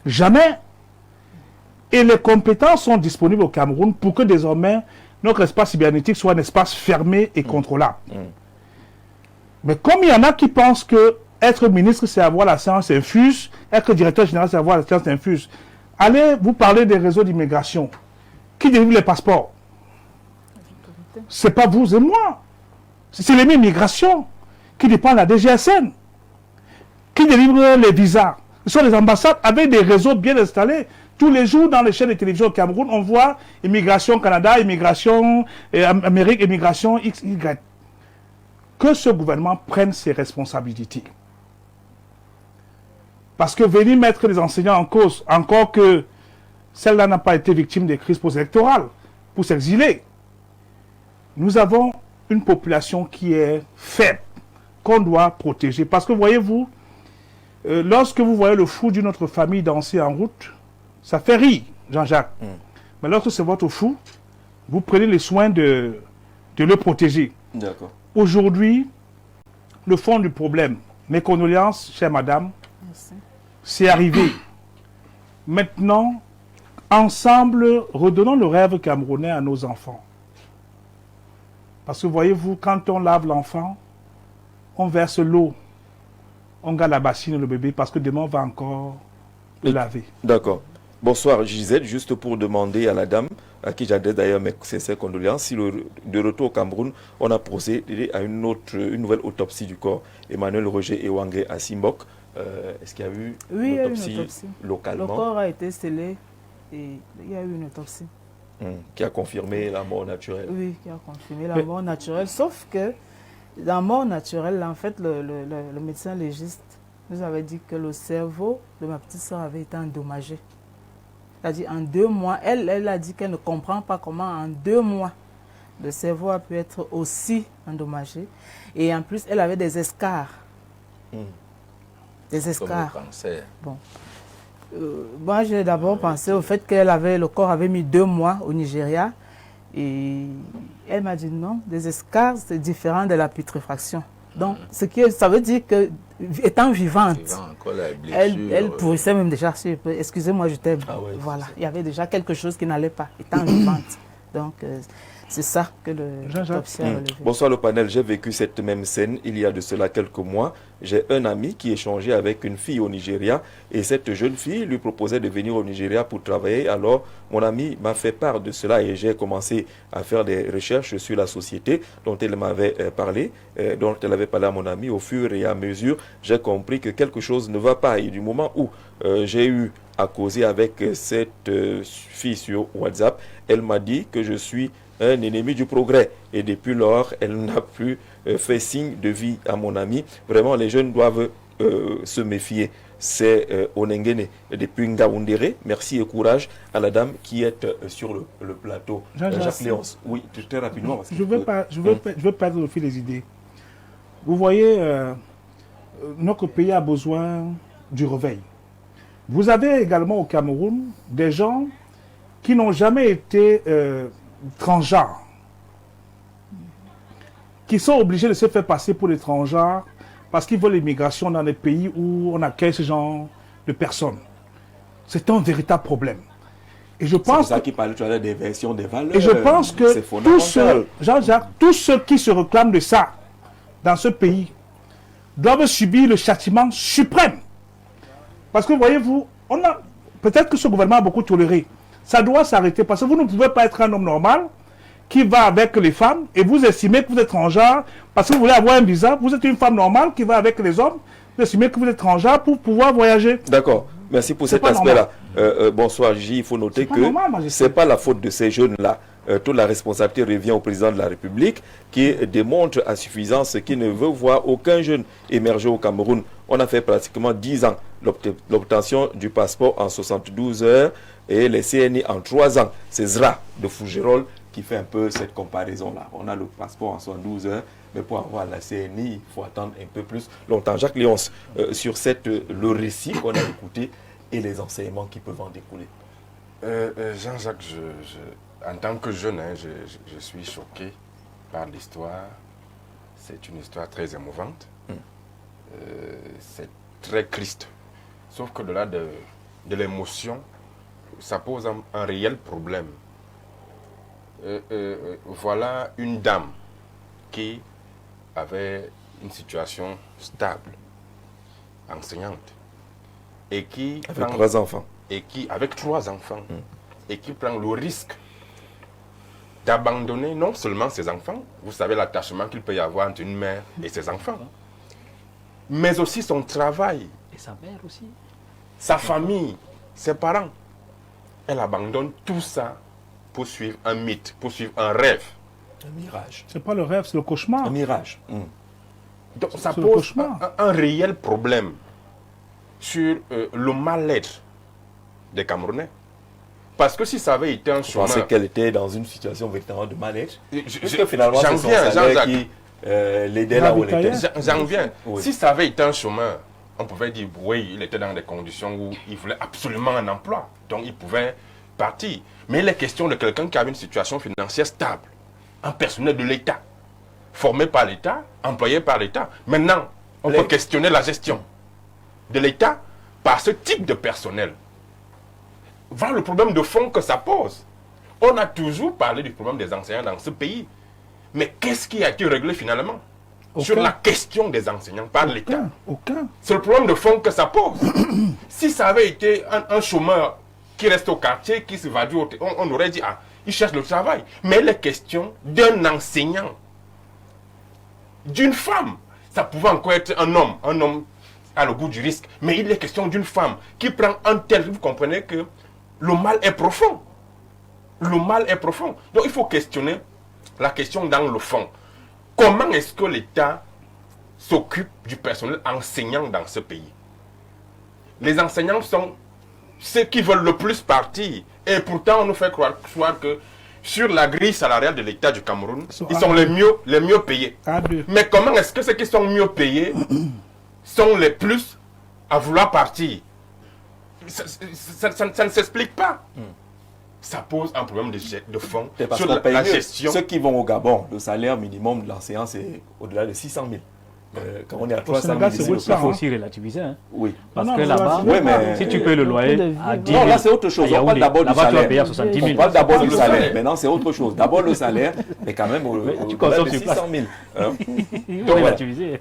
Speaker 5: Jamais. Et les compétences sont disponibles au Cameroun pour que désormais notre espace cybernétique soit un espace fermé et contrôlable. Mais comme il y en a qui pensent que être ministre, c'est avoir la science infuse, être directeur général, c'est avoir la science infuse. Allez vous parler des réseaux d'immigration. Qui délivre les passeports? C'est pas vous et moi. C'est les migrations qui dépendent de la DGSN. Qui délivre les visas? Ce sont les ambassades avec des réseaux bien installés. Tous les jours, dans les chaînes de télévision au Cameroun, on voit immigration Canada, immigration Amérique, immigration X, Y. Que ce gouvernement prenne ses responsabilités. Parce que venir mettre les enseignants en cause, encore que celle-là n'a pas été victime des crises post-électorales, pour s'exiler. Nous avons une population qui est faible, qu'on doit protéger. Parce que voyez-vous, lorsque vous voyez le fou d'une autre famille danser en route, ça fait rire, Jean-Jacques. Mais lorsque c'est votre fou, vous prenez les soins de le protéger.
Speaker 1: D'accord.
Speaker 5: Aujourd'hui, le fond du problème, mes condoléances, chère madame,
Speaker 2: Merci.
Speaker 5: c'est arrivé. Maintenant, ensemble, redonnons le rêve camerounais à nos enfants. Parce que voyez-vous, quand on lave l'enfant, on verse l'eau, on garde la bassine le bébé, parce que demain on va encore le laver.
Speaker 1: D'accord. Bonsoir Gisèle, juste pour demander à la dame, à qui j'adresse d'ailleurs mes sincères condoléances, si de retour au Cameroun, on a procédé à une nouvelle autopsie du corps. Emmanuel Roger Ewangé à Simbok. Est-ce qu'il y a eu
Speaker 2: Oui, il y a eu une
Speaker 1: autopsie
Speaker 2: autopsie.
Speaker 1: localement?
Speaker 2: Le corps a été scellé et il y a eu une autopsie.
Speaker 1: Qui a confirmé la mort naturelle.
Speaker 2: Oui, qui a confirmé la mort naturelle. Sauf que dans la mort naturelle, en fait, le médecin légiste nous avait dit que le cerveau de ma petite soeur avait été endommagé. C'est-à-dire en 2 mois, elle a dit qu'elle ne comprend pas comment en 2 mois le cerveau a pu être aussi endommagé. Et en plus, elle avait des escarres. Des escarres.
Speaker 3: Comme le cancer.
Speaker 2: Bon. Moi, j'ai d'abord pensé au fait que le corps avait mis 2 mois au Nigeria. Et elle m'a dit non, des escarres, c'est différent de la putréfaction. Donc, ça veut dire que, étant vivante,
Speaker 3: Encore la blessure,
Speaker 2: elle pourrissait même déjà. Excusez-moi, je t'aime.
Speaker 1: Ah ouais,
Speaker 2: voilà, il y avait déjà quelque chose qui n'allait pas, étant vivante. Donc, c'est ça que l'autopsie a relevé.
Speaker 1: Bonsoir le panel, j'ai vécu cette même scène il y a de cela quelques mois. J'ai un ami qui échangeait avec une fille au Nigeria et cette jeune fille lui proposait de venir au Nigeria pour travailler. Alors mon ami m'a fait part de cela et j'ai commencé à faire des recherches sur la société dont elle m'avait parlé, dont elle avait parlé à mon ami. Au fur et à mesure, j'ai compris que quelque chose ne va pas. Et du moment où j'ai eu à causer avec cette fille sur WhatsApp, elle m'a dit que je suis un ennemi du progrès. Et depuis lors, elle n'a plus fait signe de vie à mon ami. Vraiment, les jeunes doivent se méfier. C'est Onengene depuis Ngaoundéré. Merci et courage à la dame qui est sur le plateau. Jacques Léonce. Oui, très rapidement. Parce
Speaker 5: je veux perdre le fil des idées. Vous voyez, notre pays a besoin du réveil. Vous avez également au Cameroun des gens qui n'ont jamais été transgenres, qui sont obligés de se faire passer pour des transgenres parce qu'ils veulent l'immigration dans des pays où on accueille ce genre de personnes. C'est un véritable problème. Et je pense
Speaker 1: c'est ça qui parle tout à l'heure des versions des valeurs.
Speaker 5: Et je pense que Jean-Jacques, tous ceux qui se réclament de ça dans ce pays doivent subir le châtiment suprême. Parce que voyez-vous, peut-être que ce gouvernement a beaucoup toléré. Ça doit s'arrêter parce que vous ne pouvez pas être un homme normal qui va avec les femmes et vous estimez que vous êtes transgenre parce que vous voulez avoir un visa. Vous êtes une femme normale qui va avec les hommes. Vous estimez que vous êtes transgenre pour pouvoir voyager.
Speaker 1: D'accord. Merci pour cet aspect-là. Bonsoir, J. Il faut noter que ce n'est pas la faute de ces jeunes-là. Toute la responsabilité revient au président de la République qui démontre à suffisance qu'il ne veut voir aucun jeune émerger au Cameroun. On a fait pratiquement 10 ans l'obtention du passeport en 72 heures et les CNI en 3 ans. C'est Zra de Fougerolles qui fait un peu cette comparaison-là. On a le passeport en 72 heures, mais pour avoir la CNI, il faut attendre un peu plus longtemps. Jacques Léonce, sur le récit qu'on a écouté et les enseignements qui peuvent en découler.
Speaker 4: Jean-Jacques, en tant que jeune, je suis choqué par l'histoire c'est une histoire très émouvante. C'est très triste. Sauf que au-delà de l'émotion, ça pose un réel problème. Voilà une dame qui avait une situation stable, enseignante, et qui
Speaker 1: Avec 3 enfants.
Speaker 4: avec 3 enfants, et qui prend le risque d'abandonner non seulement ses enfants, vous savez l'attachement qu'il peut y avoir entre une mère et ses enfants, mais aussi son travail,
Speaker 6: Et sa mère aussi.
Speaker 4: sa famille, ses parents. Elle abandonne tout ça pour suivre un mythe, pour suivre un rêve.
Speaker 1: Un mirage.
Speaker 5: C'est pas le rêve, c'est le cauchemar.
Speaker 1: Un mirage.
Speaker 4: Donc ça
Speaker 5: C'est le
Speaker 4: pose
Speaker 5: cauchemar.
Speaker 4: un réel problème sur le mal-être des Camerounais. Parce que si ça avait été un
Speaker 1: Je pensais
Speaker 4: chômeur...
Speaker 1: qu'elle était dans une situation véritablement de mal-être.
Speaker 4: Je-
Speaker 1: Parce que finalement,
Speaker 4: j'en
Speaker 1: c'est son
Speaker 4: viens,
Speaker 1: salaire
Speaker 4: Jean-Jacques.
Speaker 1: qui l'aidait là où elle était.
Speaker 4: J'en viens.
Speaker 1: Oui.
Speaker 4: Si ça avait été un chômeur, on pouvait dire, oui, il était dans des conditions où il voulait absolument un emploi. Donc il pouvait partir. Mais il est question de quelqu'un qui avait une situation financière stable. Un personnel de l'État. Formé par l'État, employé par l'État. Maintenant, on peut questionner la gestion de l'État par ce type de personnel. Voilà le problème de fond que ça pose. On a toujours parlé du problème des enseignants dans ce pays. Mais qu'est-ce qui a été réglé finalement sur la question des enseignants par l'État?
Speaker 5: Aucun.
Speaker 4: C'est le problème de fond que ça pose. Si ça avait été un chômeur qui reste au quartier, qui se va du on aurait dit, ah, il cherche le travail. Mais il est question d'un enseignant, d'une femme. Ça pouvait encore être un homme a le goût du risque. Mais il est question d'une femme qui prend un tel, vous comprenez que le mal est profond. Le mal est profond. Donc il faut questionner la question dans le fond. Comment est-ce que l'État s'occupe du personnel enseignant dans ce pays? Les enseignants sont ceux qui veulent le plus partir. Et pourtant, on nous fait croire que sur la grille salariale de l'État du Cameroun, ils sont les mieux payés.
Speaker 5: A2.
Speaker 4: Mais comment est-ce que ceux qui sont mieux payés sont les plus à vouloir partir? Ça ne s'explique pas. Ça pose un problème de fond
Speaker 1: C'est parce
Speaker 4: sur
Speaker 1: qu'on paye
Speaker 4: la
Speaker 1: mieux.
Speaker 4: gestion.
Speaker 1: Ceux qui vont au Gabon, le salaire minimum de l'enseignant, c'est au-delà de 600 000. Quand on est à 300 000,
Speaker 5: Sénégal, c'est
Speaker 1: ici,
Speaker 5: autre
Speaker 1: le
Speaker 5: ça,
Speaker 6: Il faut
Speaker 1: plafond.
Speaker 6: aussi relativiser. Hein.
Speaker 1: Oui.
Speaker 6: Parce
Speaker 5: Non,
Speaker 6: que
Speaker 5: non,
Speaker 6: là-bas,
Speaker 1: ouais, mais-
Speaker 6: si tu payes le loyer
Speaker 2: de vie,
Speaker 6: à 10
Speaker 1: Non,
Speaker 6: 000,
Speaker 1: là c'est autre chose.
Speaker 6: à
Speaker 1: On parle
Speaker 6: Yaoundé,
Speaker 1: d'abord du
Speaker 6: là-bas, tu vas
Speaker 1: salaire.
Speaker 6: payer à 70 000.
Speaker 1: On parle d'abord du
Speaker 4: Le
Speaker 1: salaire.
Speaker 4: salaire.
Speaker 1: Maintenant, c'est autre chose. D'abord le salaire, mais quand même
Speaker 6: tu
Speaker 1: au-delà
Speaker 6: consommes
Speaker 1: de
Speaker 6: sur
Speaker 1: 600 000. Hein.
Speaker 6: Il faut
Speaker 1: Donc,
Speaker 6: relativiser.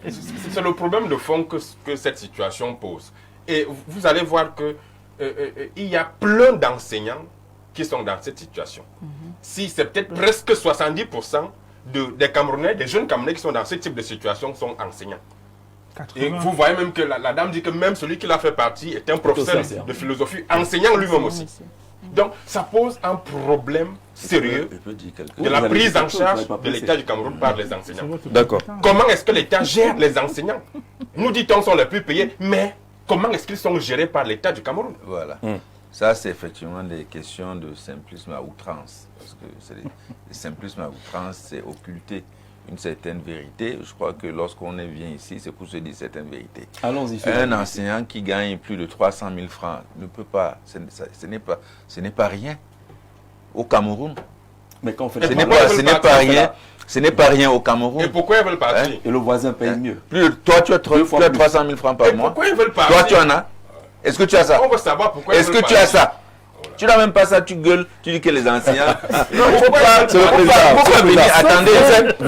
Speaker 4: C'est le problème de fond que cette situation pose. Et vous allez voir que il y a plein d'enseignants qui sont dans cette situation. Si c'est peut-être presque 70% des Camerounais, des jeunes Camerounais qui sont dans ce type de situation sont enseignants.
Speaker 5: 80.
Speaker 4: Et vous voyez même que la dame dit que même celui qui l'a fait partie est un professeur de philosophie, enseignant lui-même aussi. Donc ça pose un problème sérieux
Speaker 3: Je peux dire quelque
Speaker 4: de
Speaker 3: chose.
Speaker 4: la
Speaker 1: Vous allez
Speaker 4: prise
Speaker 1: dire
Speaker 4: en
Speaker 1: quelque chose, vous
Speaker 4: charge
Speaker 1: n'avez pas
Speaker 4: de
Speaker 1: pressé.
Speaker 4: l'État du Cameroun par les
Speaker 5: C'est
Speaker 4: enseignants.
Speaker 5: votre
Speaker 1: D'accord.
Speaker 5: putain.
Speaker 4: Comment est-ce que l'État gère les enseignants? Nous dit-on sont les plus payés, mais comment est-ce qu'ils sont gérés par l'État du Cameroun?
Speaker 3: Voilà. Ça, c'est effectivement des questions de simplisme à outrance. Parce que le simplisme à outrance, c'est occulter une certaine vérité. Je crois que lorsqu'on vient ici, c'est pour se dire certaines vérités.
Speaker 1: Allons-y. sur
Speaker 3: Un
Speaker 1: la-
Speaker 3: enseignant qui gagne plus de 300 000 francs ne peut pas, ce n'est pas rien au Cameroun.
Speaker 1: Mais quand on fait
Speaker 4: Et
Speaker 3: Ce
Speaker 1: le
Speaker 3: n'est
Speaker 4: pourquoi
Speaker 3: pas,
Speaker 4: ils
Speaker 3: ce
Speaker 4: veulent
Speaker 3: n'est pas
Speaker 4: partir,
Speaker 3: rien. Ce n'est pas rien au
Speaker 4: Et
Speaker 3: Cameroun.
Speaker 4: pourquoi ils veulent partir?
Speaker 1: Et le voisin paye mieux.
Speaker 3: Toi, tu as
Speaker 1: Deux fois
Speaker 3: 300 000 francs par
Speaker 4: Et
Speaker 3: mois.
Speaker 4: pourquoi ils veulent partir?
Speaker 3: Toi, tu en as. Est-ce que tu as ça?
Speaker 4: On veut savoir pourquoi ils
Speaker 3: Est-ce
Speaker 4: veulent
Speaker 3: que tu as
Speaker 4: partir.
Speaker 3: ça? Tu n'as même pas ça, tu gueules, tu dis que les enseignants. Non, il faut
Speaker 4: Pourquoi
Speaker 3: pas.
Speaker 4: c'est le
Speaker 3: Faut
Speaker 1: président,
Speaker 3: pas
Speaker 1: c'est le
Speaker 3: venir.
Speaker 1: président.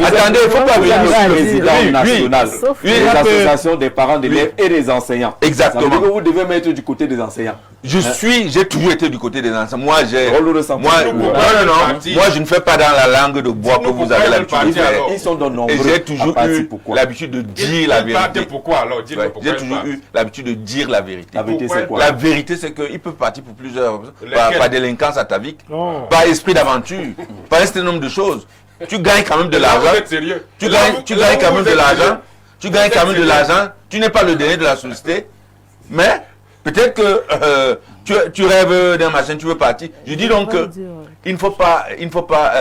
Speaker 3: Attendez, il faut pas
Speaker 1: Vous êtes
Speaker 3: venir.
Speaker 1: le président national
Speaker 2: Sauf
Speaker 1: des
Speaker 3: que-
Speaker 1: associations des parents d'élèves et des enseignants.
Speaker 3: Exactement.
Speaker 1: Ça veut dire que vous devez mettre du côté des enseignants.
Speaker 3: J'ai toujours été du côté des enseignants. Moi,
Speaker 1: Drôle de sentiment.
Speaker 3: non,
Speaker 1: Ouais.
Speaker 3: moi, je ne fais pas dans la langue de bois que
Speaker 4: Sinon,
Speaker 3: vous
Speaker 4: pourquoi
Speaker 3: avez
Speaker 4: ils veulent
Speaker 3: l'habitude de
Speaker 4: partir
Speaker 3: faire.
Speaker 4: alors?
Speaker 1: Ils sont de
Speaker 3: Et
Speaker 1: nombreux
Speaker 3: j'ai
Speaker 1: à
Speaker 3: toujours
Speaker 1: partir.
Speaker 3: eu
Speaker 1: Pourquoi
Speaker 3: l'habitude de dire la
Speaker 4: Ils partent
Speaker 3: vérité.
Speaker 4: pourquoi alors? Dites-moi
Speaker 3: Ouais,
Speaker 4: pourquoi
Speaker 3: j'ai
Speaker 4: ils
Speaker 3: toujours
Speaker 4: partent.
Speaker 3: eu l'habitude de dire la vérité.
Speaker 1: La vérité,
Speaker 4: Pourquoi
Speaker 1: c'est quoi?
Speaker 3: La vérité, c'est qu'ils peuvent partir pour plusieurs
Speaker 4: Lesquelles?
Speaker 3: par délinquance atavique,
Speaker 5: Oh.
Speaker 3: par esprit d'aventure, par un certain nombre de choses. Tu gagnes quand même de
Speaker 4: Là,
Speaker 3: l'argent.
Speaker 4: vous êtes sérieux?
Speaker 3: Tu
Speaker 4: Là,
Speaker 3: gagnes
Speaker 4: vous-
Speaker 3: quand
Speaker 4: là,
Speaker 3: même
Speaker 4: vous
Speaker 3: de
Speaker 4: êtes
Speaker 3: l'argent.
Speaker 4: sérieux?
Speaker 3: Tu gagnes quand même de l'argent. Tu n'es pas le dernier de la société. Mais peut-être que tu rêves d'un machin, tu veux partir. Je dis donc que il ne faut pas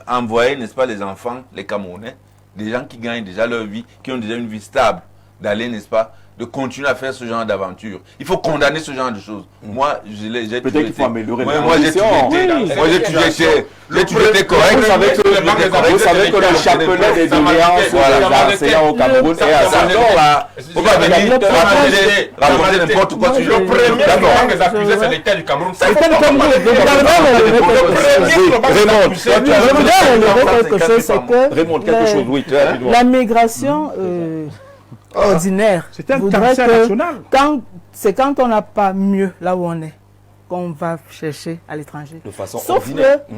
Speaker 3: envoyer, n'est-ce pas, les enfants, les Camerounais, des gens qui gagnent déjà leur vie, qui ont déjà une vie stable, d'aller, n'est-ce pas, de continuer à faire ce genre d'aventure. Il faut condamner ce genre de choses. Moi, j'ai
Speaker 1: peut-être qu'il faut améliorer
Speaker 3: moi,
Speaker 1: les
Speaker 3: moi, j'ai toujours été correct.
Speaker 1: Vous savez que le chapelet des doléances des enseignants au Cameroun est à son nom.
Speaker 3: Faut pas venir raconter n'importe quoi.
Speaker 4: Le premier manque des accusés, c'est l'État du Cameroun.
Speaker 1: Raymond, quelque chose, oui.
Speaker 2: La migration ordinaire.
Speaker 5: C'est un
Speaker 2: voudrait
Speaker 5: cancer
Speaker 2: que
Speaker 5: national.
Speaker 2: C'est quand on n'a pas mieux là où on est qu'on va chercher à l'étranger.
Speaker 1: De façon
Speaker 2: Sauf
Speaker 1: ordinaire.
Speaker 2: que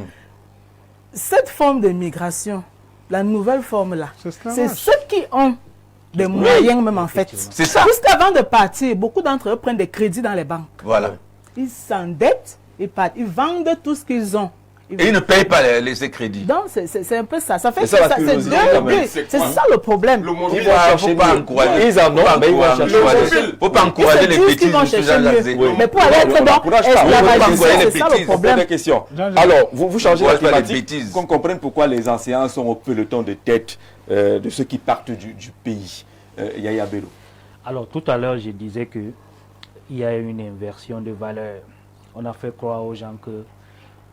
Speaker 2: cette forme de migration, la nouvelle forme là, c'est ceux qui ont des moyens même en fait.
Speaker 3: C'est ça.
Speaker 2: Puisqu'avant de partir, beaucoup d'entre eux prennent des crédits dans les banques.
Speaker 3: Voilà.
Speaker 2: Ils s'endettent, ils partent, ils vendent tout ce qu'ils ont.
Speaker 3: Et ils ne payent pas ces crédits.
Speaker 2: Donc c'est un peu ça. Ça fait
Speaker 1: C'est ça la curiosité, quand même.
Speaker 2: c'est ça le problème.
Speaker 4: Le
Speaker 3: Il
Speaker 4: mobile,
Speaker 3: ne faut pas encourager.
Speaker 1: Ils en ont, mais ils vont chercher.
Speaker 3: Faut pas encourager les bêtises de ce genre
Speaker 1: Oui.
Speaker 2: Mais pour aller être dans esclavagisme, c'est ça le
Speaker 1: Des
Speaker 2: problème.
Speaker 1: questions. Alors, vous changez la
Speaker 3: Ouais, pas les
Speaker 1: thématique,
Speaker 3: bêtises.
Speaker 1: qu'on comprenne pourquoi les enseignants sont au peloton de tête de ceux qui partent du pays. Yaya Bello.
Speaker 6: Alors tout à l'heure, je disais qu'il y a une inversion de valeurs. On a fait croire aux gens que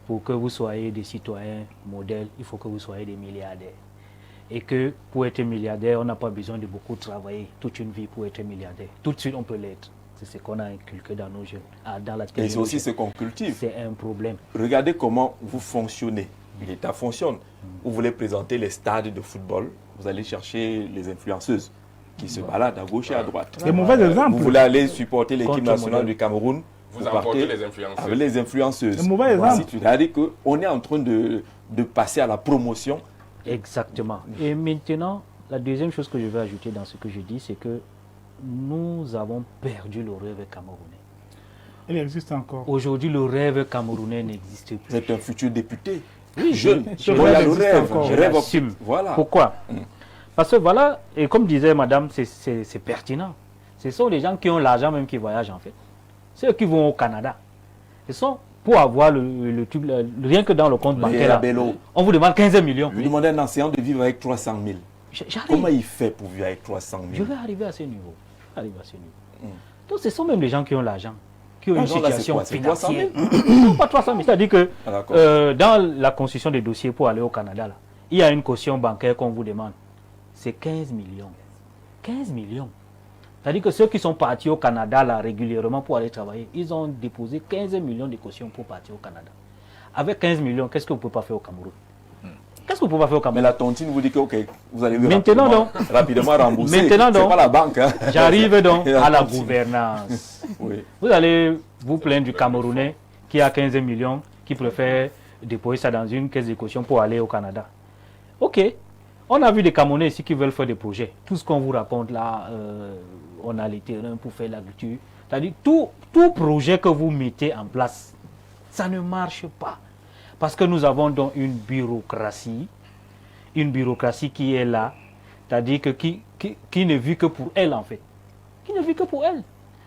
Speaker 6: pour que vous soyez des citoyens modèles, il faut que vous soyez des milliardaires. Et que pour être milliardaire, on n'a pas besoin de beaucoup travailler toute une vie pour être milliardaire. Tout de suite, on peut l'être. C'est ce qu'on a inculqué dans nos jeunes, dans la
Speaker 1: Et c'est aussi ce qu'on cultive.
Speaker 6: C'est un problème.
Speaker 1: Regardez comment vous fonctionnez. L'État fonctionne. Vous voulez présenter les stades de football, vous allez chercher les influenceuses qui se baladent à gauche et à droite.
Speaker 5: Des mauvais exemples.
Speaker 1: Vous voulez aller supporter l'équipe
Speaker 6: Contre
Speaker 1: nationale
Speaker 6: modèle.
Speaker 1: du Cameroun,
Speaker 4: Vous
Speaker 1: partez
Speaker 4: emportez les influenceurs.
Speaker 1: avec les influenceuses.
Speaker 5: Un mauvais exemple.
Speaker 1: C'est-à-dire qu'on est en train de passer à la promotion.
Speaker 6: Exactement. Et maintenant, la deuxième chose que je veux ajouter dans ce que je dis, c'est que nous avons perdu le rêve camerounais.
Speaker 5: Il existe encore.
Speaker 6: Aujourd'hui, le rêve camerounais n'existe plus.
Speaker 1: Vous êtes un futur député.
Speaker 6: Oui,
Speaker 1: Jeune.
Speaker 5: ce
Speaker 1: Moi, il y a
Speaker 5: rêve
Speaker 1: le
Speaker 5: existe
Speaker 1: rêve.
Speaker 5: encore.
Speaker 1: Je rêve.
Speaker 6: J'assume.
Speaker 1: Voilà.
Speaker 6: Pourquoi? Parce que voilà, et comme disait madame, c'est pertinent. Ce sont les gens qui ont l'argent même qui voyagent en fait. Ceux qui vont au Canada. Ce sont pour avoir le truc, rien que dans le compte bancaire, là,
Speaker 1: Bello.
Speaker 6: on vous demande 15 millions.
Speaker 1: Vous demandez à un enseignant de vivre avec 300 000.
Speaker 6: J'arrive.
Speaker 1: Comment il fait pour vivre avec 300 000?
Speaker 6: Je vais arriver à ce niveau. Donc ce sont même les gens qui ont l'argent, qui ont une
Speaker 1: Non, là, c'est
Speaker 6: situation
Speaker 1: quoi? C'est 300 000?
Speaker 6: financière. Non, pas 300 000. C'est-à-dire que
Speaker 1: Ah, d'accord.
Speaker 6: dans la constitution des dossiers pour aller au Canada, là, il y a une caution bancaire qu'on vous demande. C'est 15 millions. 15 millions. C'est-à-dire que ceux qui sont partis au Canada là, régulièrement pour aller travailler, ils ont déposé 15 millions de cautions pour partir au Canada. Avec 15 millions, qu'est-ce que vous ne pouvez pas faire au Cameroun? Qu'est-ce que vous ne pouvez pas faire au
Speaker 1: Mais
Speaker 6: Cameroun?
Speaker 1: la tontine vous dit que ok, vous allez
Speaker 6: Maintenant,
Speaker 1: rapidement rembourser.
Speaker 6: Maintenant,
Speaker 1: C'est
Speaker 6: donc,
Speaker 1: pas la banque. Hein.
Speaker 6: J'arrive donc
Speaker 1: Et la
Speaker 6: à la
Speaker 1: tontine.
Speaker 6: gouvernance.
Speaker 1: Oui.
Speaker 6: Vous allez vous plaindre du Camerounais qui a 15 millions, qui préfère déposer ça dans une caisse de caution pour aller au Canada. Ok, on a vu des Camerounais ici qui veulent faire des projets. Tout ce qu'on vous raconte là, on a les terrains pour faire l'agriculture. C'est-à-dire tout projet que vous mettez en place, ça ne marche pas. Parce que nous avons donc une bureaucratie qui est là, c'est-à-dire que qui ne vit que pour elle en fait. Qui ne vit que pour elle.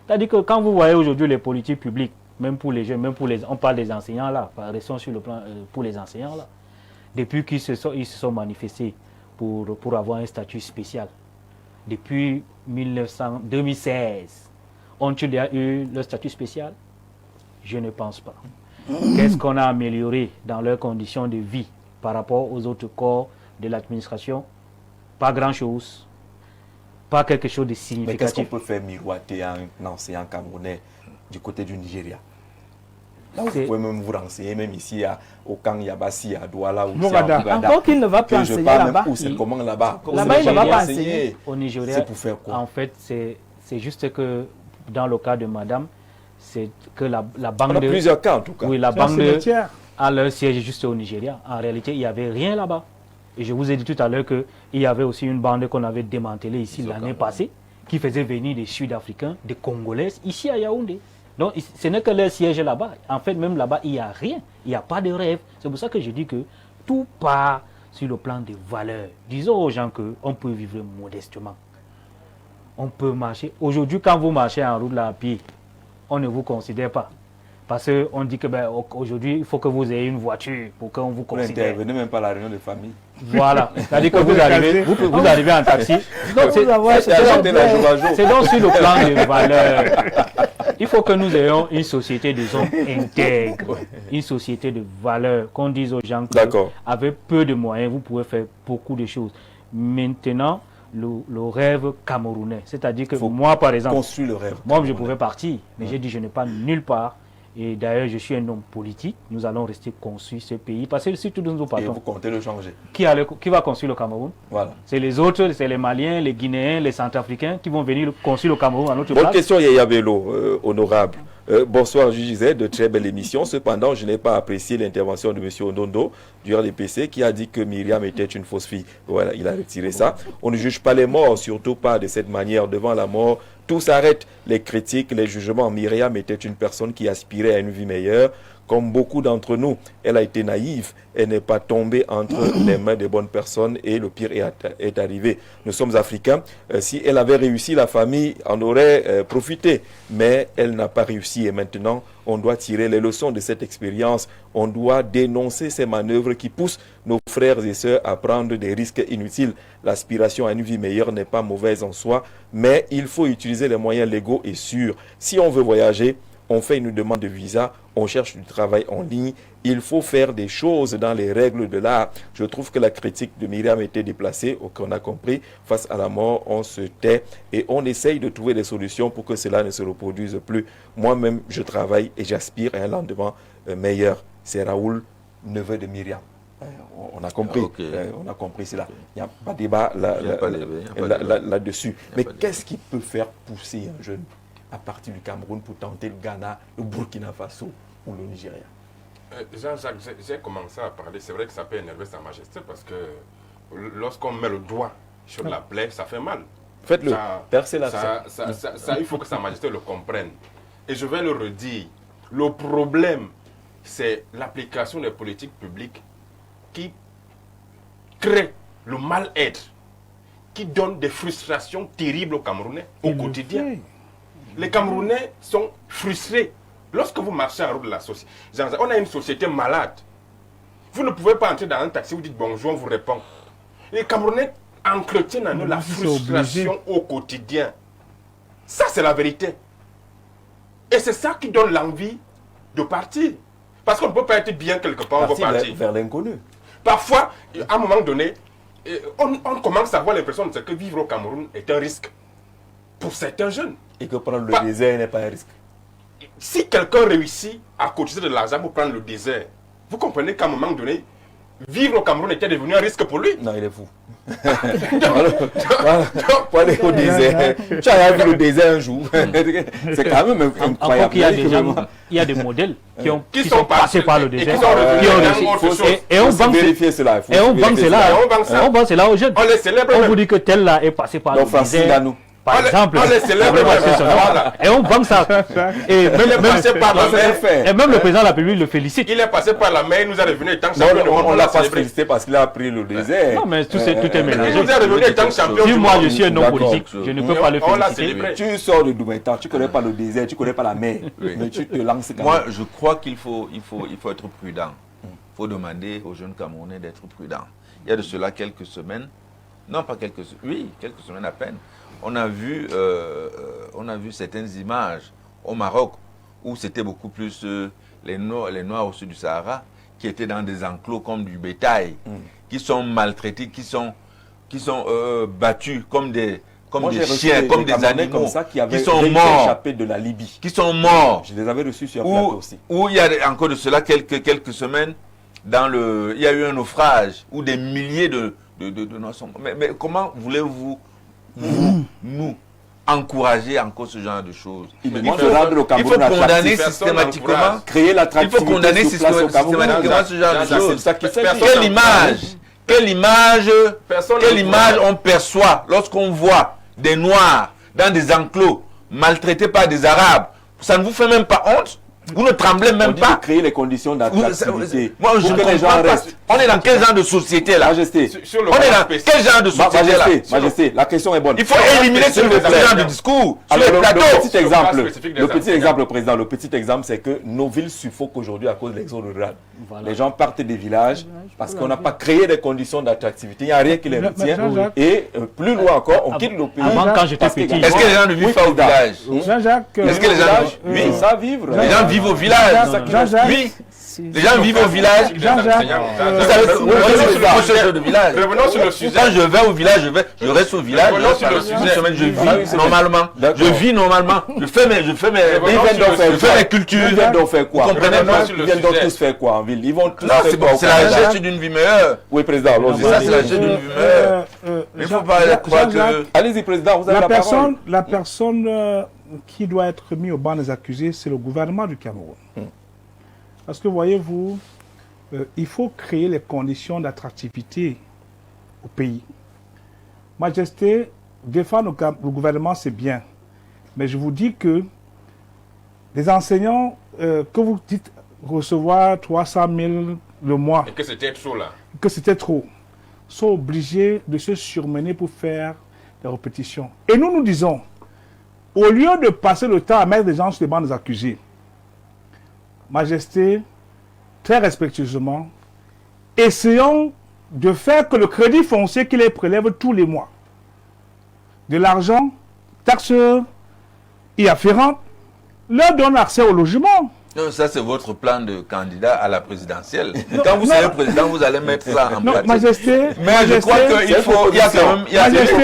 Speaker 6: C'est-à-dire que quand vous voyez aujourd'hui les politiques publiques, même pour les jeunes, on parle des enseignants là, restons sur le plan pour les enseignants là, depuis qu'ils se sont manifestés pour avoir un statut spécial, depuis 2016, ont-ils déjà eu le statut spécial? Je ne pense pas. Qu'est-ce qu'on a amélioré dans leurs conditions de vie par rapport aux autres corps de l'administration? Pas grand-chose. Pas quelque chose de
Speaker 1: Mais qu'est-ce qu'on
Speaker 6: significatif.
Speaker 1: peut faire miroiter à un enseignant camerounais du côté du Nigeria? Là, vous
Speaker 6: C'est-
Speaker 1: pouvez même vous renseigner, même ici au Kang Yabassi, à Douala ou
Speaker 5: Mourada.
Speaker 2: Encore qu'il ne va plus
Speaker 1: Que je
Speaker 2: enseigner
Speaker 1: parle
Speaker 2: là-bas.
Speaker 1: même où c'est comment là-bas.
Speaker 2: Là-bas, il ne va pas
Speaker 1: enseigner.
Speaker 2: enseigner.
Speaker 6: Au Nigeria,
Speaker 1: C'est pour faire quoi?
Speaker 6: en fait, c'est juste que dans le cas de madame, c'est que la
Speaker 1: On
Speaker 6: banque
Speaker 1: a
Speaker 6: de...
Speaker 1: plusieurs cas en tout cas.
Speaker 6: Oui, la
Speaker 5: C'est un
Speaker 6: banque de...
Speaker 5: cimetière.
Speaker 6: a leur siège juste au Nigeria. En réalité, il n'y avait rien là-bas. Et je vous ai dit tout à l'heure qu'il y avait aussi une bande qu'on avait démantelée ici l'année passée, qui faisait venir des Sud-Africains, des Congolais, ici à Yaoundé. Donc, ce n'est que leur siège là-bas. En fait, même là-bas, il n'y a rien. Il n'y a pas de rêve. C'est pour ça que je dis que tout part sur le plan des valeurs. Disons aux gens qu'on peut vivre modestement. On peut marcher. Aujourd'hui, quand vous marchez en route là, à pied, on ne vous considère pas. Parce qu'on dit que aujourd'hui, il faut que vous ayez une voiture pour qu'on vous
Speaker 1: Vous
Speaker 6: considère.
Speaker 1: n'intervenez même pas à la réunion de famille.
Speaker 6: Voilà. C'est-à-dire que vous arrivez en taxi. Donc,
Speaker 1: C'est
Speaker 6: donc sur le plan des valeurs. Il faut que nous ayons une société des hommes intègres, une société de valeurs, qu'on dise aux gens qu'avec peu de moyens, vous pouvez faire beaucoup de choses. Maintenant, le rêve camerounais, c'est-à-dire que moi, par exemple,
Speaker 1: construire le rêve.
Speaker 6: Moi, je pouvais partir, mais j'ai dit je n'ai pas nulle part. Et d'ailleurs, je suis un homme politique. Nous allons rester construire ce pays. Parce que si tout nous partons,
Speaker 1: et vous comptez le changer.
Speaker 6: Qui va construire le Cameroun? Voilà. C'est les autres, c'est les Maliens, les Guinéens, les Centrafricains qui vont venir construire le Cameroun à notre place.
Speaker 1: Bonne question, Yaya Bello, honorable. Bonsoir, je disais, de très belle émission. Cependant, je n'ai pas apprécié l'intervention de M. Ondondo du RDPC qui a dit que Myriam était une fausse fille. Voilà, il a retiré ça. On ne juge pas les morts, surtout pas de cette manière. Devant la mort, tout s'arrête. Les critiques, les jugements. Myriam était une personne qui aspirait à une vie meilleure. Comme beaucoup d'entre nous, elle a été naïve. Elle n'est pas tombée entre les mains des bonnes personnes et le pire est arrivé. Nous sommes africains. Si elle avait réussi, la famille en aurait profité. Mais elle n'a pas réussi et maintenant, on doit tirer les leçons de cette expérience. On doit dénoncer ces manœuvres qui poussent nos frères et sœurs à prendre des risques inutiles. L'aspiration à une vie meilleure n'est pas mauvaise en soi, mais il faut utiliser les moyens légaux et sûrs. Si on veut voyager, on fait une demande de visa, on cherche du travail en ligne. Il faut faire des choses dans les règles de l'art. Je trouve que la critique de Myriam était déplacée, qu'on a compris. Face à la mort, on se tait et on essaye de trouver des solutions pour que cela ne se reproduise plus. Moi-même, je travaille et j'aspire à un lendemain meilleur. C'est Raoul, neveu de Myriam. On a compris, on a compris cela. Il n'y a pas de débat là-dessus. Mais qu'est-ce qui peut faire pousser un jeune à partir du Cameroun pour tenter le Ghana, le Burkina Faso ou le Nigeria?
Speaker 4: Jean-Jacques, j'ai commencé à parler, c'est vrai que ça peut énerver Sa Majesté parce que lorsqu'on met le doigt sur la plaie, ça fait mal.
Speaker 1: Faites-le, percez la
Speaker 4: ça, il faut que Sa Majesté le comprenne. Et je vais le redire, le problème, c'est l'application des politiques publiques qui crée le mal-être, qui donne des frustrations terribles aux Camerounais au quotidien. Les Camerounais sont frustrés. Lorsque vous marchez en route de la société, on a une société malade. Vous ne pouvez pas entrer dans un taxi, vous dites bonjour, on vous répond. Les Camerounais entretiennent en eux la frustration au quotidien. Ça, c'est la vérité. Et c'est ça qui donne l'envie de partir. Parce qu'on ne peut pas être bien quelque part, on va partir.
Speaker 1: Vers l'inconnu.
Speaker 4: Parfois, à un moment donné, on commence à avoir l'impression que vivre au Cameroun est un risque pour certains jeunes.
Speaker 1: Et que prendre le désert n'est pas un risque.
Speaker 4: Si quelqu'un réussit à cotiser de l'argent pour prendre le désert, vous comprenez qu'à un moment donné, vivre au Cameroun était devenu un risque pour lui.
Speaker 1: Non, il est fou. Pour aller au désert. Tu as vu le désert un jour. C'est quand même incroyable.
Speaker 6: Il y a des modèles qui sont passés par le désert. Et on vend cela aux jeunes. On vous dit que tel là est passé par le désert. Par exemple, et on vend ça. Et même le président de la République le félicite.
Speaker 4: Il est passé par la mer, il nous est revenu étant champion du monde.
Speaker 1: On l'a pas félicité parce qu'il a pris le désert.
Speaker 6: Non, mais tout est mélangé.
Speaker 4: Il nous est revenu étant champion du monde.
Speaker 6: Si moi je suis un homme politique, je ne peux pas le féliciter.
Speaker 1: Tu sors de Doumétan, tu ne connais pas le désert, tu ne connais pas la mer. Mais tu te lances quand même.
Speaker 3: Moi, je crois qu'il faut être prudent. Il faut demander aux jeunes Camerounais d'être prudents. Il y a de cela quelques semaines, non pas quelques semaines à peine, on a vu certaines images au Maroc où c'était beaucoup plus les Noirs au sud du Sahara qui étaient dans des enclos comme du bétail, qui sont maltraités, qui sont battus comme des chiens, comme des animaux,
Speaker 1: comme ça, qui
Speaker 3: sont morts,
Speaker 1: échappés de la Libye.
Speaker 3: qui sont morts.
Speaker 1: Je les avais reçus sur plateau aussi.
Speaker 3: Où il y a encore de cela quelques semaines, il y a eu un naufrage où des milliers de Noirs sont morts. Mais comment voulez-vous nous encourager encore ce genre de choses?
Speaker 1: Il faut
Speaker 3: condamner systématiquement,
Speaker 1: créer l'attractivité.
Speaker 3: Il faut condamner systématiquement ce genre de choses. Quelle image on perçoit lorsqu'on voit des Noirs dans des enclos maltraités par des Arabes? Ça ne vous fait même pas honte? Vous ne tremblez
Speaker 1: On
Speaker 3: même
Speaker 1: dit
Speaker 3: pas.
Speaker 1: de créer les conditions d'attractivité.
Speaker 3: Moi, je
Speaker 1: pour
Speaker 3: ne
Speaker 1: que les gens
Speaker 3: comprends pas.
Speaker 1: restent.
Speaker 3: On est dans quel genre de société là?
Speaker 1: Majesté,
Speaker 4: Sur le
Speaker 3: On est
Speaker 4: plan
Speaker 3: dans
Speaker 4: spécifique.
Speaker 3: quel genre de société là?
Speaker 1: Majesté, la question est bonne.
Speaker 3: Il faut éliminer ce
Speaker 1: S'il vous plaît.
Speaker 3: genre de discours sur
Speaker 1: Alors,
Speaker 3: les plateaux.
Speaker 1: le petit exemple, président, le petit exemple, c'est que nos villes suffoquent aujourd'hui à cause de l'exode rural.
Speaker 6: Voilà.
Speaker 1: Les gens partent des villages parce qu'on n'a pas créé des conditions d'attractivité. Il n'y a rien qui les
Speaker 5: Mais
Speaker 1: retient.
Speaker 5: Jean-Jacques-
Speaker 1: Et plus loin encore, on quitte le pays.
Speaker 6: Avant, quand j'étais
Speaker 1: Parce que-
Speaker 6: petit,
Speaker 3: Est-ce que les gens ne vivent
Speaker 1: Oui,
Speaker 3: pas au
Speaker 1: président.
Speaker 3: village?
Speaker 5: Jean-Jacques,
Speaker 3: Est-ce que les gens
Speaker 1: Oui,
Speaker 3: vivent?
Speaker 1: ça vivre.
Speaker 3: Les gens vivent au village.
Speaker 5: Jean-Jacques,
Speaker 3: Oui, les gens vivent au village.
Speaker 5: Jean-Jacques,
Speaker 3: Vous savez,
Speaker 4: Revenons
Speaker 3: moi, je
Speaker 4: sur
Speaker 3: suis
Speaker 4: le
Speaker 3: proche
Speaker 4: sujet.
Speaker 3: de village.
Speaker 4: Revenons sur le sujet.
Speaker 3: Quand je vais au village, je reste au village.
Speaker 4: Revenons sur le
Speaker 3: Une
Speaker 4: sujet.
Speaker 3: semaine, je
Speaker 1: Ah oui,
Speaker 3: vis
Speaker 1: c'est
Speaker 3: normalement.
Speaker 1: d'accord.
Speaker 3: Je vis normalement. Je fais mes
Speaker 1: Ils viennent donc
Speaker 3: je
Speaker 1: faire
Speaker 3: fais
Speaker 1: quoi?
Speaker 3: mes cultures.
Speaker 1: Ils viennent donc faire quoi?
Speaker 3: Vous comprenez
Speaker 4: Revenons
Speaker 3: pas?
Speaker 4: sur
Speaker 1: Ils
Speaker 4: le
Speaker 1: viennent donc
Speaker 4: sujet.
Speaker 1: tous faire quoi en ville? Ils vont tous
Speaker 3: Non,
Speaker 1: faire
Speaker 3: c'est
Speaker 1: quoi
Speaker 3: bon,
Speaker 1: au
Speaker 3: c'est la
Speaker 1: Canada?
Speaker 3: recherche d'une vie meilleure.
Speaker 1: Oui, président, allons-y.
Speaker 3: Ça, c'est la recherche d'une vie meilleure. Il ne faut pas croire que...
Speaker 1: Allez-y, président, vous avez
Speaker 5: La
Speaker 1: la parole.
Speaker 5: personne qui doit être mise au banc des accusés, c'est le gouvernement du Cameroun. Parce que voyez-vous, il faut créer les conditions d'attractivité au pays. Majesté, défendre le gouvernement, c'est bien. Mais je vous dis que les enseignants que vous dites recevoir 300 000 le mois,
Speaker 4: Et que c'était trop là.
Speaker 5: que c'était trop, sont obligés de se surmener pour faire des répétitions. Et nous disons, au lieu de passer le temps à mettre des gens sur les bancs des accusés, Majesté, très respectueusement, essayons de faire que le crédit foncier qui les prélève tous les mois, de l'argent, taxes y afférentes, leur donne accès au logement.
Speaker 3: Non, ça, c'est votre plan de candidat à la présidentielle. Quand vous serez président, vous allez mettre ça en
Speaker 5: Non,
Speaker 3: pratique.
Speaker 5: Majesté,
Speaker 3: Mais je crois qu'il faut... Il y a quand même... il y a-
Speaker 5: Majesté,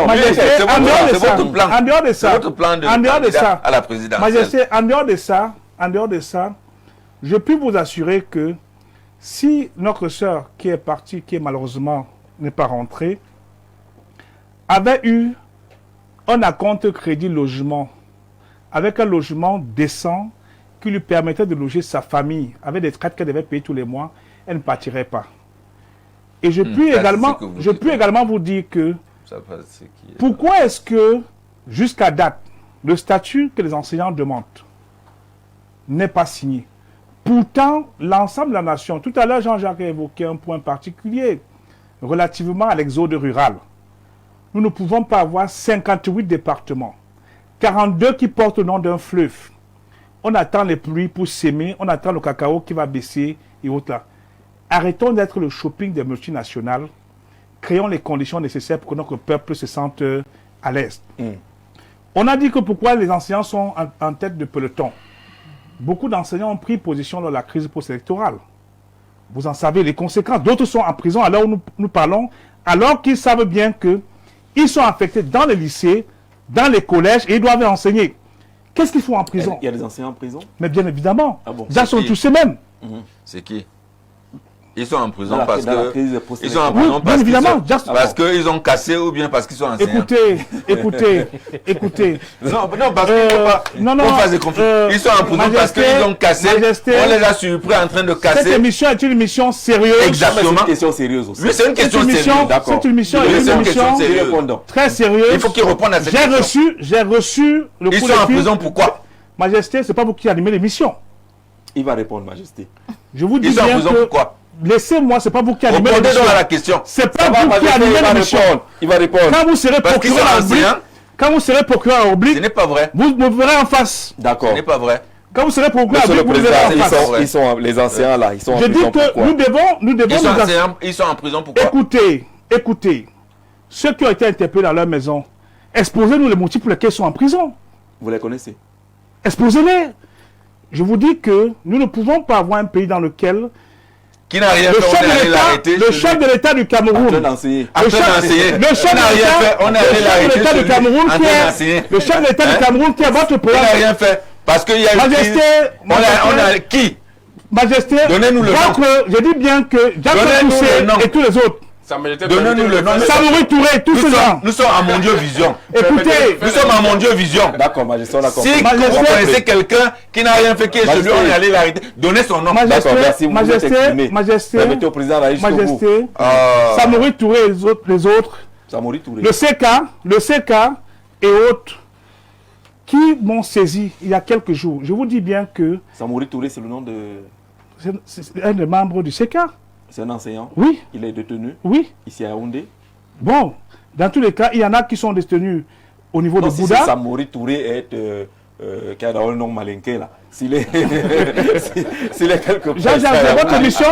Speaker 5: Majesté,
Speaker 3: c'est
Speaker 5: en dehors de
Speaker 3: c'est
Speaker 5: ça,
Speaker 3: votre plan.
Speaker 5: en dehors de
Speaker 3: C'est
Speaker 5: ça,
Speaker 3: votre plan de
Speaker 5: en dehors de
Speaker 3: candidat
Speaker 5: ça,
Speaker 3: à la présidentielle.
Speaker 5: Majesté, en dehors de ça, je puis vous assurer que si notre sœur qui est partie, qui est malheureusement n'est pas rentrée, avait eu un acompte crédit logement, avec un logement décent qui lui permettait de loger sa famille, avec des traites qu'elle devait payer tous les mois, elle ne partirait pas. Et je puis
Speaker 3: ça,
Speaker 5: également,
Speaker 3: c'est ce que vous
Speaker 5: je
Speaker 3: dites.
Speaker 5: puis également vous dire que
Speaker 3: Ça, c'est qui est-
Speaker 5: pourquoi est-ce que, jusqu'à date, le statut que les enseignants demandent n'est pas signé? Pourtant, l'ensemble de la nation, tout à l'heure, Jean-Jacques a évoqué un point particulier relativement à l'exode rural. Nous ne pouvons pas avoir 58 départements, 42 qui portent le nom d'un fleuve. On attend les pluies pour s'aimer, on attend le cacao qui va baisser et autres là. Arrêtons d'être le shopping des multinationales. Créons les conditions nécessaires pour que notre peuple se sente à l'aise. On a dit que pourquoi les enseignants sont en tête de peloton. Beaucoup d'enseignants ont pris position lors de la crise post-électorale. Vous en savez les conséquences. D'autres sont en prison à l'heure où nous parlons, alors qu'ils savent bien qu'ils sont affectés dans les lycées, dans les collèges et ils doivent enseigner. Qu'est-ce qu'ils font en prison?
Speaker 1: Il y a des enseignants en prison?
Speaker 5: Mais bien évidemment,
Speaker 1: Ah bon?
Speaker 5: ils sont tous ces mêmes.
Speaker 3: C'est qui? Ils sont en prison
Speaker 1: Dans la-
Speaker 3: parce
Speaker 1: dans la
Speaker 3: que...
Speaker 1: crise
Speaker 3: Ils sont en
Speaker 1: post-électorale.
Speaker 3: prison
Speaker 5: Oui,
Speaker 3: parce
Speaker 5: bien évidemment,
Speaker 3: qu'ils
Speaker 5: just-
Speaker 3: parce qu'ils ont cassé ou bien parce qu'ils sont enseignants.
Speaker 5: Écoutez.
Speaker 3: Non, parce qu'il ne faut pas
Speaker 5: non,
Speaker 3: qu'on fasse des conflits. Ils sont en prison parce
Speaker 5: Majesté,
Speaker 3: qu'ils ont cassé.
Speaker 5: Majesté,
Speaker 3: On les a surpris en train de
Speaker 5: Cette
Speaker 3: casser.
Speaker 5: émission est une émission sérieuse.
Speaker 3: Exact.
Speaker 1: Mais c'est une question sérieuse aussi.
Speaker 3: Oui, c'est une
Speaker 5: C'est
Speaker 3: question
Speaker 5: une émission,
Speaker 3: sérieuse.
Speaker 1: d'accord.
Speaker 5: c'est une émission,
Speaker 3: Oui, c'est une question
Speaker 1: Nous
Speaker 3: sérieuse.
Speaker 1: répondons.
Speaker 5: très sérieuse.
Speaker 3: Il faut qu'ils répondent à cette question.
Speaker 5: J'ai reçu le
Speaker 3: Ils
Speaker 5: coup
Speaker 3: sont
Speaker 5: de
Speaker 3: en
Speaker 5: fil.
Speaker 3: prison pourquoi?
Speaker 5: Majesté, c'est pas vous qui animez l'émission.
Speaker 1: Il va répondre, Majesté.
Speaker 5: Je vous dis
Speaker 3: Ils sont en
Speaker 5: bien
Speaker 3: prison
Speaker 5: que
Speaker 3: pourquoi?
Speaker 5: laissez-moi, c'est pas vous qui animez
Speaker 3: Répondez
Speaker 5: l'émission.
Speaker 3: donc à la question.
Speaker 5: C'est
Speaker 1: Ça
Speaker 5: pas
Speaker 1: va,
Speaker 5: vous qui
Speaker 1: Majesté,
Speaker 5: animez
Speaker 1: il va
Speaker 5: l'émission.
Speaker 1: répondre. Il va répondre.
Speaker 5: Quand vous serez
Speaker 3: Parce qu'ils
Speaker 5: procureur
Speaker 3: sont
Speaker 5: à oblique,
Speaker 3: enseignants.
Speaker 5: quand vous serez procureur à
Speaker 3: Ce
Speaker 5: oblique,
Speaker 3: n'est pas vrai.
Speaker 5: vous me verrez en face.
Speaker 1: D'accord.
Speaker 3: Ce n'est pas vrai.
Speaker 5: Quand vous serez procureur à
Speaker 1: Monsieur le
Speaker 5: oblique, vous me
Speaker 1: Président,
Speaker 5: verrez en face.
Speaker 1: ils sont les anciens là, ils sont en
Speaker 5: Je dis
Speaker 1: prison.
Speaker 5: que
Speaker 1: Pourquoi?
Speaker 5: nous devons
Speaker 3: Ils sont en prison pourquoi?
Speaker 5: Écoutez, ceux qui ont été interpellés dans leur maison, exposez-nous les motifs pour lesquels ils sont en prison.
Speaker 1: Vous les connaissez?
Speaker 5: Exposez-les. Je vous dis que nous ne pouvons pas avoir un pays dans lequel
Speaker 3: Qui n'a rien
Speaker 5: le
Speaker 3: fait, on est allé l'arrêter.
Speaker 5: chef de l'État du
Speaker 1: En train
Speaker 5: Cameroun,
Speaker 1: d'enseigner.
Speaker 3: En train d'enseigner.
Speaker 5: le chef
Speaker 3: Il n'a rien fait, on est allé
Speaker 5: de
Speaker 3: l'arrêter.
Speaker 5: l'État du
Speaker 3: celui
Speaker 5: Cameroun
Speaker 3: en
Speaker 5: qui
Speaker 3: train d'enseigner.
Speaker 5: est le chef de l'État
Speaker 3: Hein?
Speaker 5: du Cameroun qui est votre
Speaker 3: Il n'a
Speaker 5: président.
Speaker 3: rien fait. Parce qu'il y a une
Speaker 5: Majesté,
Speaker 3: crise. On a
Speaker 5: Majesté,
Speaker 3: qui?
Speaker 5: Majesté,
Speaker 3: Donnez-nous le nom.
Speaker 5: je dis bien que Jacques
Speaker 3: Donnez-nous
Speaker 5: Toussé
Speaker 3: le nom.
Speaker 5: et tous les autres,
Speaker 4: Ça méritait
Speaker 3: Donnez-nous le nom.
Speaker 5: Samouri Touré, tous ces gens,
Speaker 3: Nous sommes à Mondiaux Vision.
Speaker 5: écoutez,
Speaker 3: Nous sommes à Mondiaux Vision.
Speaker 1: D'accord, Majesté, on a compris.
Speaker 3: Si
Speaker 5: Majesté-
Speaker 3: vous connaissez quelqu'un qui n'a rien fait, qui est celui, on est allé l'arrêter. Donnez son nom.
Speaker 5: Majesté,
Speaker 1: D'accord, merci, vous vous êtes
Speaker 5: Majesté,
Speaker 1: exprimé.
Speaker 5: Majesté,
Speaker 1: Permettez au président d'aller jusqu'au bout.
Speaker 5: Majesté,
Speaker 3: Ah.
Speaker 5: Samouri Touré et les autres,
Speaker 1: Samori Touré.
Speaker 5: le CK et autres qui m'ont saisi il y a quelques jours. Je vous dis bien que
Speaker 1: Samori Touré, c'est le nom de...
Speaker 5: c'est un des membres du CECA.
Speaker 1: C'est un enseignant.
Speaker 5: Oui,
Speaker 1: Il est détenu
Speaker 5: oui.
Speaker 1: ici à Yaoundé.
Speaker 5: Bon, dans tous les cas, il y en a qui sont détenus au niveau
Speaker 1: Non,
Speaker 5: de
Speaker 1: si
Speaker 5: Bouddha.
Speaker 1: c'est Samori Touré est... qui a dans le nom malinqué là. S'il est... S'il est quelque part...
Speaker 5: Votre émission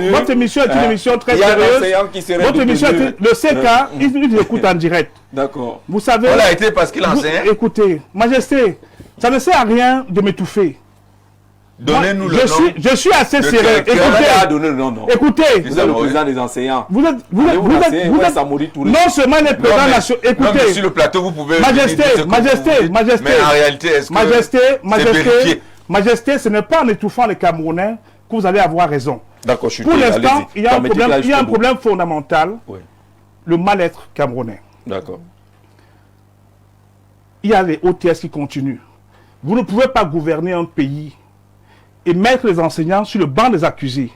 Speaker 5: est une émission très
Speaker 1: Il y a un
Speaker 5: sérieuse.
Speaker 1: enseignant qui serait
Speaker 5: Votre émission,
Speaker 1: détenu.
Speaker 5: le CECA, il écoute en direct.
Speaker 1: D'accord.
Speaker 5: Vous savez...
Speaker 3: On l'a été parce qu'il enseigne.
Speaker 5: Écoutez, Majesté, ça ne sert à rien de m'étouffer.
Speaker 3: Donnez-nous le
Speaker 5: Je
Speaker 3: nom.
Speaker 5: je suis assez
Speaker 3: de
Speaker 5: sérieux.
Speaker 3: quelqu'un.
Speaker 1: On a
Speaker 5: Écoutez,
Speaker 1: donné le nom, non.
Speaker 5: écoutez.
Speaker 1: Vous êtes le président des enseignants.
Speaker 5: Vous êtes
Speaker 1: Samori Touré.
Speaker 5: non seulement les présidents nationaux.
Speaker 3: Non, mais
Speaker 5: Écoutez,
Speaker 3: sur le plateau, vous pouvez...
Speaker 5: Majesté,
Speaker 3: dire ce que vous
Speaker 5: Majesté,
Speaker 3: dites,
Speaker 5: Majesté.
Speaker 3: Mais en réalité, est-ce que vérifié?
Speaker 5: Majesté, ce n'est pas en étouffant les Camerounais que vous allez avoir raison.
Speaker 1: D'accord, je suis
Speaker 5: Pour
Speaker 1: allez-y.
Speaker 5: l'instant, il y a un
Speaker 1: Permettez que là,
Speaker 5: problème, il y a un
Speaker 1: jusqu'au bout.
Speaker 5: problème fondamental,
Speaker 1: Oui,
Speaker 5: le mal-être camerounais.
Speaker 1: d'accord.
Speaker 5: Il y a les OTS qui continuent. Vous ne pouvez pas gouverner un pays et mettre les enseignants sur le banc des accusés,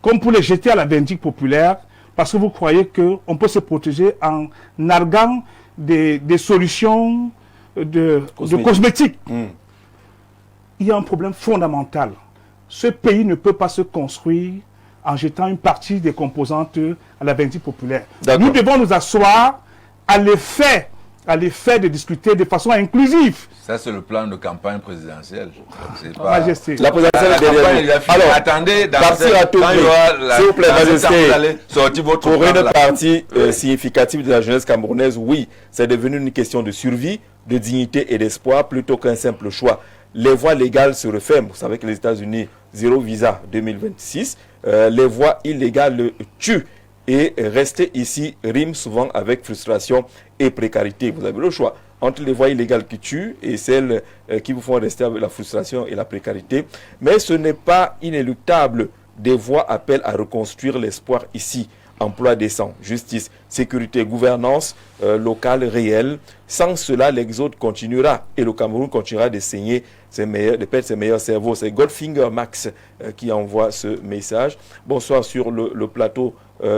Speaker 5: comme pour les jeter à la vindicte populaire, parce que vous croyez qu'on peut se protéger en narguant des solutions de cosmétiques. Il y a un problème fondamental. Ce pays ne peut pas se construire en jetant une partie des composantes à la vindicte populaire.
Speaker 1: D'accord.
Speaker 5: Nous devons nous asseoir à l'effet de discuter de façon inclusive.
Speaker 3: Ça, c'est le plan de campagne présidentielle. C'est pas...
Speaker 5: Majesté.
Speaker 1: La présidentielle est derrière
Speaker 3: campagne,
Speaker 1: nous.
Speaker 3: il a fini.
Speaker 1: Alors,
Speaker 3: Attendez, dans
Speaker 1: partir à tout
Speaker 3: quand il y aura la-
Speaker 1: s'il vous plaît,
Speaker 3: dans ce temps,
Speaker 1: Majesté,
Speaker 3: vous allez sortir votre
Speaker 1: pour
Speaker 3: plan
Speaker 1: une
Speaker 3: là.
Speaker 1: partie significative de la jeunesse camerounaise, oui, c'est devenu une question de survie, de dignité et d'espoir plutôt qu'un simple choix. Les voies légales se referment. Vous savez que les États-Unis, zéro visa 2026. Les voies illégales tuent. Et rester ici rime souvent avec frustration et précarité. Vous avez le choix entre les voies illégales qui tuent et celles qui vous font rester avec la frustration et la précarité. Mais ce n'est pas inéluctable. Des voies appellent à reconstruire l'espoir ici. Emploi décent, justice, sécurité, gouvernance locale réelle. Sans cela, l'exode continuera et le Cameroun continuera de saigner de perdre ses meilleurs cerveaux. C'est Goldfinger Max qui envoie ce message. Bonsoir sur le plateau.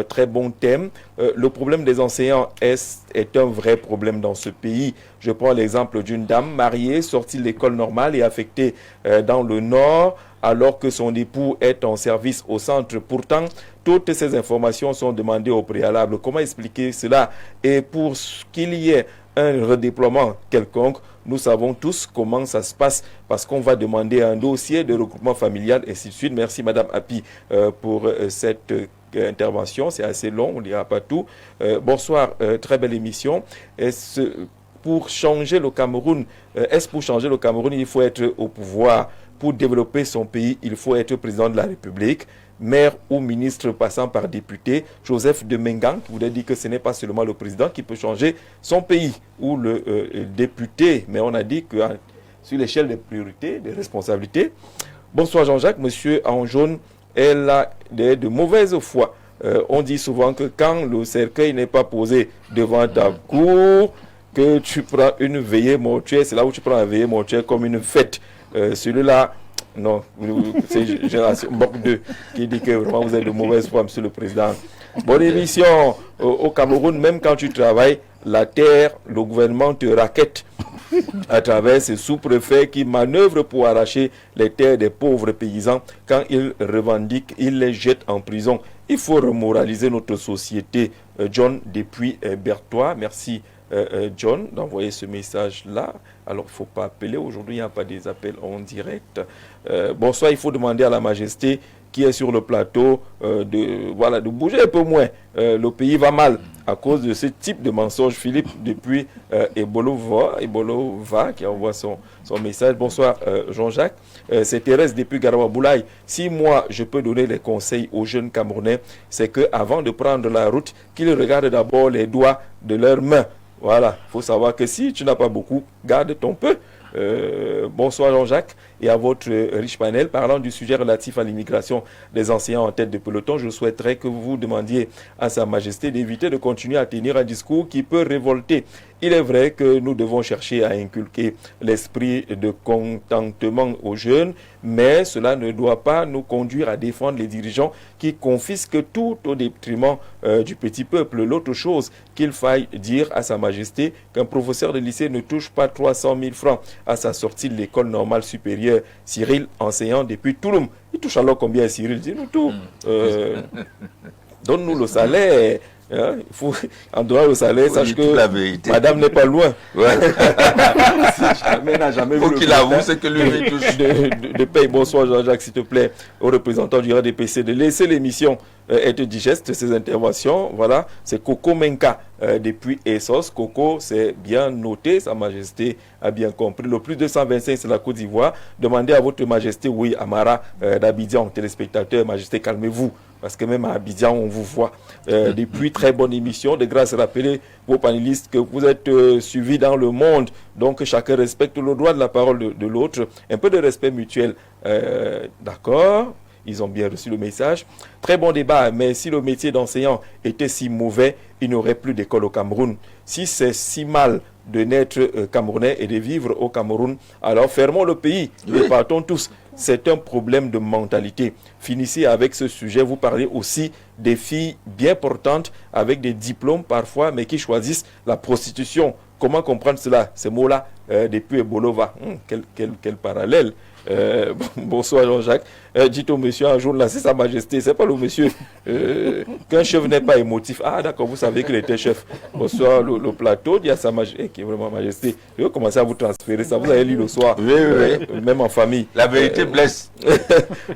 Speaker 1: Très bon thème. Le problème des enseignants est un vrai problème dans ce pays. Je prends l'exemple d'une dame mariée, sortie de l'école normale et affectée dans le Nord, alors que son époux est en service au centre. Pourtant, toutes ces informations sont demandées au préalable. Comment expliquer cela? Et pour qu'il y ait un redéploiement quelconque, nous savons tous comment ça se passe parce qu'on va demander un dossier de regroupement familial et ainsi de suite. Merci Madame Happy pour cette intervention. C'est assez long, on ne dira pas tout. Bonsoir, très belle émission. Pour changer le Cameroun, il faut être au pouvoir? Pour développer son pays, il faut être président de la République, maire ou ministre passant par député. Joseph de Mengang qui voulait dire que ce n'est pas seulement le président qui peut changer son pays ou le député, mais on a dit que sur l'échelle des priorités, des responsabilités. Bonsoir Jean-Jacques, monsieur en jaune est là de mauvaise foi. On dit souvent que quand le cercueil n'est pas posé devant ta cour, que tu prends une veillée mortuaire, c'est là où tu prends la veillée mortuaire comme une fête. Celui-là, non, c'est Génération Mbok 2 qui dit que vraiment vous êtes de mauvaise foi, monsieur le président. Bonne émission au Cameroun, même quand tu travailles, la terre, le gouvernement te raquette à travers ces sous-préfets qui manœuvrent pour arracher les terres des pauvres paysans. Quand ils revendiquent, ils les jettent en prison. Il faut remoraliser notre société. John depuis Berthois, merci John d'envoyer ce message-là. Alors, il ne faut pas appeler. Aujourd'hui, il n'y a pas des appels en direct. Bonsoir, il faut demander à la Majesté qui est sur le plateau de bouger un peu moins. Le pays va mal à cause de ce type de mensonge. Philippe, depuis Ebolova, qui envoie son message. Bonsoir, Jean-Jacques. C'est Thérèse depuis Garawaboulaye. Si moi, je peux donner les conseils aux jeunes Camerounais, c'est qu'avant de prendre la route, qu'ils regardent d'abord les doigts de leurs mains. Voilà, il faut savoir que si tu n'as pas beaucoup, garde ton peu. Bonsoir Jean-Jacques. et à votre riche panel. Parlant du sujet relatif à l'immigration des enseignants en tête de peloton, je souhaiterais que vous demandiez à Sa Majesté d'éviter de continuer à tenir un discours qui peut révolter. Il est vrai que nous devons chercher à inculquer l'esprit de contentement aux jeunes, mais cela ne doit pas nous conduire à défendre les dirigeants qui confisquent tout au détriment du petit peuple. L'autre chose qu'il faille dire à Sa Majesté, qu'un professeur de lycée ne touche pas 300 000 francs à sa sortie de l'école normale supérieure. Cyril, enseignant depuis Touloum, il touche alors combien, Cyril? Dis-nous tout. Donne-nous le salaire. Hein, il faut, en donnant le salaire, sache que madame n'est pas loin. Ouais. N'a jamais vu.
Speaker 3: Faut qu'il avoue, c'est que lui touche.
Speaker 1: De paye. Bonsoir Jean-Jacques, s'il te plaît, au représentant du RDPC, de laisser l'émission être digeste, ces interventions. Voilà, c'est Coco Menka depuis Essos. Coco, c'est bien noté, Sa Majesté a bien compris. Le plus 225, c'est la Côte d'Ivoire. Demandez à votre Majesté, oui, Amara d'Abidjan, téléspectateurs, Majesté, calmez-vous. Parce que même à Abidjan, on vous voit. Depuis, très bonne émission. De grâce à rappeler vos panélistes que vous êtes suivis dans le monde. Donc, chacun respecte le droit de la parole de l'autre. Un peu de respect mutuel. D'accord. Ils ont bien reçu le message. Très bon débat. Mais si le métier d'enseignant était si mauvais, il n'y aurait plus d'école au Cameroun. Si c'est si mal de naître camerounais et de vivre au Cameroun, alors fermons le pays et partons tous. C'est un problème de mentalité. Finissez avec ce sujet. Vous parlez aussi des filles bien portantes avec des diplômes parfois, mais qui choisissent la prostitution. Comment comprendre cela? Ces mots-là, depuis Bolova. Quel parallèle. Bonsoir Jean-Jacques. Dites au monsieur un jour là, c'est Sa Majesté, c'est pas le monsieur qu'un chef n'est pas émotif. Ah d'accord, vous savez qu'il était chef. Bonsoir le plateau, dit à Sa Majesté, qui est vraiment Majesté. Je vais commencer à vous transférer ça. Vous avez lu le soir, même en famille.
Speaker 3: La vérité blesse.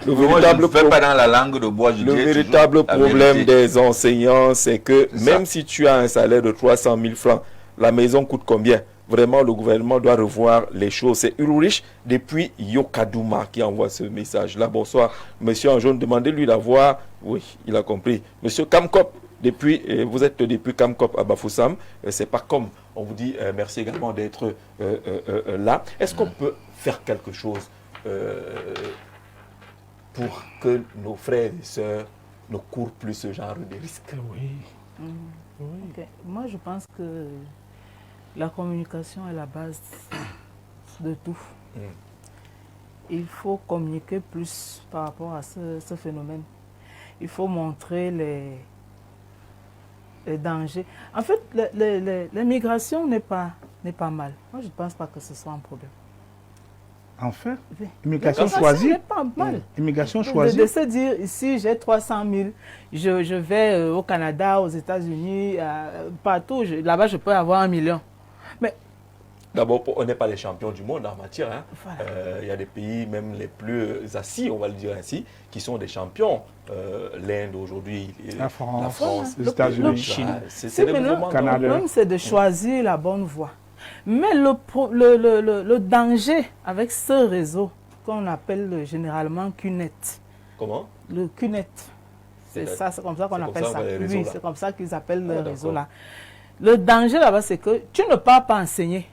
Speaker 1: Le véritable
Speaker 3: pas dans la langue de bois.
Speaker 1: Le véritable problème des enseignants, c'est que même si tu as un salaire de 300 000 francs, la maison coûte combien? Vraiment, le gouvernement doit revoir les choses. C'est Ururich depuis Yokadouma qui envoie ce message-là. Bonsoir, monsieur en jaune, demandez-lui d'avoir... Oui, il a compris. Monsieur Kamkop, vous êtes depuis Kamkop à Bafoussam. C'est pas comme on vous dit merci également d'être là. Est-ce qu'on peut faire quelque chose pour que nos frères et sœurs ne courent plus ce genre de risques?
Speaker 2: Oui. Okay. Moi, je pense que la communication est la base de tout. Il faut communiquer plus par rapport à ce phénomène. Il faut montrer les dangers. En fait, l'immigration n'est pas mal. Moi, je ne pense pas que ce soit un problème.
Speaker 5: En fait, immigration choisie.
Speaker 2: N'est pas mal.
Speaker 5: Immigration choisie.
Speaker 2: De se dire, ici, j'ai 300 000, je vais au Canada, aux États-Unis, partout. Là-bas, je peux avoir 1 million. Mais
Speaker 1: d'abord, on n'est pas les champions du monde en matière. Hein. Voilà. Il y a des pays, même les plus assis, on va le dire ainsi, qui sont des champions. L'Inde aujourd'hui,
Speaker 5: la France, les
Speaker 2: États-Unis,
Speaker 5: la Chine.
Speaker 2: C'est le problème, c'est de choisir la bonne voie. Mais le danger avec ce réseau, qu'on appelle généralement QNet.
Speaker 1: Comment?
Speaker 2: Le QNet. C'est comme ça qu'on appelle ça. Oui, c'est comme ça qu'ils appellent le réseau là. Le danger là-bas, c'est que tu ne pars pas enseigner.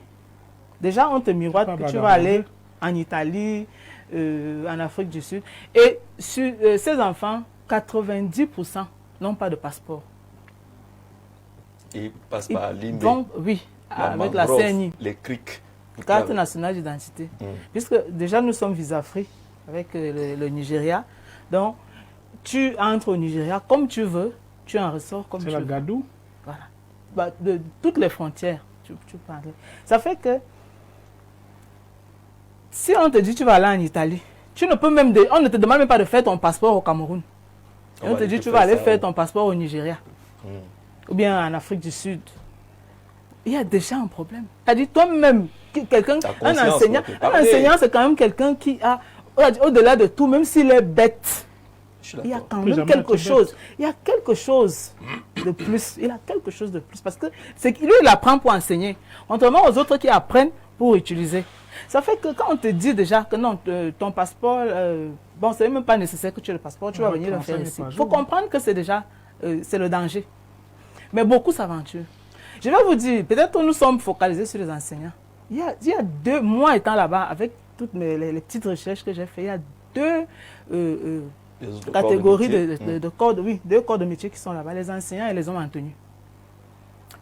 Speaker 2: Déjà, on te miroite que tu vas aller en Italie, en Afrique du Sud. Et sur ces enfants, 90% n'ont pas de passeport.
Speaker 1: Ils passent par l'IMB.
Speaker 2: Donc, oui, avec la CNI.
Speaker 1: Les CRIC.
Speaker 2: Carte nationale d'identité. Puisque déjà, nous sommes visa-free avec le Nigeria. Donc, tu entres au Nigeria comme tu veux, tu en ressors comme tu veux.
Speaker 5: C'est la Gadou?
Speaker 2: Voilà. De toutes les frontières, tu parlais. Ça fait que si on te dit tu vas aller en Italie, tu ne peux même on ne te demande même pas de faire ton passeport au Cameroun. Et on te dit tu vas aller faire ton passeport au Nigeria. Ou bien en Afrique du Sud. Il y a déjà un problème. C'est-à-dire toi-même, quelqu'un, un enseignant, c'est quand même quelqu'un qui a, au-delà de tout, même s'il est bête, il y a quand même quelque chose. Il y a quelque chose de plus. Il a quelque chose de plus. Parce que lui, il apprend pour enseigner. Contrairement aux autres qui apprennent pour utiliser. Ça fait que quand on te dit déjà que non, ton passeport, bon, c'est même pas nécessaire que tu aies le passeport, tu vas venir le faire ici. Il faut comprendre que c'est déjà, c'est le danger. Mais beaucoup s'aventurent. Je vais vous dire, peut-être que nous sommes focalisés sur les enseignants. Il y a 2 mois étant là-bas, avec toutes les petites recherches que j'ai faites, il y a deux catégories de corps, oui, 2 corps de métier qui sont là-bas, les enseignants et les hommes en tenue.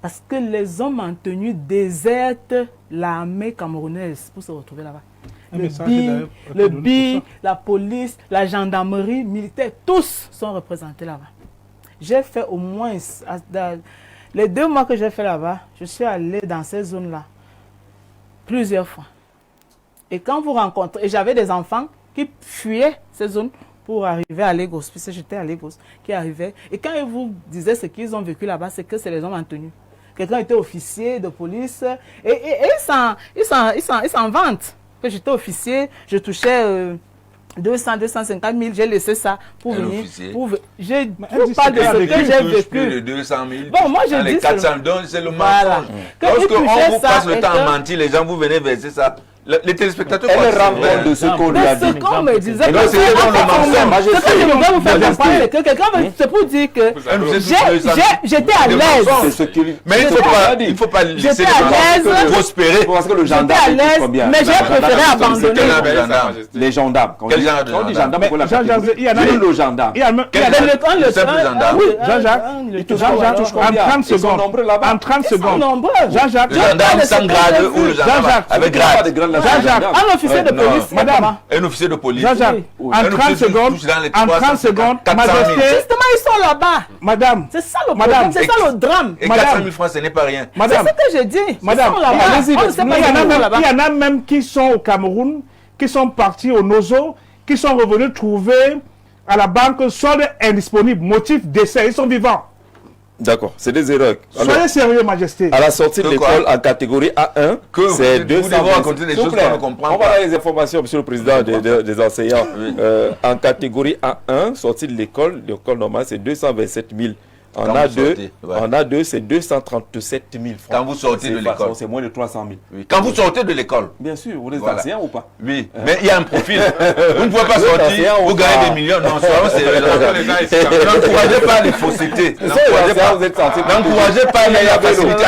Speaker 2: Parce que les hommes en tenue désertent l'armée camerounaise pour se retrouver là-bas. Le BI, la police, la gendarmerie, militaire, tous sont représentés là-bas. J'ai fait au moins, les 2 mois que j'ai fait là-bas, je suis allé dans ces zones-là plusieurs fois. Et quand vous rencontrez, et j'avais des enfants qui fuyaient ces zones pour arriver à Lagos, puisque j'étais à Lagos, qui arrivaient. Et quand ils vous disaient ce qu'ils ont vécu là-bas, c'est que c'est les hommes en tenue. Quelqu'un était officier de police et ils s'en vantent. Que j'étais officier, je touchais 200, 250 000, j'ai laissé ça pour venir. Je parle de ce que j'ai vécu.
Speaker 3: Plus de 200 000.
Speaker 2: Bon, moi je dis
Speaker 3: les 400 000, c'est le
Speaker 2: voilà.
Speaker 3: mensonge. Lorsqu'on vous passe le temps à mentir, les gens vous venez verser ça. Les téléspectateurs,
Speaker 1: elle rend compte de ce qu'on lui a dit.
Speaker 2: C'est ce qu'on me disait.
Speaker 3: C'est dans le mensonge.
Speaker 2: Ce que je voudrais vous faire comprendre, c'est que quelqu'un c'est pour dire que j'étais à l'aise.
Speaker 3: Mais il ne faut pas laisser les gens prospérer.
Speaker 1: Parce que le gendarme,
Speaker 2: j'étais à l'aise, mais j'ai préféré abandonner.
Speaker 1: Les gendarmes.
Speaker 3: Quel genre de gendarme?
Speaker 1: Il y a même le gendarme.
Speaker 3: Il y a le simple gendarme.
Speaker 5: Jean-Jacques, en 30 secondes. Jean-Jacques,
Speaker 3: le gendarme sans grade ou le gendarme avec grade.
Speaker 2: Jean-Jacques, un officier de police,
Speaker 5: madame.
Speaker 3: Un officier de police.
Speaker 5: Jean-Jacques, en 30 secondes, majesté.
Speaker 2: Justement, ils sont là-bas.
Speaker 5: Madame.
Speaker 2: C'est ça le problème, c'est ça le drame.
Speaker 3: Et 400 000 francs, ce n'est pas rien.
Speaker 2: C'est ce que je dis.
Speaker 5: Madame,
Speaker 2: il
Speaker 5: y en a même qui sont au Cameroun, qui sont partis au Nozo, qui sont revenus trouver à la banque solde indisponible, motif décès, ils sont vivants.
Speaker 1: D'accord, c'est des erreurs.
Speaker 5: Soyez sérieux, Majesté.
Speaker 1: À la sortie de l'école en catégorie A1, c'est 200 000.
Speaker 3: Raconter des choses qu'on ne comprend
Speaker 1: pas. On va avoir les informations, monsieur le président des enseignants. En catégorie A1, sortie de l'école normale, c'est 227 000. En A2, c'est 237 000 francs.
Speaker 3: Quand vous sortez de l'école,
Speaker 1: c'est moins de 300 000.
Speaker 3: Oui. Quand vous sortez de l'école.
Speaker 1: Bien sûr, vous êtes enseignant ou pas?
Speaker 3: Oui, mais il y a un profil. Vous ne pouvez pas sortir, vous gagnez des millions. Non, n'encouragez pas les faussetés. N'encouragez pas la facilité.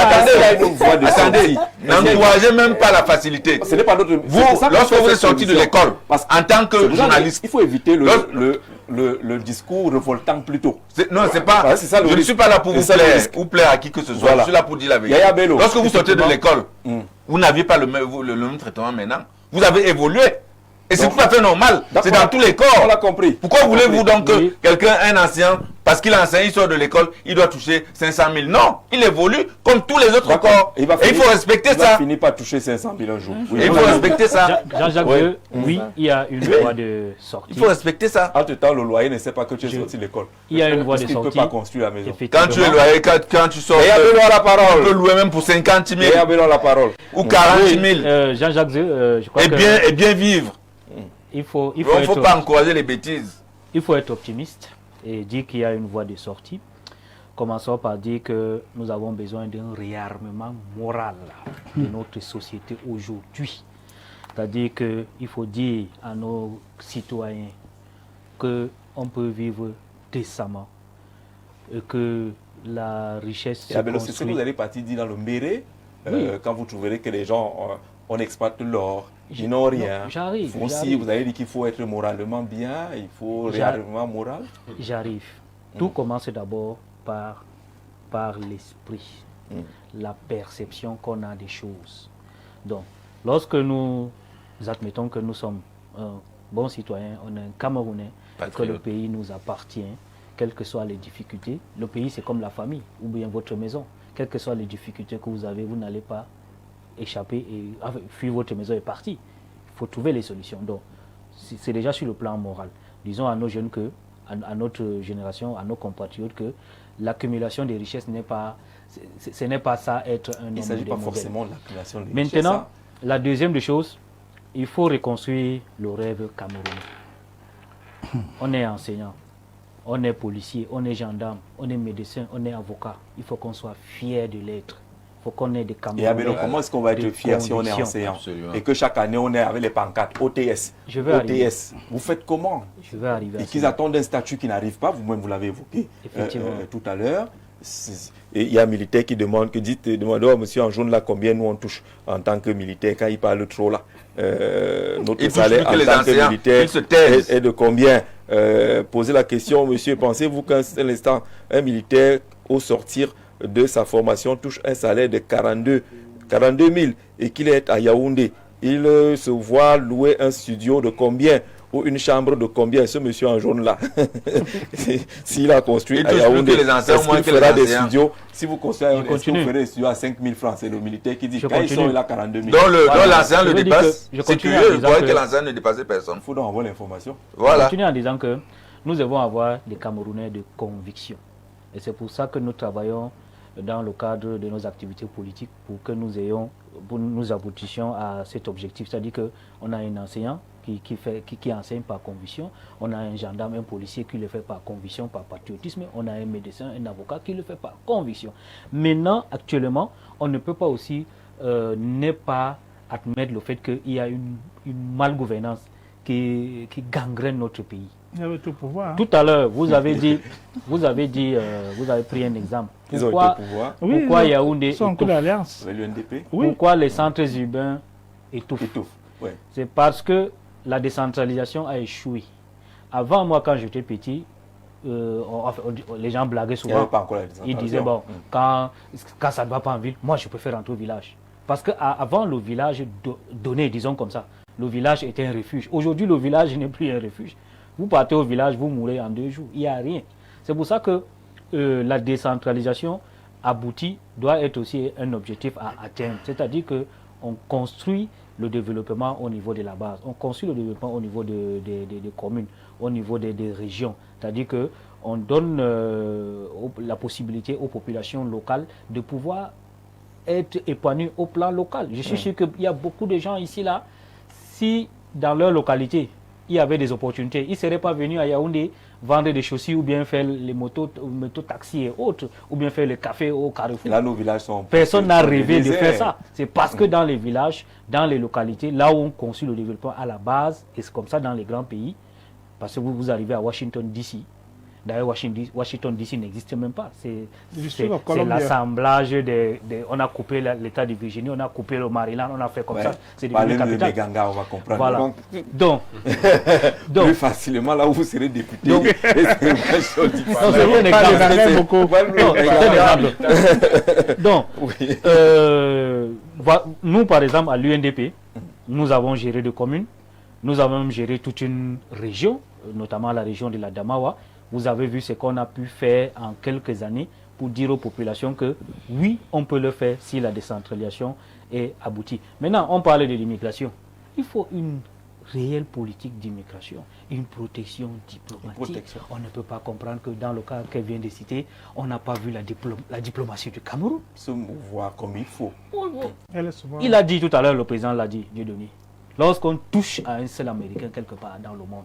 Speaker 3: Attendez, n'encouragez même pas la facilité.
Speaker 1: Ce n'est pas notre.
Speaker 3: Vous, lorsque vous êtes sorti de l'école, en tant que journaliste,
Speaker 1: il faut éviter le discours révoltant plutôt.
Speaker 3: Non, c'est pas. Je ne suis pas là pour vous plaire ou plaire à qui que ce soit. Je suis là pour dire la vérité. Lorsque vous sortez de l'école, vous n'aviez pas le même traitement maintenant. Vous avez évolué. Et c'est tout à fait normal. C'est dans tous les corps.
Speaker 1: On l'a compris.
Speaker 3: Pourquoi voulez-vous donc que quelqu'un, un ancien, parce qu'il enseigne, il sort de l'école, il doit toucher 500 000? Non, il évolue comme tous les autres corps. Et il faut respecter ça.
Speaker 1: Il va finir par toucher 500 000 un jour.
Speaker 3: Il faut respecter ça.
Speaker 6: Jean-Jacques II, oui, il y a une voie de sortie.
Speaker 3: Il faut respecter ça.
Speaker 1: Entre-temps, le loyer ne sait pas que tu es sorti de l'école.
Speaker 6: Il y a une voie de sortie.
Speaker 1: Il ne peut pas construire la maison.
Speaker 3: Quand tu es loyer, quand tu sors,
Speaker 1: la parole.
Speaker 3: Tu peux louer même pour 50 000.
Speaker 1: La parole.
Speaker 3: Ou 40 000.
Speaker 6: Jean-Jacques II, je crois
Speaker 3: que... Et bien vivre.
Speaker 6: Il faut
Speaker 3: pas encourager les bêtises.
Speaker 6: Il faut être optimiste et dire qu'il y a une voie de sortie. Commençons par dire que nous avons besoin d'un réarmement moral de notre société aujourd'hui. C'est-à-dire qu'il faut dire à nos citoyens qu'on peut vivre décemment et que la richesse se construit.
Speaker 1: C'est ce que vous allez partir dire dans le Méré, quand vous trouverez que les gens... on exploite l'or, ils n'ont rien.
Speaker 6: J'arrive.
Speaker 1: Aussi, vous avez dit qu'il faut être moralement bien, il faut réarmement moral.
Speaker 6: J'arrive. Tout commence d'abord par l'esprit, la perception qu'on a des choses. Donc, lorsque nous admettons que nous sommes un bon citoyen, on est un Camerounais, que le pays nous appartient, quelles que soient les difficultés, le pays c'est comme la famille ou bien votre maison. Quelles que soient les difficultés que vous avez, vous n'allez pas échapper et fuir votre maison et partir. Il faut trouver les solutions. Donc, c'est déjà sur le plan moral. Disons à nos jeunes à notre génération, à nos compatriotes que l'accumulation des richesses n'est pas, ce n'est pas ça être un homme.
Speaker 1: Il ne s'agit pas forcément de l'accumulation des
Speaker 6: richesses. Maintenant, la deuxième des choses, il faut reconstruire le rêve camerounais. On est enseignant, on est policier, on est gendarme, on est médecin, on est avocat. Il faut qu'on soit fier de l'être. faut qu'on ait des
Speaker 1: Et
Speaker 6: Camerounais.
Speaker 1: Abeno, comment est-ce qu'on va être
Speaker 6: de
Speaker 1: fier si on est
Speaker 6: conviction.
Speaker 1: enseignant
Speaker 3: Absolument.
Speaker 1: et que chaque année on est avec les pancartes OTS,
Speaker 6: Je vais arriver.
Speaker 1: OTS. Vous faites comment?
Speaker 6: Je vais arriver à
Speaker 1: Et qu'ils
Speaker 6: ça.
Speaker 1: attendent un statut qui n'arrive pas, vous-même vous l'avez évoqué
Speaker 6: Effectivement.
Speaker 1: tout à l'heure. Et il y a un militaire qui demande, demandez à monsieur en jaune là combien nous on touche en tant que militaire quand il parle trop là. Notre
Speaker 3: Il touche
Speaker 1: salaire
Speaker 3: plus que
Speaker 1: en
Speaker 3: les
Speaker 1: tant que
Speaker 3: anciens,
Speaker 1: militaire
Speaker 3: ils se taisent.
Speaker 1: est de combien? Posez la question, monsieur, pensez-vous qu'un seul instant, un militaire au sortir de sa formation touche un salaire de 42 000 et qu'il est à Yaoundé, il se voit louer un studio de combien ou une chambre de combien, ce monsieur en jaune là? S'il a construit
Speaker 3: Il
Speaker 1: à
Speaker 3: touche plus
Speaker 1: Yaoundé,
Speaker 3: que les anciens,
Speaker 1: est-ce
Speaker 3: moins
Speaker 1: qu'il
Speaker 3: que les
Speaker 1: fera des
Speaker 3: anciens.
Speaker 1: studios? Si vous construisez, est-ce que vous
Speaker 6: continue.
Speaker 1: ferez des studios à 5 000 francs? C'est le militaire qui dit,
Speaker 6: Je
Speaker 1: quand ils
Speaker 6: continue.
Speaker 1: sont, il a 42 000.
Speaker 3: Donc
Speaker 6: Voilà.
Speaker 3: l'ancien
Speaker 6: Je
Speaker 3: le
Speaker 6: veux dire
Speaker 3: dépasse.
Speaker 6: que je
Speaker 3: C'est
Speaker 6: continue en
Speaker 3: curieux, je
Speaker 6: disant
Speaker 3: croyais
Speaker 6: que-
Speaker 3: que l'ancien ne dépassait personne.
Speaker 1: Il faut donc avoir l'information.
Speaker 6: Je
Speaker 3: Voilà.
Speaker 6: continue en disant que nous devons avoir des Camerounais de conviction. Et c'est pour ça que nous travaillons dans le cadre de nos activités politiques pour que nous aboutissions à cet objectif. C'est-à-dire qu'on a un enseignant qui enseigne par conviction, on a un gendarme, un policier qui le fait par conviction, par patriotisme, on a un médecin, un avocat qui le fait par conviction. Maintenant, actuellement, on ne peut pas aussi ne pas admettre le fait qu'il y a une malgouvernance qui gangrène notre pays.
Speaker 5: Il avait tout pouvoir. Hein.
Speaker 6: Tout à l'heure, vous avez pris un exemple.
Speaker 1: Ils ont été
Speaker 6: Pourquoi,
Speaker 1: au pouvoir
Speaker 6: pourquoi Yaoundé
Speaker 5: Ils sont en
Speaker 6: étouffe?
Speaker 5: coup d'alliance.
Speaker 1: avec l'UNDP.
Speaker 5: Oui.
Speaker 6: Pourquoi les centres urbains étouffent?
Speaker 1: Étouffe. Ouais.
Speaker 6: C'est parce que la décentralisation a échoué. Avant, moi, quand j'étais petit, les gens blaguaient
Speaker 1: Il n'y avait
Speaker 6: souvent.
Speaker 1: pas encore la
Speaker 6: Ils
Speaker 1: décentralisation.
Speaker 6: disaient, bon, quand ça ne va pas en ville, moi, je préfère rentrer au village. Parce qu'avant, le village donnait, disons comme ça, le village était un refuge. Aujourd'hui, le village n'est plus un refuge. Vous partez au village, vous mourrez en 2 jours. Il n'y a rien. C'est pour ça que la décentralisation aboutie doit être aussi un objectif à atteindre. C'est-à-dire qu'on construit le développement au niveau de la base. On construit le développement au niveau des communes, au niveau des régions. C'est-à-dire qu'on donne la possibilité aux populations locales de pouvoir être épanouies au plan local. Je suis sûr qu'il y a beaucoup de gens ici, là, si dans leur localité, il y avait des opportunités, ils ne seraient pas venus à Yaoundé vendre des chaussures ou bien faire les motos-taxis et autres, ou bien faire le café au Carrefour.
Speaker 1: Et là, nos villages sont...
Speaker 6: Personne n'a
Speaker 1: sont
Speaker 6: rêvé de
Speaker 1: déserts.
Speaker 6: faire ça. C'est parce que dans les villages, dans les localités, là où on construit le développement à la base, et c'est comme ça dans les grands pays, parce que vous arrivez à Washington DC. D'ailleurs, Washington DC n'existe même pas. C'est l'assemblage on a coupé l'État de Virginie, on a coupé le Maryland, on a fait comme ça. C'est devenu
Speaker 1: Parlez de
Speaker 6: capital.
Speaker 1: Meganga, on va comprendre.
Speaker 6: Voilà. Donc,
Speaker 1: plus facilement, là où vous serez député.
Speaker 6: Donc- c'est un exemple.
Speaker 5: beaucoup.
Speaker 6: Non, c'est un exemple. Donc, nous, par exemple, à l'UNDP, nous avons géré des communes, nous avons même géré toute une région, notamment la région de la Damawa. Vous avez vu ce qu'on a pu faire en quelques années pour dire aux populations que oui, on peut le faire si la décentralisation est aboutie. Maintenant, on parle de l'immigration. Il faut une réelle politique d'immigration, une protection diplomatique. On ne peut pas comprendre que dans le cas qu'elle vient de citer, on n'a pas vu la diplomatie du Cameroun.
Speaker 1: Se mouvoir comme il faut.
Speaker 5: Elle est souvent...
Speaker 6: Il a dit tout à l'heure, le président l'a dit, Dieudonné, lorsqu'on touche à un seul Américain quelque part dans le monde,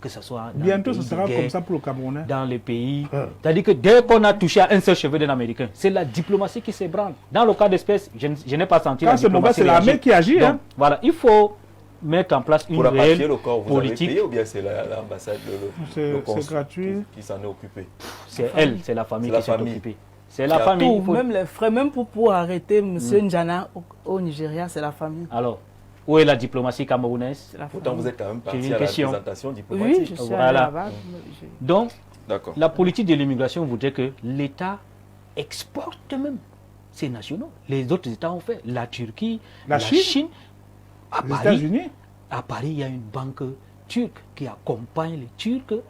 Speaker 6: que ce soit dans
Speaker 5: Bientôt,
Speaker 6: les
Speaker 5: ce
Speaker 6: pays
Speaker 5: sera
Speaker 6: de guerre,
Speaker 5: comme ça pour le Camerounais.
Speaker 6: dans les pays. C'est-à-dire que dès qu'on a touché à un seul cheveu d'un Américain, c'est la diplomatie qui s'ébranle. Dans le cas d'espèce, je n'ai pas senti
Speaker 5: Quand
Speaker 6: la
Speaker 5: c'est mauvais,
Speaker 6: diplomatie
Speaker 5: c'est l'armée
Speaker 6: réagir.
Speaker 5: qui agit.
Speaker 6: Donc,
Speaker 5: Hein.
Speaker 6: voilà, il faut mettre en place une
Speaker 1: Pour rapatrier
Speaker 6: réelle
Speaker 1: le corps, vous
Speaker 6: politique.
Speaker 1: avez payé ou bien c'est l'ambassade, le consul
Speaker 5: C'est gratuit.
Speaker 1: qui s'en est occupé?
Speaker 6: C'est elle, c'est la famille
Speaker 1: C'est
Speaker 6: qui
Speaker 1: la
Speaker 6: s'est
Speaker 1: famille.
Speaker 6: occupée. C'est la famille.
Speaker 2: Tout,
Speaker 6: il faut-
Speaker 2: même les frais, même pour arrêter M. Njana au Nigeria, c'est la famille.
Speaker 6: Alors, où est la diplomatie camerounaise?
Speaker 2: C'est la
Speaker 1: Pourtant,
Speaker 2: famille.
Speaker 1: vous êtes quand même
Speaker 6: J'ai
Speaker 1: parti
Speaker 6: une
Speaker 1: à la
Speaker 6: question.
Speaker 1: représentation
Speaker 2: Oui,
Speaker 1: diplomatique.
Speaker 2: je suis
Speaker 6: Voilà.
Speaker 2: allée là-bas.
Speaker 6: Donc,
Speaker 1: D'accord.
Speaker 6: la politique de l'immigration voudrait que l'État exporte même ses nationaux. Les autres États ont fait. La Turquie,
Speaker 5: La Chine,
Speaker 6: à
Speaker 5: Les
Speaker 6: Paris,
Speaker 5: États-Unis.
Speaker 6: à Paris, il y a une banque turque qui accompagne les Turcs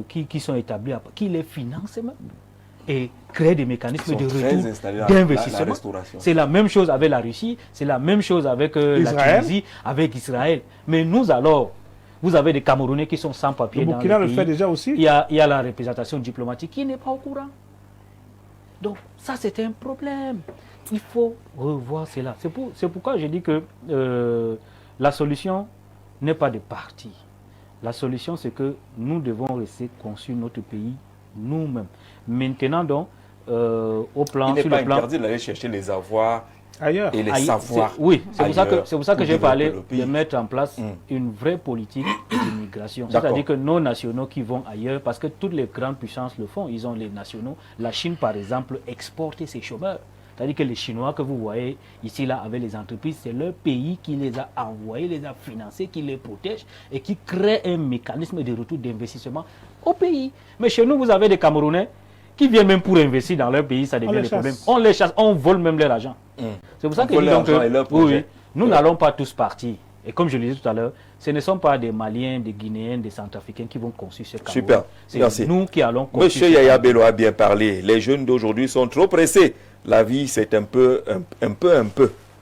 Speaker 6: qui sont établis à Paris, qui les finance même et crée des mécanismes de
Speaker 1: Ils sont très
Speaker 6: retour
Speaker 1: installés dans la
Speaker 6: d'investissement.
Speaker 1: restauration.
Speaker 6: C'est la même chose avec la Russie, c'est la même chose avec la
Speaker 5: Israël.
Speaker 6: Tunisie, avec Israël. Mais nous alors, vous avez des Camerounais qui sont sans papier
Speaker 5: Le
Speaker 6: dans
Speaker 5: Burkina
Speaker 6: le
Speaker 5: le
Speaker 6: pays.
Speaker 5: fait déjà aussi.
Speaker 6: Il y a la représentation diplomatique qui n'est pas au courant. Donc ça c'est un problème. Il faut revoir cela. C'est pourquoi je dis que la solution n'est pas de parti. La solution c'est que nous devons rester construire notre pays nous-mêmes. Maintenant donc, au plan,
Speaker 1: Il n'est
Speaker 6: sur
Speaker 1: pas
Speaker 6: le plan...
Speaker 1: interdit d'aller chercher les avoirs
Speaker 5: Ailleurs.
Speaker 1: et les
Speaker 6: Aïe,
Speaker 1: savoirs.
Speaker 6: Oui, c'est pour ça
Speaker 1: ailleurs
Speaker 6: que
Speaker 1: pour
Speaker 6: j'ai parlé
Speaker 1: développer le
Speaker 6: de
Speaker 1: pays.
Speaker 6: mettre en place une vraie politique d'immigration.
Speaker 1: D'accord.
Speaker 6: C'est-à-dire que nos nationaux qui vont ailleurs, parce que toutes les grandes puissances le font, ils ont les nationaux. La Chine, par exemple, exporte ses chômeurs. C'est-à-dire que les Chinois que vous voyez ici, là, avec les entreprises, c'est leur pays qui les a envoyés, les a financés, qui les protège et qui crée un mécanisme de retour d'investissement au pays. Mais chez nous, vous avez des Camerounais qui viennent même pour investir dans leur pays, ça devient le problème. On les chasse, on vole même leur argent. C'est pour ça que nous n'allons pas tous partir. Et comme je le disais tout à l'heure, ce ne sont pas des Maliens, des Guinéens, des Centrafricains qui vont construire ce Cameroun.
Speaker 1: Super,
Speaker 6: c'est nous qui allons construire.
Speaker 1: Monsieur Yaya Bello a bien parlé. Les jeunes d'aujourd'hui sont trop pressés. La vie, c'est un peu.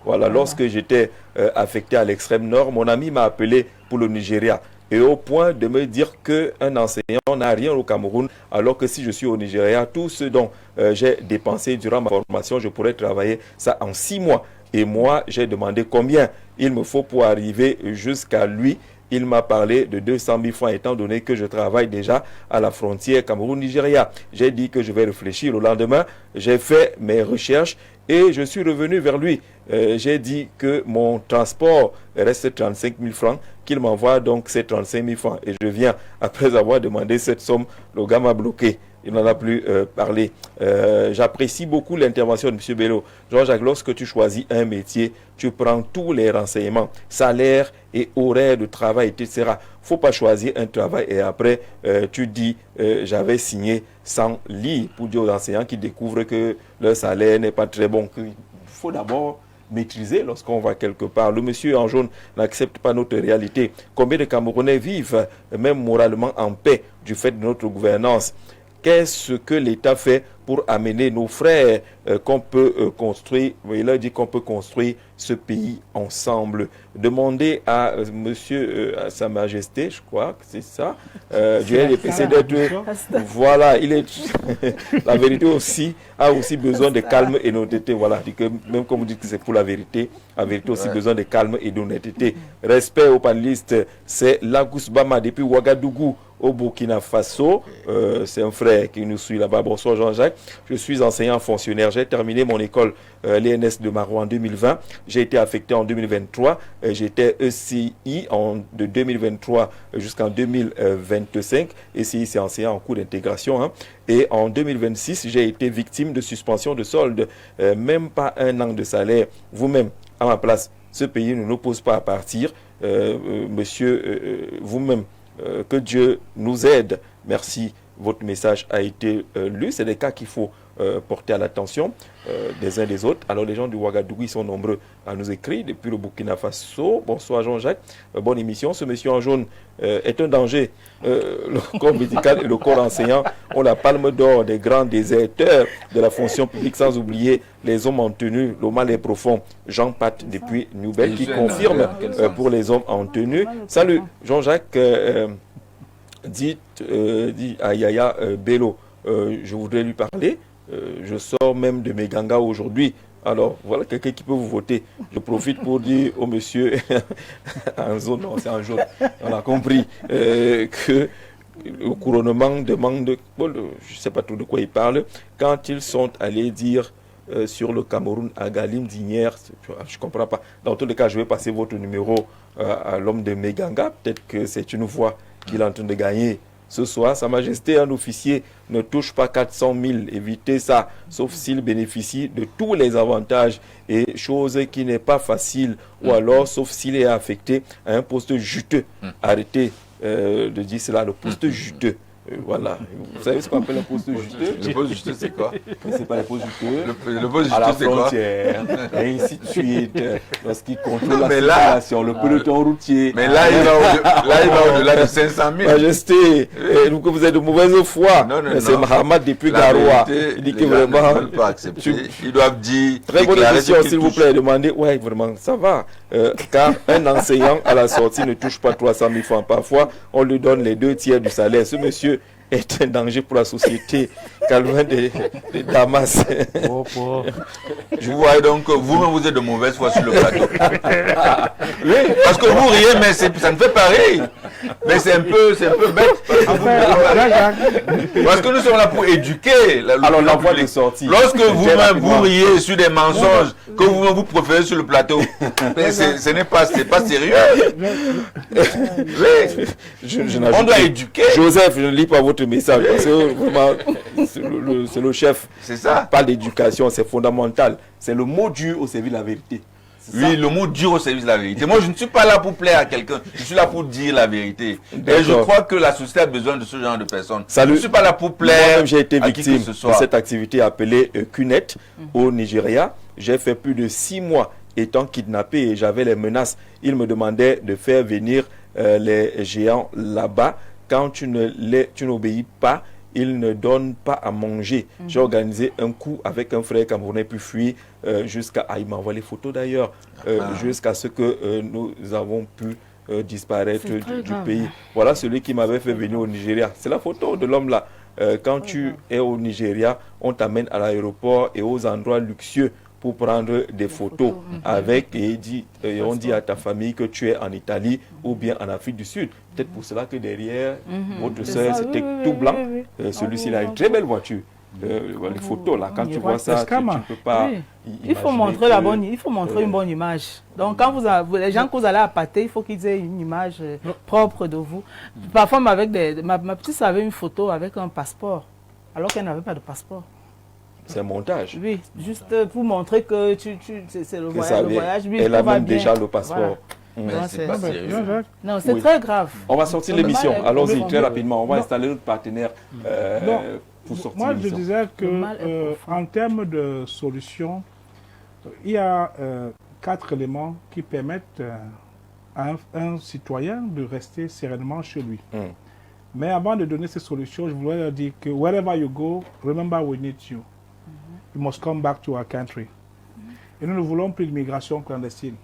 Speaker 1: Voilà, lorsque j'étais affecté à l'extrême nord, mon ami m'a appelé pour le Nigeria. Et au point de me dire qu'un enseignant n'a rien au Cameroun, alors que si je suis au Nigeria, tout ce dont j'ai dépensé durant ma formation, je pourrais travailler ça en 6 mois. Et moi, j'ai demandé combien il me faut pour arriver jusqu'à lui. Il m'a parlé de 200 000 francs, étant donné que je travaille déjà à la frontière Cameroun-Nigeria. J'ai dit que je vais réfléchir. Le lendemain, j'ai fait mes recherches et je suis revenu vers lui. J'ai dit que mon transport reste 35 000 francs, qu'il m'envoie donc ces 35 000 francs. Et je viens, après avoir demandé cette somme, le gars m'a bloqué. Il n'en a plus parlé. J'apprécie beaucoup l'intervention de M. Bello. Jean-Jacques, lorsque tu choisis un métier, tu prends tous les renseignements, salaire et horaire de travail, etc. Il ne faut pas choisir un travail et après, tu dis, j'avais signé sans lire pour dire aux enseignants qui découvrent que leur salaire n'est pas très bon. Il faut d'abord maîtriser lorsqu'on va quelque part. Le monsieur en jaune n'accepte pas notre réalité. Combien de Camerounais vivent, même moralement, en paix du fait de notre gouvernance? Qu'est-ce que l'État fait pour amener nos frères qu'on peut construire? Il a dit qu'on peut construire ce pays ensemble. Demandez à monsieur, à Sa Majesté, je crois que c'est ça, du LDPC d'être... Voilà, il est... La vérité aussi a aussi besoin de calme et d'honnêteté. Voilà, même comme vous dites que c'est pour la vérité aussi besoin de calme et d'honnêteté. Respect aux panélistes, c'est Lagous Bama depuis Ouagadougou au Burkina Faso. C'est un frère qui nous suit là-bas. Bonsoir Jean-Jacques. Je suis enseignant fonctionnaire. J'ai terminé mon école l'ENS de Marois en 2020. J'ai été affecté en 2023. J'étais ECI de 2023 jusqu'en 2025. ECI, c'est enseignant en cours d'intégration. Hein. Et en 2026, j'ai été victime de suspension de solde. Même pas 1 an de salaire. Vous-même, à ma place, ce pays ne nous pose pas à partir. Monsieur, vous-même, que Dieu nous aide. Merci. Votre message a été lu. C'est des cas qu'il faut porter à l'attention des uns des autres. Alors les gens du Ouagadougou, ils sont nombreux à nous écrire depuis le Burkina Faso. Bonsoir Jean-Jacques. Bonne émission. Ce monsieur en jaune est un danger. Le corps médical et le corps enseignant ont la palme d'or des grands déserteurs de la fonction publique, sans oublier les hommes en tenue. Le mal est profond. Jean Pat depuis Nouvelle qui confirme pour les hommes en tenue. Salut Jean-Jacques. Dit à Yaya Bello, je voudrais lui parler. Je sors même de mes gangas aujourd'hui. Alors, voilà quelqu'un qui peut vous voter. Je profite pour dire au monsieur en zone, non, c'est en jaune, on a compris que le couronnement demande, je ne sais pas trop de quoi il parle, quand ils sont allés dire sur le Cameroun à Galim Dinière, je ne comprends pas. Dans tous les cas, je vais passer votre numéro à l'homme de Meganga. Peut-être que c'est une voix qu'il est en train de gagner ce soir. Sa Majesté, un officier ne touche pas 400 000. Évitez ça, sauf s'il bénéficie de tous les avantages, et chose qui n'est pas facile, ou alors sauf s'il est affecté à un poste juteux. Arrêtez de dire cela, le poste juteux. Voilà. Vous savez ce qu'on appelle un poste juteux?
Speaker 3: Le poste juteux, c'est quoi?
Speaker 1: C'est pas les postes juteux.
Speaker 3: Le poste
Speaker 1: à la
Speaker 3: juteux, c'est quoi?
Speaker 1: frontière, et ainsi de suite. Lorsqu'il contrôle la circulation, le peloton routier.
Speaker 3: Mais là, il va au-delà de 500 000.
Speaker 1: Majesté, que vous êtes de mauvaise foi. C'est Mahamat depuis Garoua. Il dit que vraiment.
Speaker 3: Ils ne veulent pas accepter. Ils doivent dire.
Speaker 1: Très bonne question, s'il vous plaît. Demandez. Ouais, vraiment, ça va. Car un enseignant à la sortie ne touche pas 300 000 francs. Parfois, on lui donne les 2 tiers du salaire. Ce monsieur est un danger pour la société, Calvin de Damas.
Speaker 3: Je vois donc que vous-même vous êtes de mauvaise foi sur le plateau. Oui, parce que vous riez, mais ça ne fait pas rire. Mais c'est un peu bête. Parce que nous sommes là pour éduquer.
Speaker 1: Alors la voie de sortie.
Speaker 3: Lorsque vous-même vous riez sur des mensonges que vous-même vous préférez sur le plateau, ce n'est pas sérieux. Oui. On doit éduquer.
Speaker 1: Joseph, je ne lis pas votre message. C'est le chef.
Speaker 3: C'est ça.
Speaker 1: Pas d'éducation, c'est fondamental. C'est le mot dur au service de la vérité.
Speaker 3: Oui, le mot dur au service de la vérité. Moi, je ne suis pas là pour plaire à quelqu'un. Je suis là pour dire la vérité. Et je crois que la société a besoin de ce genre de personnes.
Speaker 1: Salut.
Speaker 3: Je ne suis pas là pour plaire.
Speaker 1: J'ai été
Speaker 3: à qui
Speaker 1: victime
Speaker 3: que ce
Speaker 1: de
Speaker 3: soit.
Speaker 1: cette activité appelée CUNET au Nigeria. J'ai fait plus de 6 mois étant kidnappé et j'avais les menaces. Ils me demandaient de faire venir les géants là-bas. Quand tu n'obéis pas, ils ne donnent pas à manger. J'ai organisé un coup avec un frère camerounais puis fui jusqu'à... il m'envoie les photos d'ailleurs. Jusqu'à ce que nous avons pu disparaître du pays. Voilà celui qui m'avait fait venir au Nigeria. C'est la photo de l'homme là. Quand tu es au Nigeria, on t'amène à l'aéroport et aux endroits luxueux pour prendre des photos avec et on dit à ta famille que tu es en Italie ou bien en Afrique du Sud. Peut-être pour cela que derrière, votre soeur, c'était tout blanc. Celui-ci, il a une très belle voiture. Les photos, là, quand tu vois ça, tu ne peux pas...
Speaker 2: Il faut montrer une bonne image. Donc, quand les gens que vous allez appâter, il faut qu'ils aient une image propre de vous. Parfois, ma petite soeur avait une photo avec un passeport, alors qu'elle n'avait pas de passeport.
Speaker 1: C'est un montage.
Speaker 2: Oui, juste pour montrer que c'est le voyage. Oui,
Speaker 1: elle a même déjà le passeport.
Speaker 3: Mais c'est pas sérieux.
Speaker 2: Non, c'est très grave.
Speaker 1: On va sortir l'émission. Allons-y, très rapidement. On va installer notre partenaire pour sortir
Speaker 5: moi,
Speaker 1: l'émission.
Speaker 5: je disais que en termes de solutions, il y a 4 éléments qui permettent à un citoyen de rester sereinement chez lui. Mais avant de donner ces solutions, je voudrais leur dire que wherever you go, remember we need you. You must come back to our country. Et nous ne voulons plus d'immigration clandestine.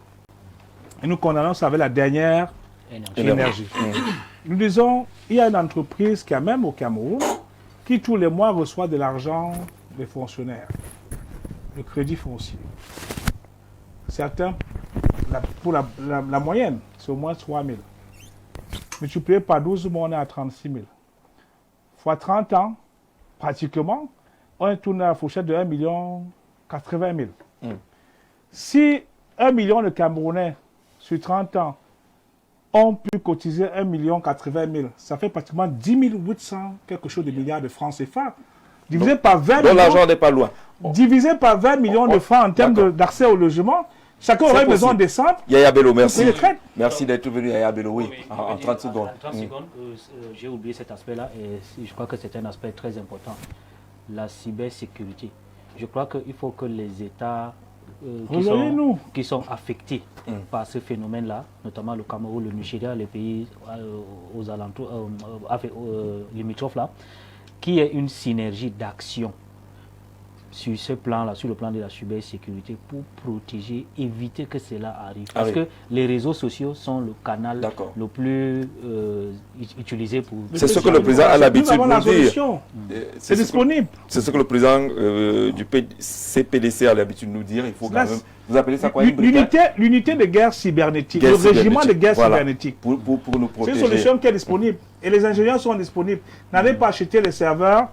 Speaker 5: Et nous condamnons ça avec la dernière énergie. Nous disons, il y a une entreprise qui a même au Cameroun, qui tous les mois reçoit de l'argent des fonctionnaires, le crédit foncier. Certains, pour la moyenne, c'est au moins 3 000. Multiplié par 12 mois, on est à 36 000. Fois 30 ans, pratiquement, on est tourné à la fourchette de 1 80 000. Si 1 million de Camerounais sur 30 ans ont pu cotiser 1 80 000, ça fait pratiquement 10 800 quelque chose de milliards de francs CFA. Divisé par 20 millions.
Speaker 1: Donc l'argent n'est pas loin.
Speaker 5: Divisé par 20 millions de francs en termes d'accès au logement, chacun aurait besoin de ça.
Speaker 1: Yaya Bello, merci.
Speaker 5: Merci
Speaker 1: d'être venu, Yaya Bello. Oui, en 30 secondes.
Speaker 6: En 30 secondes, j'ai oublié cet aspect-là et je crois que c'est un aspect très important. La cybersécurité. Je crois qu'il faut que les États qui sont affectés par ce phénomène-là, notamment le Cameroun, le Nigeria, les pays aux alentours, limitrophes là, qu'il y ait une synergie d'action sur ce plan-là, sur le plan de la cybersécurité, pour protéger, éviter que cela arrive. Parce que les réseaux sociaux sont le canal le plus utilisé pour...
Speaker 1: C'est ce que le président a l'habitude de nous dire.
Speaker 5: C'est disponible.
Speaker 1: C'est ce que le président du CPDC a l'habitude de nous dire. Il faut quand même... Vous appelez ça quoi?
Speaker 5: L'unité de guerre cybernétique, le régiment de guerre cybernétique.
Speaker 1: Pour nous protéger.
Speaker 5: C'est une solution qui est disponible. Et les ingénieurs sont disponibles. N'allez pas acheter les serveurs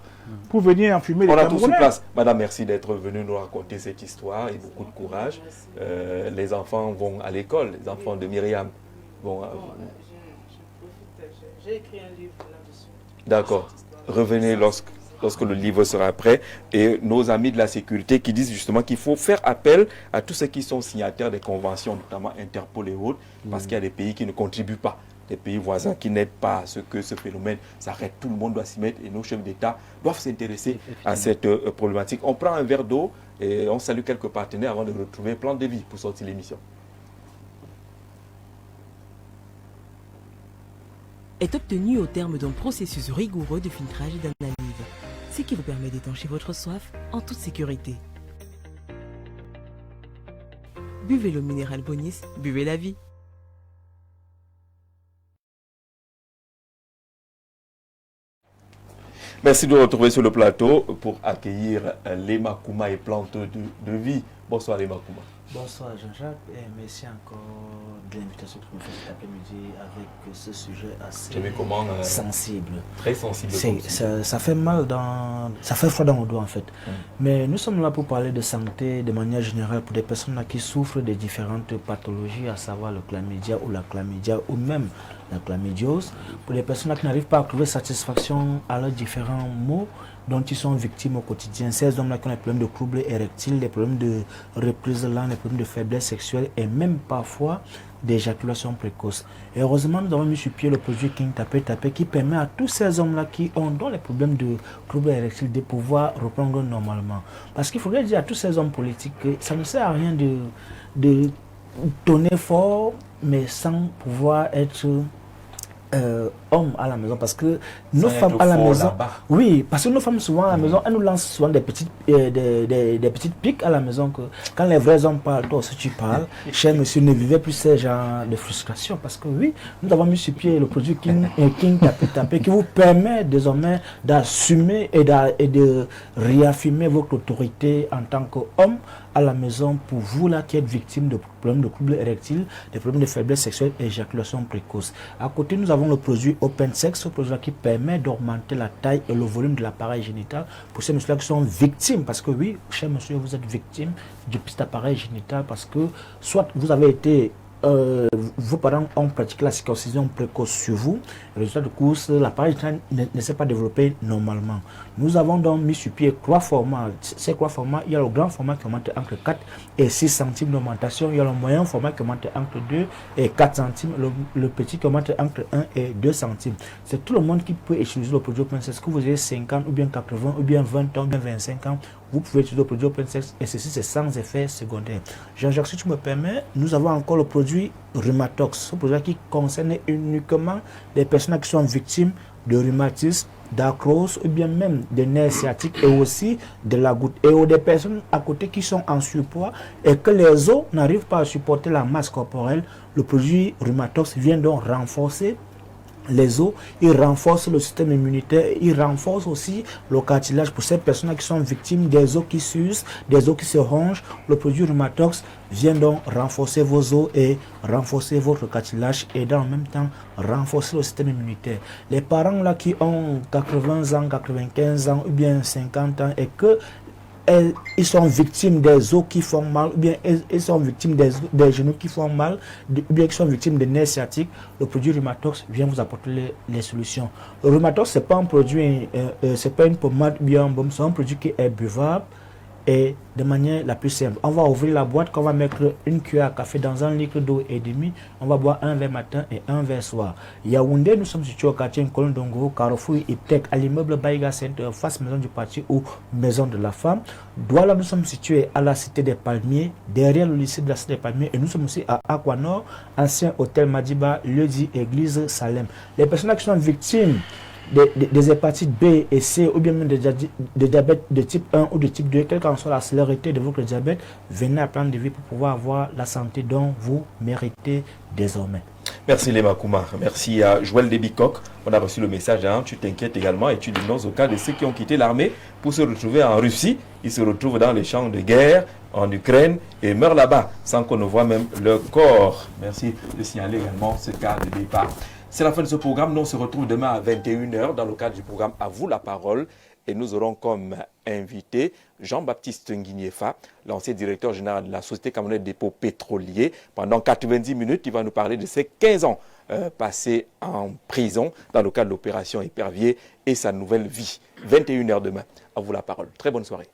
Speaker 5: pour venir enfumer les Camerounais.
Speaker 1: On a tout sur place. Madame, merci d'être venue nous raconter cette histoire et beaucoup de courage. Les enfants vont à l'école, les enfants de Myriam.
Speaker 2: J'ai écrit un livre là-dessus.
Speaker 1: D'accord. Revenez lorsque le livre sera prêt. Et nos amis de la sécurité qui disent justement qu'il faut faire appel à tous ceux qui sont signataires des conventions, notamment Interpol et autres, parce qu'il y a des pays qui ne contribuent pas. Des pays voisins qui n'aident pas à ce que ce phénomène s'arrête. Tout le monde doit s'y mettre et nos chefs d'État doivent s'intéresser à cette problématique. On prend un verre d'eau et on salue quelques partenaires avant de retrouver Plan de vie pour sortir l'émission.
Speaker 7: Est obtenu au terme d'un processus rigoureux de filtrage et d'analyse, ce qui vous permet d'étancher votre soif en toute sécurité. Buvez l'eau minérale Bonis, buvez la vie.
Speaker 1: Merci de retrouver sur le plateau pour accueillir Lema Kouma et Plante de vie. Bonsoir Lema Kouma.
Speaker 8: Bonsoir Jean-Jacques et merci encore de l'invitation que vous me faites cet après-midi avec ce sujet assez sensible.
Speaker 1: Très sensible.
Speaker 8: Ça fait mal ça fait froid dans le dos en fait. Mais nous sommes là pour parler de santé de manière générale pour des personnes là qui souffrent de différentes pathologies, à savoir le chlamydia ou la chlamydia ou même la chlamydiose. Pour les personnes là qui n'arrivent pas à trouver satisfaction à leurs différents maux dont ils sont victimes au quotidien. Ces hommes-là qui ont des problèmes de troubles érectiles, des problèmes de reprise de langue, des problèmes de faiblesse sexuelle et même parfois d'éjaculation précoce. Et heureusement, nous avons mis sur pied le produit King Tapé Tapé qui permet à tous ces hommes-là qui ont les problèmes de troubles érectiles de pouvoir reprendre normalement. Parce qu'il faudrait dire à tous ces hommes politiques que ça ne sert à rien de donner fort, mais sans pouvoir être hommes à la maison, parce que nos femmes à la maison, oui, parce que nos femmes souvent à la maison, elles nous lancent souvent des petites piques à la maison que quand les vrais hommes parlent, toi aussi tu parles. Cher monsieur, ne vivez plus ces genres de frustration, parce que oui, nous avons mis sur pied le produit King Tapé Tapé qui vous permet désormais d'assumer et de réaffirmer votre autorité en tant qu'homme à la maison pour vous là qui êtes victime de problèmes de troubles érectiles, des problèmes de faiblesse sexuelle et éjaculation précoce. À côté, nous avons le produit Open Sex, ce produit qui permet d'augmenter la taille et le volume de l'appareil génital pour ces messieurs qui sont victimes, parce que oui, cher monsieur, vous êtes victime du petit appareil génital parce que soit vous avez été vos parents ont pratiqué la circoncision précoce sur vous. Résultat de course, l'appareil ne s'est pas développé normalement. Nous avons donc mis sur pied 3 formats. Ces 3 formats, il y a le grand format qui augmente entre 4 et 6 centimes d'augmentation. Il y a le moyen format qui augmente entre 2 et 4 centimes. Le petit qui augmente entre 1 et 2 centimes. C'est tout le monde qui peut utiliser le produit Open Sex. Que vous ayez 50 ou bien 80 ou bien 20 ans ou bien 25 ans, vous pouvez utiliser le produit Open Sex et ceci c'est sans effet secondaire. Jean-Jacques, si tu me permets, nous avons encore le produit Rhumatox, ce produit qui concerne uniquement les personnes qui sont victimes de rhumatisme, d'arthrose ou bien même des nerfs sciatiques et aussi de la goutte. Et des personnes à côté qui sont en surpoids et que les os n'arrivent pas à supporter la masse corporelle, le produit Rhumatox vient donc renforcer les os, il renforce le système immunitaire, il renforce aussi le cartilage pour ces personnes qui sont victimes des os qui s'usent, des os qui se rongent. Le produit Rhumatox vient donc renforcer vos os et renforcer votre cartilage et dans le même temps renforcer le système immunitaire. Les parents là qui ont 80 ans, 95 ans ou bien 50 ans et que ils sont victimes des os qui font mal, ou bien ils sont victimes des genoux qui font mal, ou bien ils sont victimes des nerfs sciatiques, le produit Rhumatox vient vous apporter les solutions. Le Rhumatox, ce n'est pas un produit, c'est pas une pommade bien bon, c'est un produit qui est buvable et de manière la plus simple. On va ouvrir la boîte, qu'on va mettre une cuillère à café dans un litre d'eau et demi. On va boire un verre matin et un verre soir. Yaoundé, nous sommes situés au quartier Nkolondongo, Carrefour Iptec, à l'immeuble Baïga Center, face maison du parti ou maison de la femme. Douala, nous sommes situés à la cité des Palmiers, derrière le lycée de la cité des Palmiers. Et nous sommes aussi à Aquanor, ancien hôtel Madiba, lieu-dit église Salem. Les personnes qui sont victimes des hépatites B et C ou bien même des diabètes de type 1 ou de type 2, quelle qu'en soit la célérité de votre diabète, venez à Plan de Vie pour pouvoir avoir la santé dont vous méritez désormais.
Speaker 1: Merci Lema Kouma, merci à Joël Debicoq. On a reçu le message, hein. Tu t'inquiètes également et tu dénonces au cas de ceux qui ont quitté l'armée pour se retrouver en Russie. Ils se retrouvent dans les champs de guerre en Ukraine et meurent là-bas sans qu'on ne voit même leur corps. Merci de signaler également ce cas de départ. C'est la fin de ce programme. Nous on se retrouve demain à 21 h dans le cadre du programme À vous la parole. Et nous aurons comme invité Jean-Baptiste Nguiniefa, l'ancien directeur général de la Société Camerounaise des dépôts pétroliers. Pendant 90 minutes, il va nous parler de ses 15 ans passés en prison dans le cadre de l'opération Épervier et sa nouvelle vie. 21 h demain. À vous la parole. Très bonne soirée.